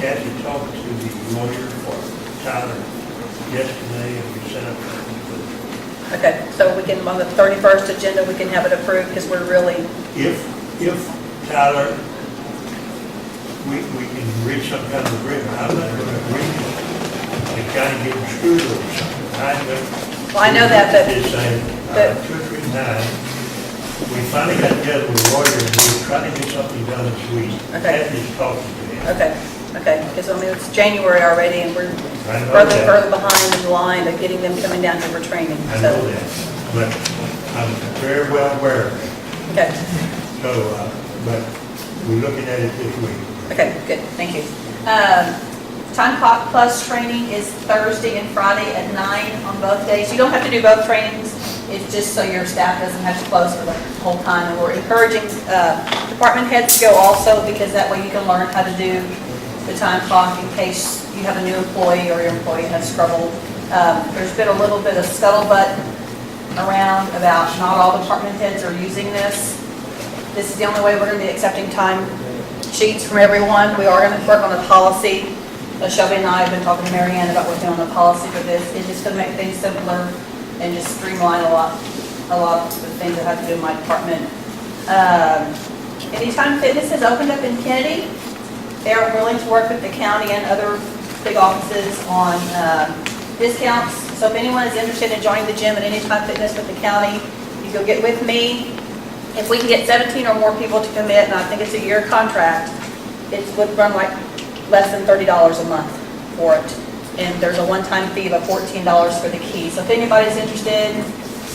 Kathy talked to the lawyer for Tyler yesterday, and we sent up. Okay, so we can, on the 31st agenda, we can have it approved because we're really, If Tyler, we can reach some kind of agreement, I'm not going to agree, and kind of get screwed or something. well, I know that, but, It's saying, 2 or 3 times, we finally got together with a lawyer, and we were trying to get something done this week. Okay. Kathy's talking to him. okay, because I mean, it's January already and we're I know further that. and further behind in the line of getting them coming down here for training, I so. know that, but I'm very well aware of it. Okay, So, but we're looking at it this week. okay, good, thank you. Time Clock Plus training is Thursday and Friday at 9 on both days. You don't have to do both trainings. It's just so your staff doesn't have to close for the whole time. And we're encouraging department heads to go also because that way you can learn how to do the time clock in case you have a new employee or your employee has trouble. There's been a little bit of scuttlebutt around about not all department heads are using this. This is the only way we're going to be accepting time sheets from everyone. We are going to work on a policy. Shelby and I have been talking to Mary Ann about working on the policy for this. It's just going to make things simpler and just streamline a lot of the things that have to do with my department. Anytime Fitness has opened up in Kennedy. They are willing to work with the county and other big offices on discounts. So if anyone is interested in joining the gym at Anytime Fitness with the county, you go get with me. If we can get 17 or more people to commit, and I think it's a year contract, it would run like less than $30 a month for it. And there's a one-time fee of $14 for the key. So if anybody's interested,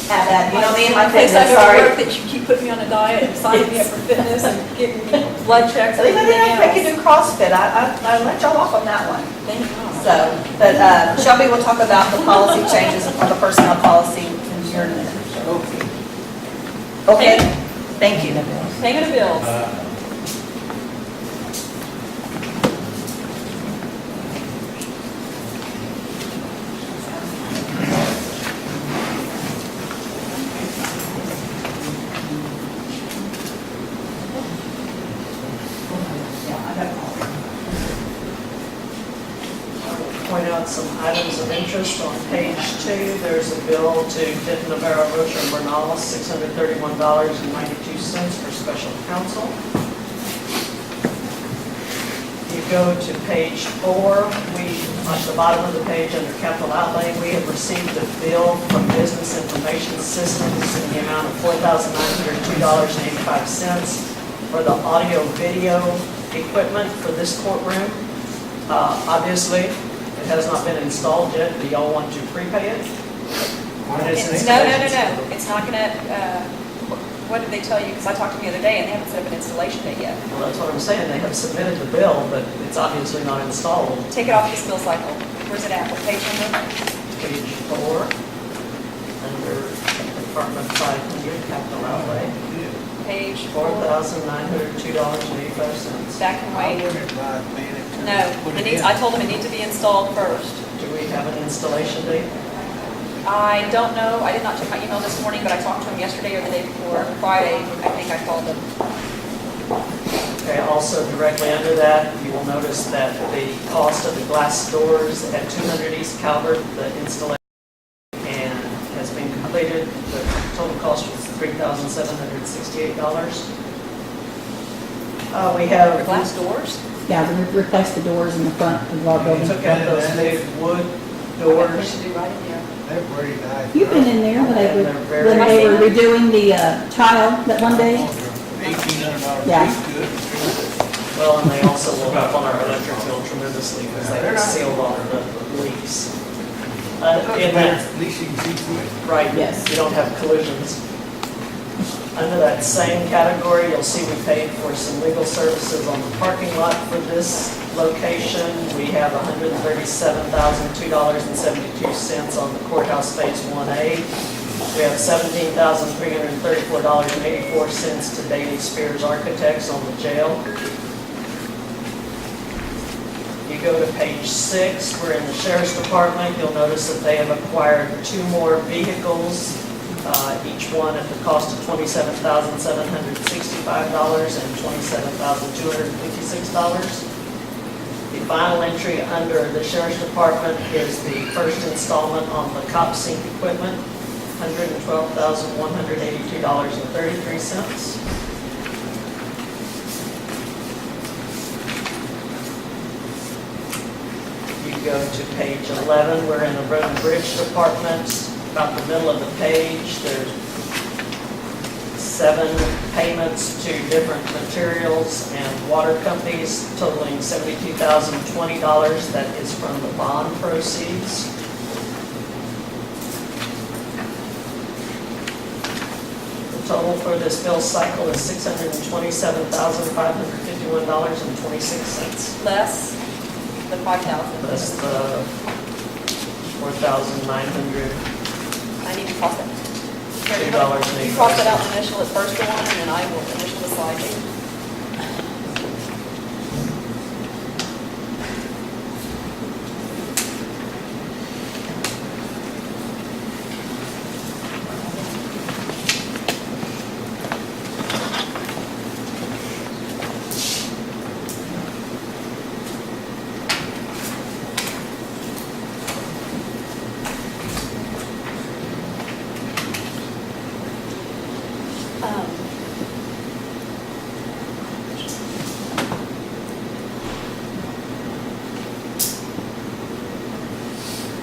have that. You know me and my Place I fitness, go to sorry. work that you keep putting me on a diet and signing me up for fitness and giving me blood checks and Even everything then, I can else. do CrossFit. I let y'all off on that one. Thank you. So, but Shelby will talk about the policy changes on the personnel policy in here in a minute. Okay, thank you. Payment of bills. out some items of interest on page 2. There's a bill to Denton, Navarro, Rocha, and Bernal, $631.92 for special counsel. You go to page 4, at the bottom of the page under capital outlay, we have received a bill from Business Information Systems in the amount of $4,902.85 for the audio-video equipment for this courtroom. Obviously, it has not been installed yet. Do y'all want to prepay it? When is it? No. It's not gonna, what did they tell you? Because I talked to them the other day and they haven't set up an installation date yet. Well, that's what I'm saying. They have submitted the bill, but it's obviously not installed. Take it off this bill cycle. Where's it at? What page number? Page 4, under Department 500, capital outlay. Page $4,902.85. That can wait. No, I told them it needs to be installed first. Do we have an installation date? I don't know. I did not check my email this morning, but I talked to them yesterday or the day before. Friday, I think I called them. Okay, also directly under that, you will notice that the cost of the glass doors at 200 East Calvert, the installation and has been completed. The total cost was $3,768. We have glass doors. Yeah, we replaced the doors in the front of our We building. took out those big wood doors. They're pretty nice. You've been in there when And they're very- they were redoing the tile that one day? $1,800. Yeah. Well, and they also will help on our electric bill tremendously because they have sealed all of the leaks. In that, At least you can see through it. right, Yes. you don't have collisions. Under that same category, you'll see we paid for some legal services on the parking lot for this location. We have $137,002.72 on the courthouse phase 1A. We have $17,334.84 to Daily Spears Architects on the jail. You go to page 6, we're in the Sheriff's Department. You'll notice that they have acquired 2 more vehicles, each one at the cost of $27,765 and $27,256. The final entry under the Sheriff's Department is the first installment on the cop sync equipment, $112,182.33. You go to page 11, we're in the Road and Bridge Department. About the middle of the page, there's 7 payments to different materials and water companies totaling $72,020. That is from the bond proceeds. The total for this bill cycle is $627,551.26. Less the 5,000. That's the 4,900. I need to cross that. $2.85. You cross it out and initial it first one, and then I will initial the slide date.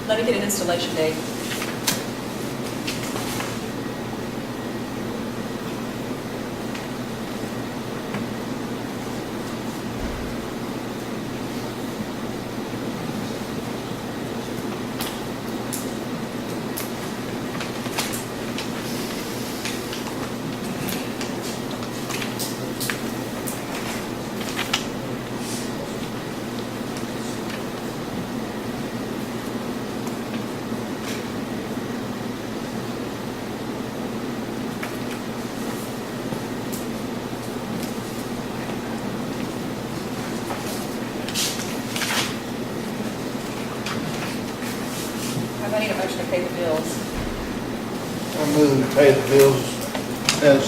Let me get an installation date. I need a motion to pay the bills. I move to pay the bills as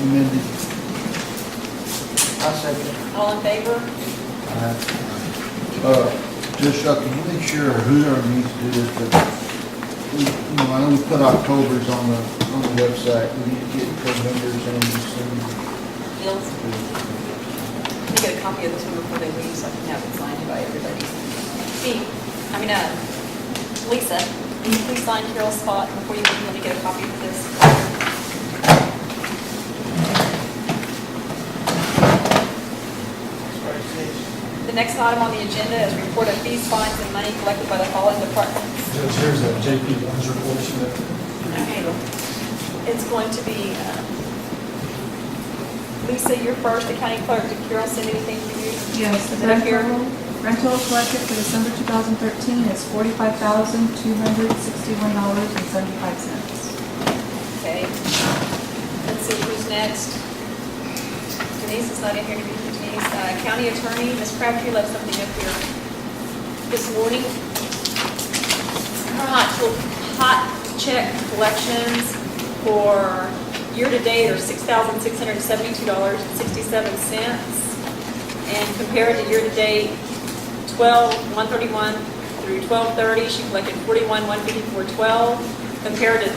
amended. I second it. All in favor? Joshua, can you make sure whoever needs to do this, but I know we put October's on the website, we need to get November's in soon. Bills. Let me get a copy of this one before they leave, so I can have it signed by everybody. Lisa, will you please sign Carol's spot before you leave? Let me get a copy of this. The next item on the agenda is report of fees, fines, and money collected by the following departments. Judge, here's a JP Loans report. Okay. It's going to be, Lisa, you're first, the county clerk. Did Carol send anything for you? Yes, the Is it up here? rental collected for December 2013 is $45,261.75. Okay. Let's see, who's next? Denise is not in here to be for Denise. County attorney, Ms. Crabtree left something up here this morning. Hot check collections for year-to-date are $6,672.67. And compared to year-to-date 12/131 through 12/30, she collected $41,154.12. Compared to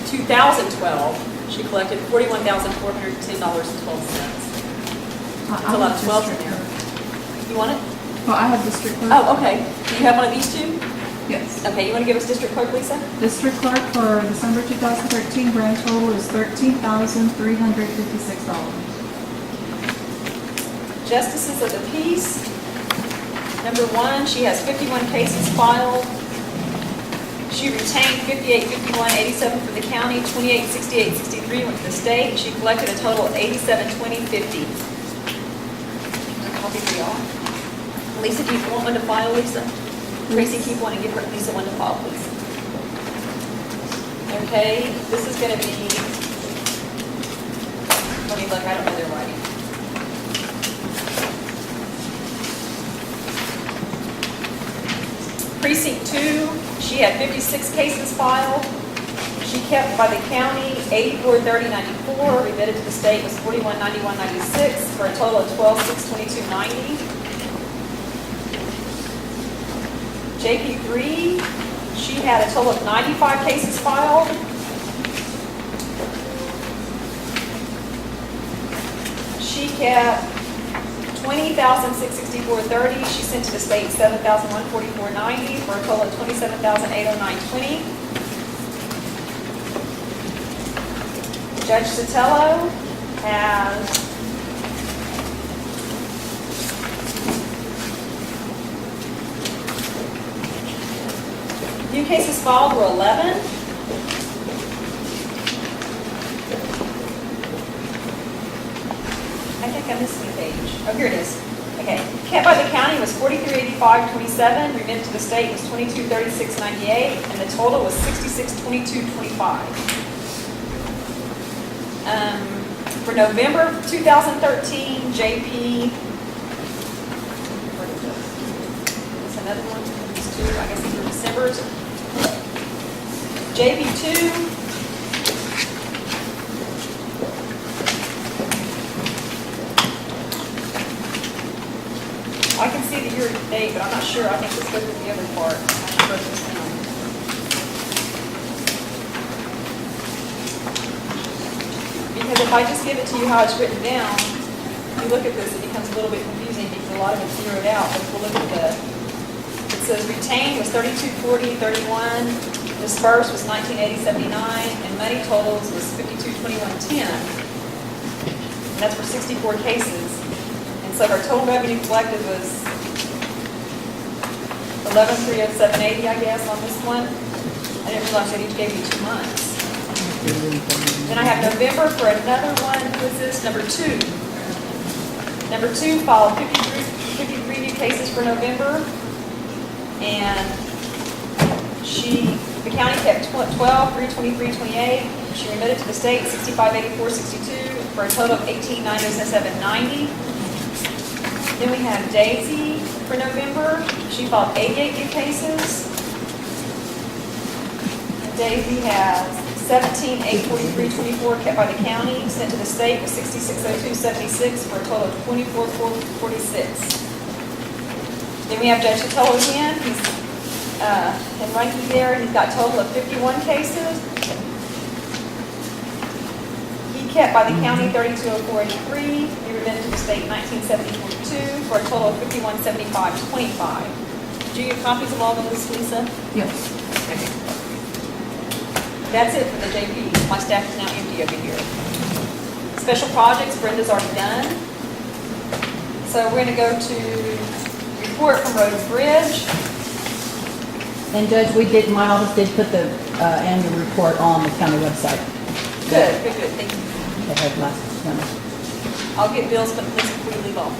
2012, she collected $41,410.12. That's a lot of 12s in there. You want it? Well, I have district clerk. Oh, okay. Do you have one of these two? Yes. Okay, you want to give us district clerk, Lisa? District clerk for December 2013 grand total is $13,356. Justices of the peace. Number one, she has 51 cases filed. She retained 5851.87 for the county, 2868.63 went to the state, and she collected a total of 8720.50. Copy for y'all. Lisa, do you want one to file, Lisa? Tracy, keep one and give her Lisa one to file, please. Okay, this is going to be, let me look, I don't know their writing. Precinct 2, she had 56 cases filed. She kept by the county 8430.94, remitted to the state was 4191.96 for a total of 12,622.90. JP3, she had a total of 95 cases filed. She kept 20,664.30. She sent to the state 7,144.90 for a total of 27,809.20. Judge Sotelo has new cases filed were 11. I think I'm missing a page. Oh, here it is. Okay. Kept by the county was 4385.27. Remitted to the state was 2236.98, and the total was 6622.25. For November 2013, JP. That's another one. These two. I guess these are December's. JP2. I can see the year-to-date, but I'm not sure. I think this goes with the other part. I should write this down. Because if I just give it to you how it's written down, if you look at this, it becomes a little bit confusing because a lot of it's zeroed out. But if we'll look at it says retained was 3240.31, dispersed was 1980.79, and money totals was 5221.10. And that's for 64 cases. So our total revenue collected was 11,307.80, I guess, on this one. I didn't realize they each gave you 2 months. Then I have November for another one. Who is this? Number 2. Number 2 filed 53 new cases for November. And the county kept 12,323.28. She remitted to the state 6584.62 for a total of 18,907.90. Then we have Daisy for November. She filed 88 new cases. And Daisy has 17,843.24 kept by the county, sent to the state was 6602.76 for a total of 24,446. Then we have Judge Sotelo again, he's, in ranking there, he's got a total of 51 cases. He kept by the county 320483, he remitted to the state 1970-22, for a total of 517525. Did you get copies of all of this, Lisa? Yes. That's it for the JP. My stack is now empty over here. Special projects, Brenda's already done. So we're going to go to report from Road and Bridge. And Judge, my office did put the annual report on the county website. Good, thank you. They had last month. I'll get bills, but please before we leave off.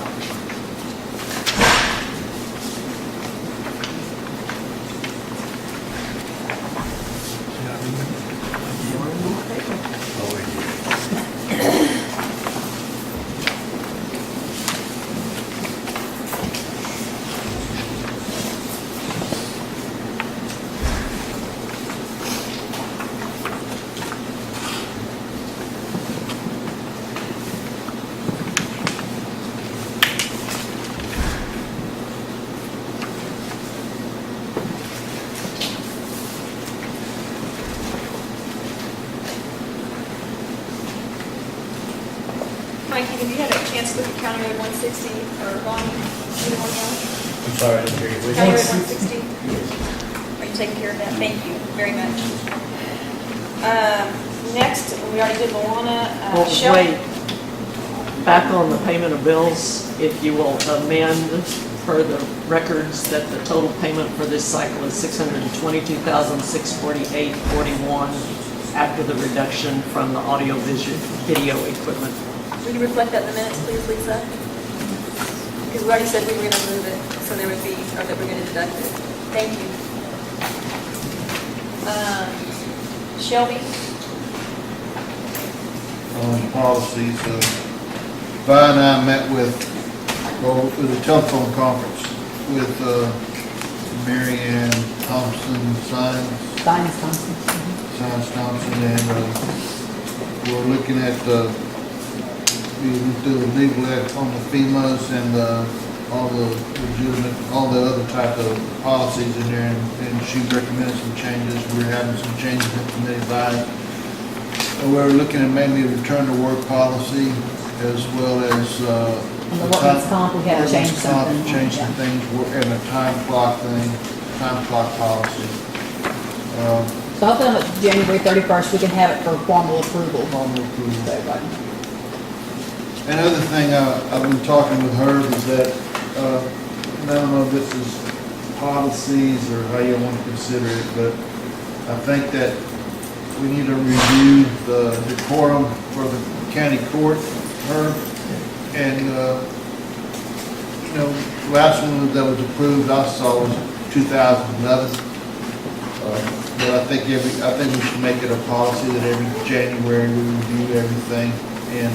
Mikey, have you had a chance to look at County Road 160 or Bonnie? Either one of y'all? I'm sorry, I didn't hear you. County Road 160? Are you taking care of that? Thank you very much. Next, we already did Luana. Well, Shelley. wait. Back on the payment of bills, if you will amend for the records that the total payment for this cycle is $622,648.41 after the reduction from the audio video equipment. Will you reflect that in the minutes, please, Lisa? Because we already said we were going to move it, so there would be, or that we're going to deduct it. Thank you. Shelby? On policies, Vi and I met with a telephone conference with Mary Ann Thompson, Science Thompson, and we're looking at we do the legal act on the FEMAs and all the legitimate, all the other type of policies in there, and she recommended some changes. We're having some changes in committee by. We're looking at maybe a return to work policy as well as On the workman's comp, we had to change something. Change some things, and a time clock policy. So hopefully on January 31st, we can have it for formal approval. Formal approval. So everybody. Another thing I've been talking with Herb is that, I don't know if this is policies or how you want to consider it, but I think that we need to review the decorum for the county court, Herb. And, last one that was approved I saw was 2011. But I think we should make it a policy that every January we review everything, and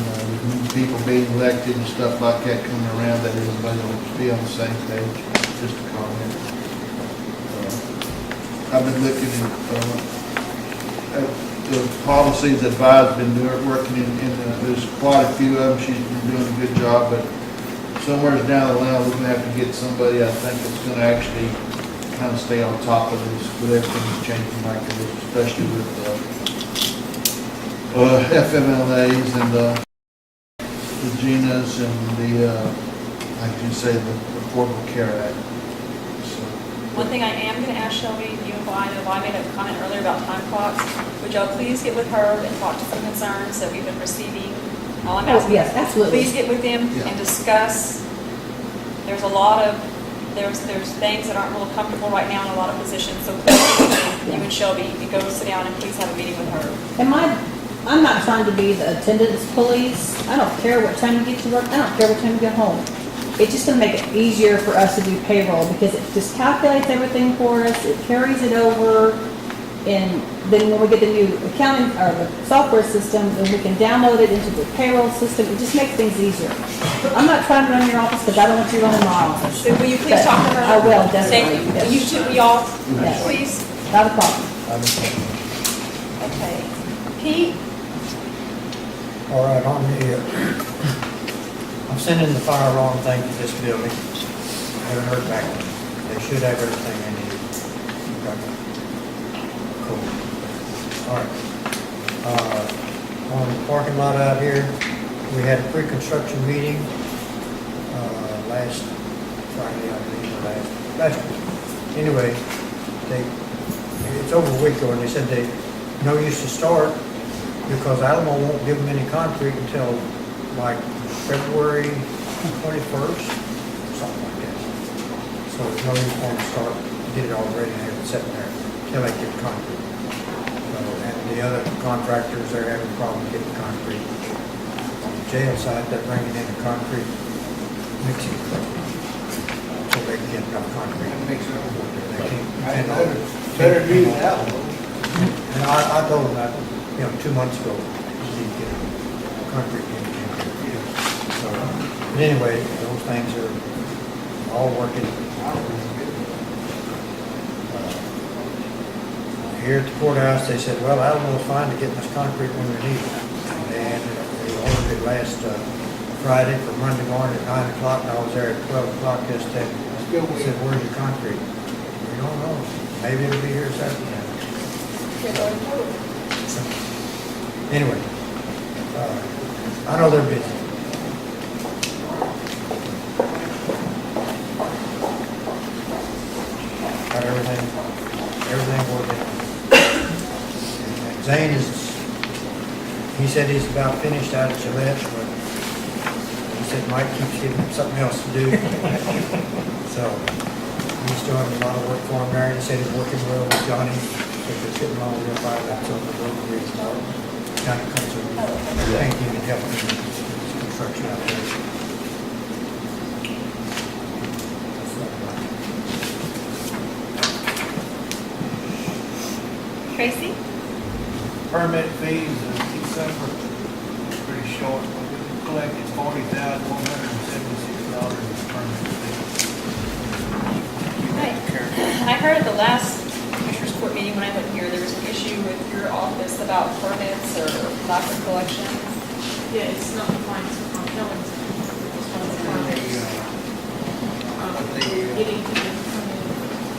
people being elected and stuff like that coming around, that everybody will be on the same page. Just a comment. I've been looking at the policies that Vi's been working in there's quite a few of them. She's been doing a good job, but somewhere down the line we're going to have to get somebody, I think, that's going to actually kind of stay on top of this with everything that's changing like this, especially with FMLAs and the GINAs and the, like you say, the Affordable Care Act. One thing I am going to ask Shelby, you and I made a comment earlier about time clocks. Would y'all please get with Herb and talk to some concerns that we've been receiving? All I'm asking, yes, absolutely. Please get with them and discuss. There's a lot of, there's things that aren't real comfortable right now in a lot of positions. So please, you and Shelby, you go sit down and please have a meeting with Herb. I'm not trying to be the attendance police. I don't care what time you get to work. I don't care what time you get home. It's just going to make it easier for us to do payroll because it just calculates everything for us. It carries it over. And then when we get the new accounting or the software system, then we can download it into the payroll system. It just makes things easier. I'm not trying to run your office because I don't want you running my office. So will you please talk to her? I will, definitely. Will you two, will y'all, Yes. please? Not a problem. Okay. Pete? All right, on the, I'm sending the fire alarm thing to this building. haven't heard back. They should have everything they need. Okay. Cool. All right. On the parking lot out here, we had a pre-construction meeting, last Friday, I believe, or last week. Anyway, it's over a week ago, and they said no use to start because Alamo won't give them any concrete until like February 21st, something like that. So there's no use for them to start, get it all ready and have it sitting there until they get concrete. So, and the other contractors, they're having problems getting concrete. On the jail side, they're bringing in the concrete mixing truck so they can get enough concrete. They can't. Better do that. And I told them that, 2 months ago, you need to get concrete in here. So, but anyway, those things are all working. Here at the courthouse, they said, well, Alamo's fine to getting us concrete when we need it. And they ordered it last Friday for Monday morning at 9 o'clock, and I was there at 12 o'clock yesterday. They said, where's your concrete? We don't know. Maybe it'll be here Saturday. Anyway, I know they're busy. Got everything working. And Zane he said he's about finished out at Gillette, but he said Mike keeps giving him something else to do. So he's still having a lot of work for him there. He said he's working well with Johnny. If they're getting along real fine, that's on the road bridge. Johnny comes over, painting and helping him with his construction out there. Tracy? Permit fees in December, pretty short, but we collected $40,176 in permit fees. Right. I heard at the last Commissioners Court meeting when I went here, there was an issue with your office about permits or lack of collection. Yeah, it's not compliant on Kellen's. It's one of the permits. We're getting people to come in,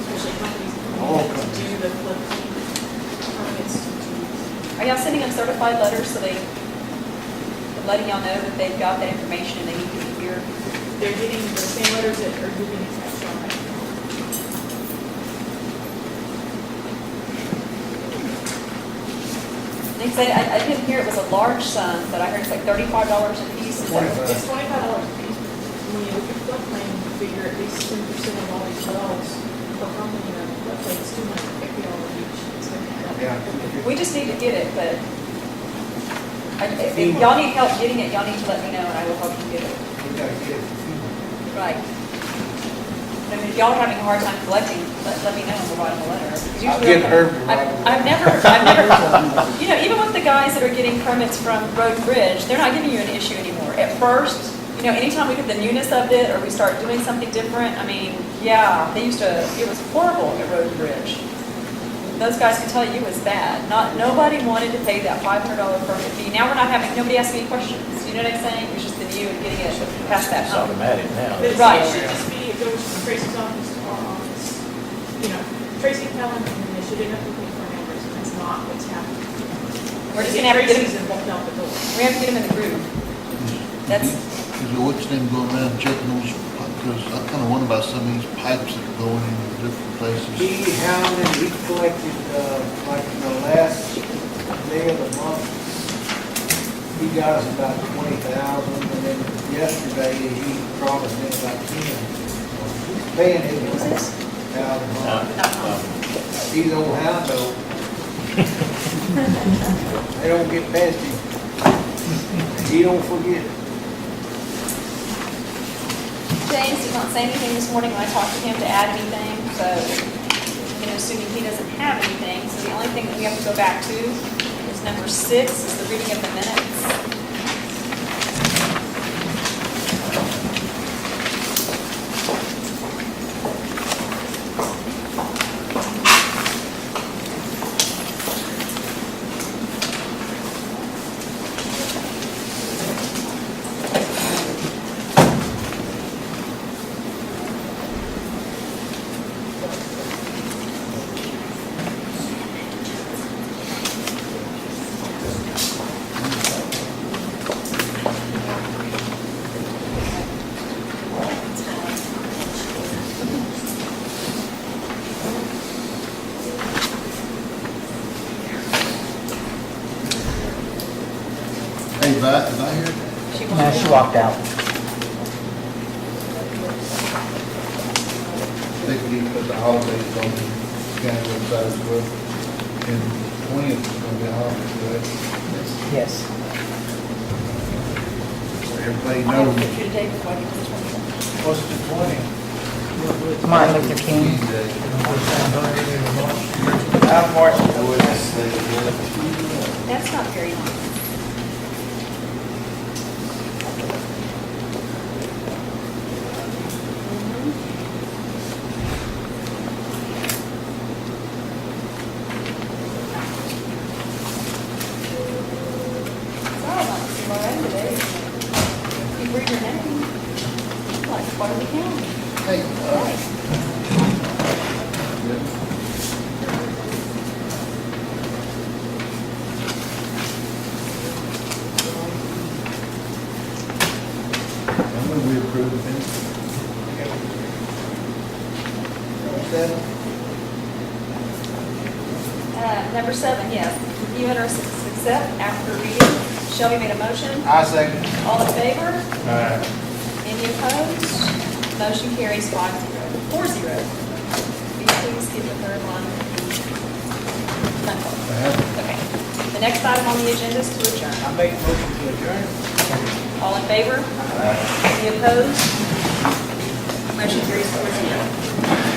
especially companies to do the flip permits. Are y'all sending them certified letters so they, letting y'all know that they've got that information and they need to be here? They're getting the same letters that are giving us extra on that. They said, I didn't hear it was a large sum, but I heard it's like $35 a piece. Is that- It's $25 a piece. When you look at floodplain, you figure at least 10% of all these wells per company in a floodplain is $250 each. It's gonna be that. We just need to get it, but if y'all need help getting it, y'all need to let me know and I will help you get it. We gotta get it. Right. I mean, if y'all are having a hard time collecting, let me know and we'll write them a letter. I'll get Herb to write I've never, even with the guys that are getting permits from Road and Bridge, they're not giving you an issue anymore. At first, anytime we get the newness of it or we start doing something different, I mean, yeah, it was horrible at Road and Bridge. Those guys can tell you it was bad. Nobody wanted to pay that $500 permit fee. Now nobody asks me any questions. You know what I'm saying? It's just the you and getting it past that It's hump. automatic now. But Right. it should just be, it goes from Tracy's office to our office. Tracy Kellen, and then they should end up looking for numbers, and that's not what's happening. We're just gonna have to get Tracy's them, and walked out the door. we have to get them in the groove. That's, Is it what's them going around checking those, because I kind of wonder about some of these pipes that are going into different places. He hounded, he collected, like in the last day of the month, he got us about 20,000, and then yesterday he promised me about 10. He's paying his $1,000. He's old hound though. They don't get past him. He don't forget. James did not say anything this morning when I talked to him to add anything, so, assuming he doesn't have anything, so the only thing that we have to go back to is number 6, is the reading of the minutes. Is I here? No, she walked out. I think we need to put the holidays on the county website as well. And 20th is gonna be a holiday, correct? Yes. So everybody I'll knows. get you a date before I get to the 20th. What's the 20th? Martin Luther King. That's not very long. Sorry about this, Lorraine, today. You read your name, like part of the county. Hey. I'm gonna be approved the minutes. Number 7, yes. Review and accept after reading. Shelby made a motion. I second. All in favor? Any opposed? Motion carries 5-0. 4-0. Will you please give the third one? Okay. The next item on the agenda is to adjourn. I make motion to adjourn. All in favor? Any opposed? Motion carries 4-0.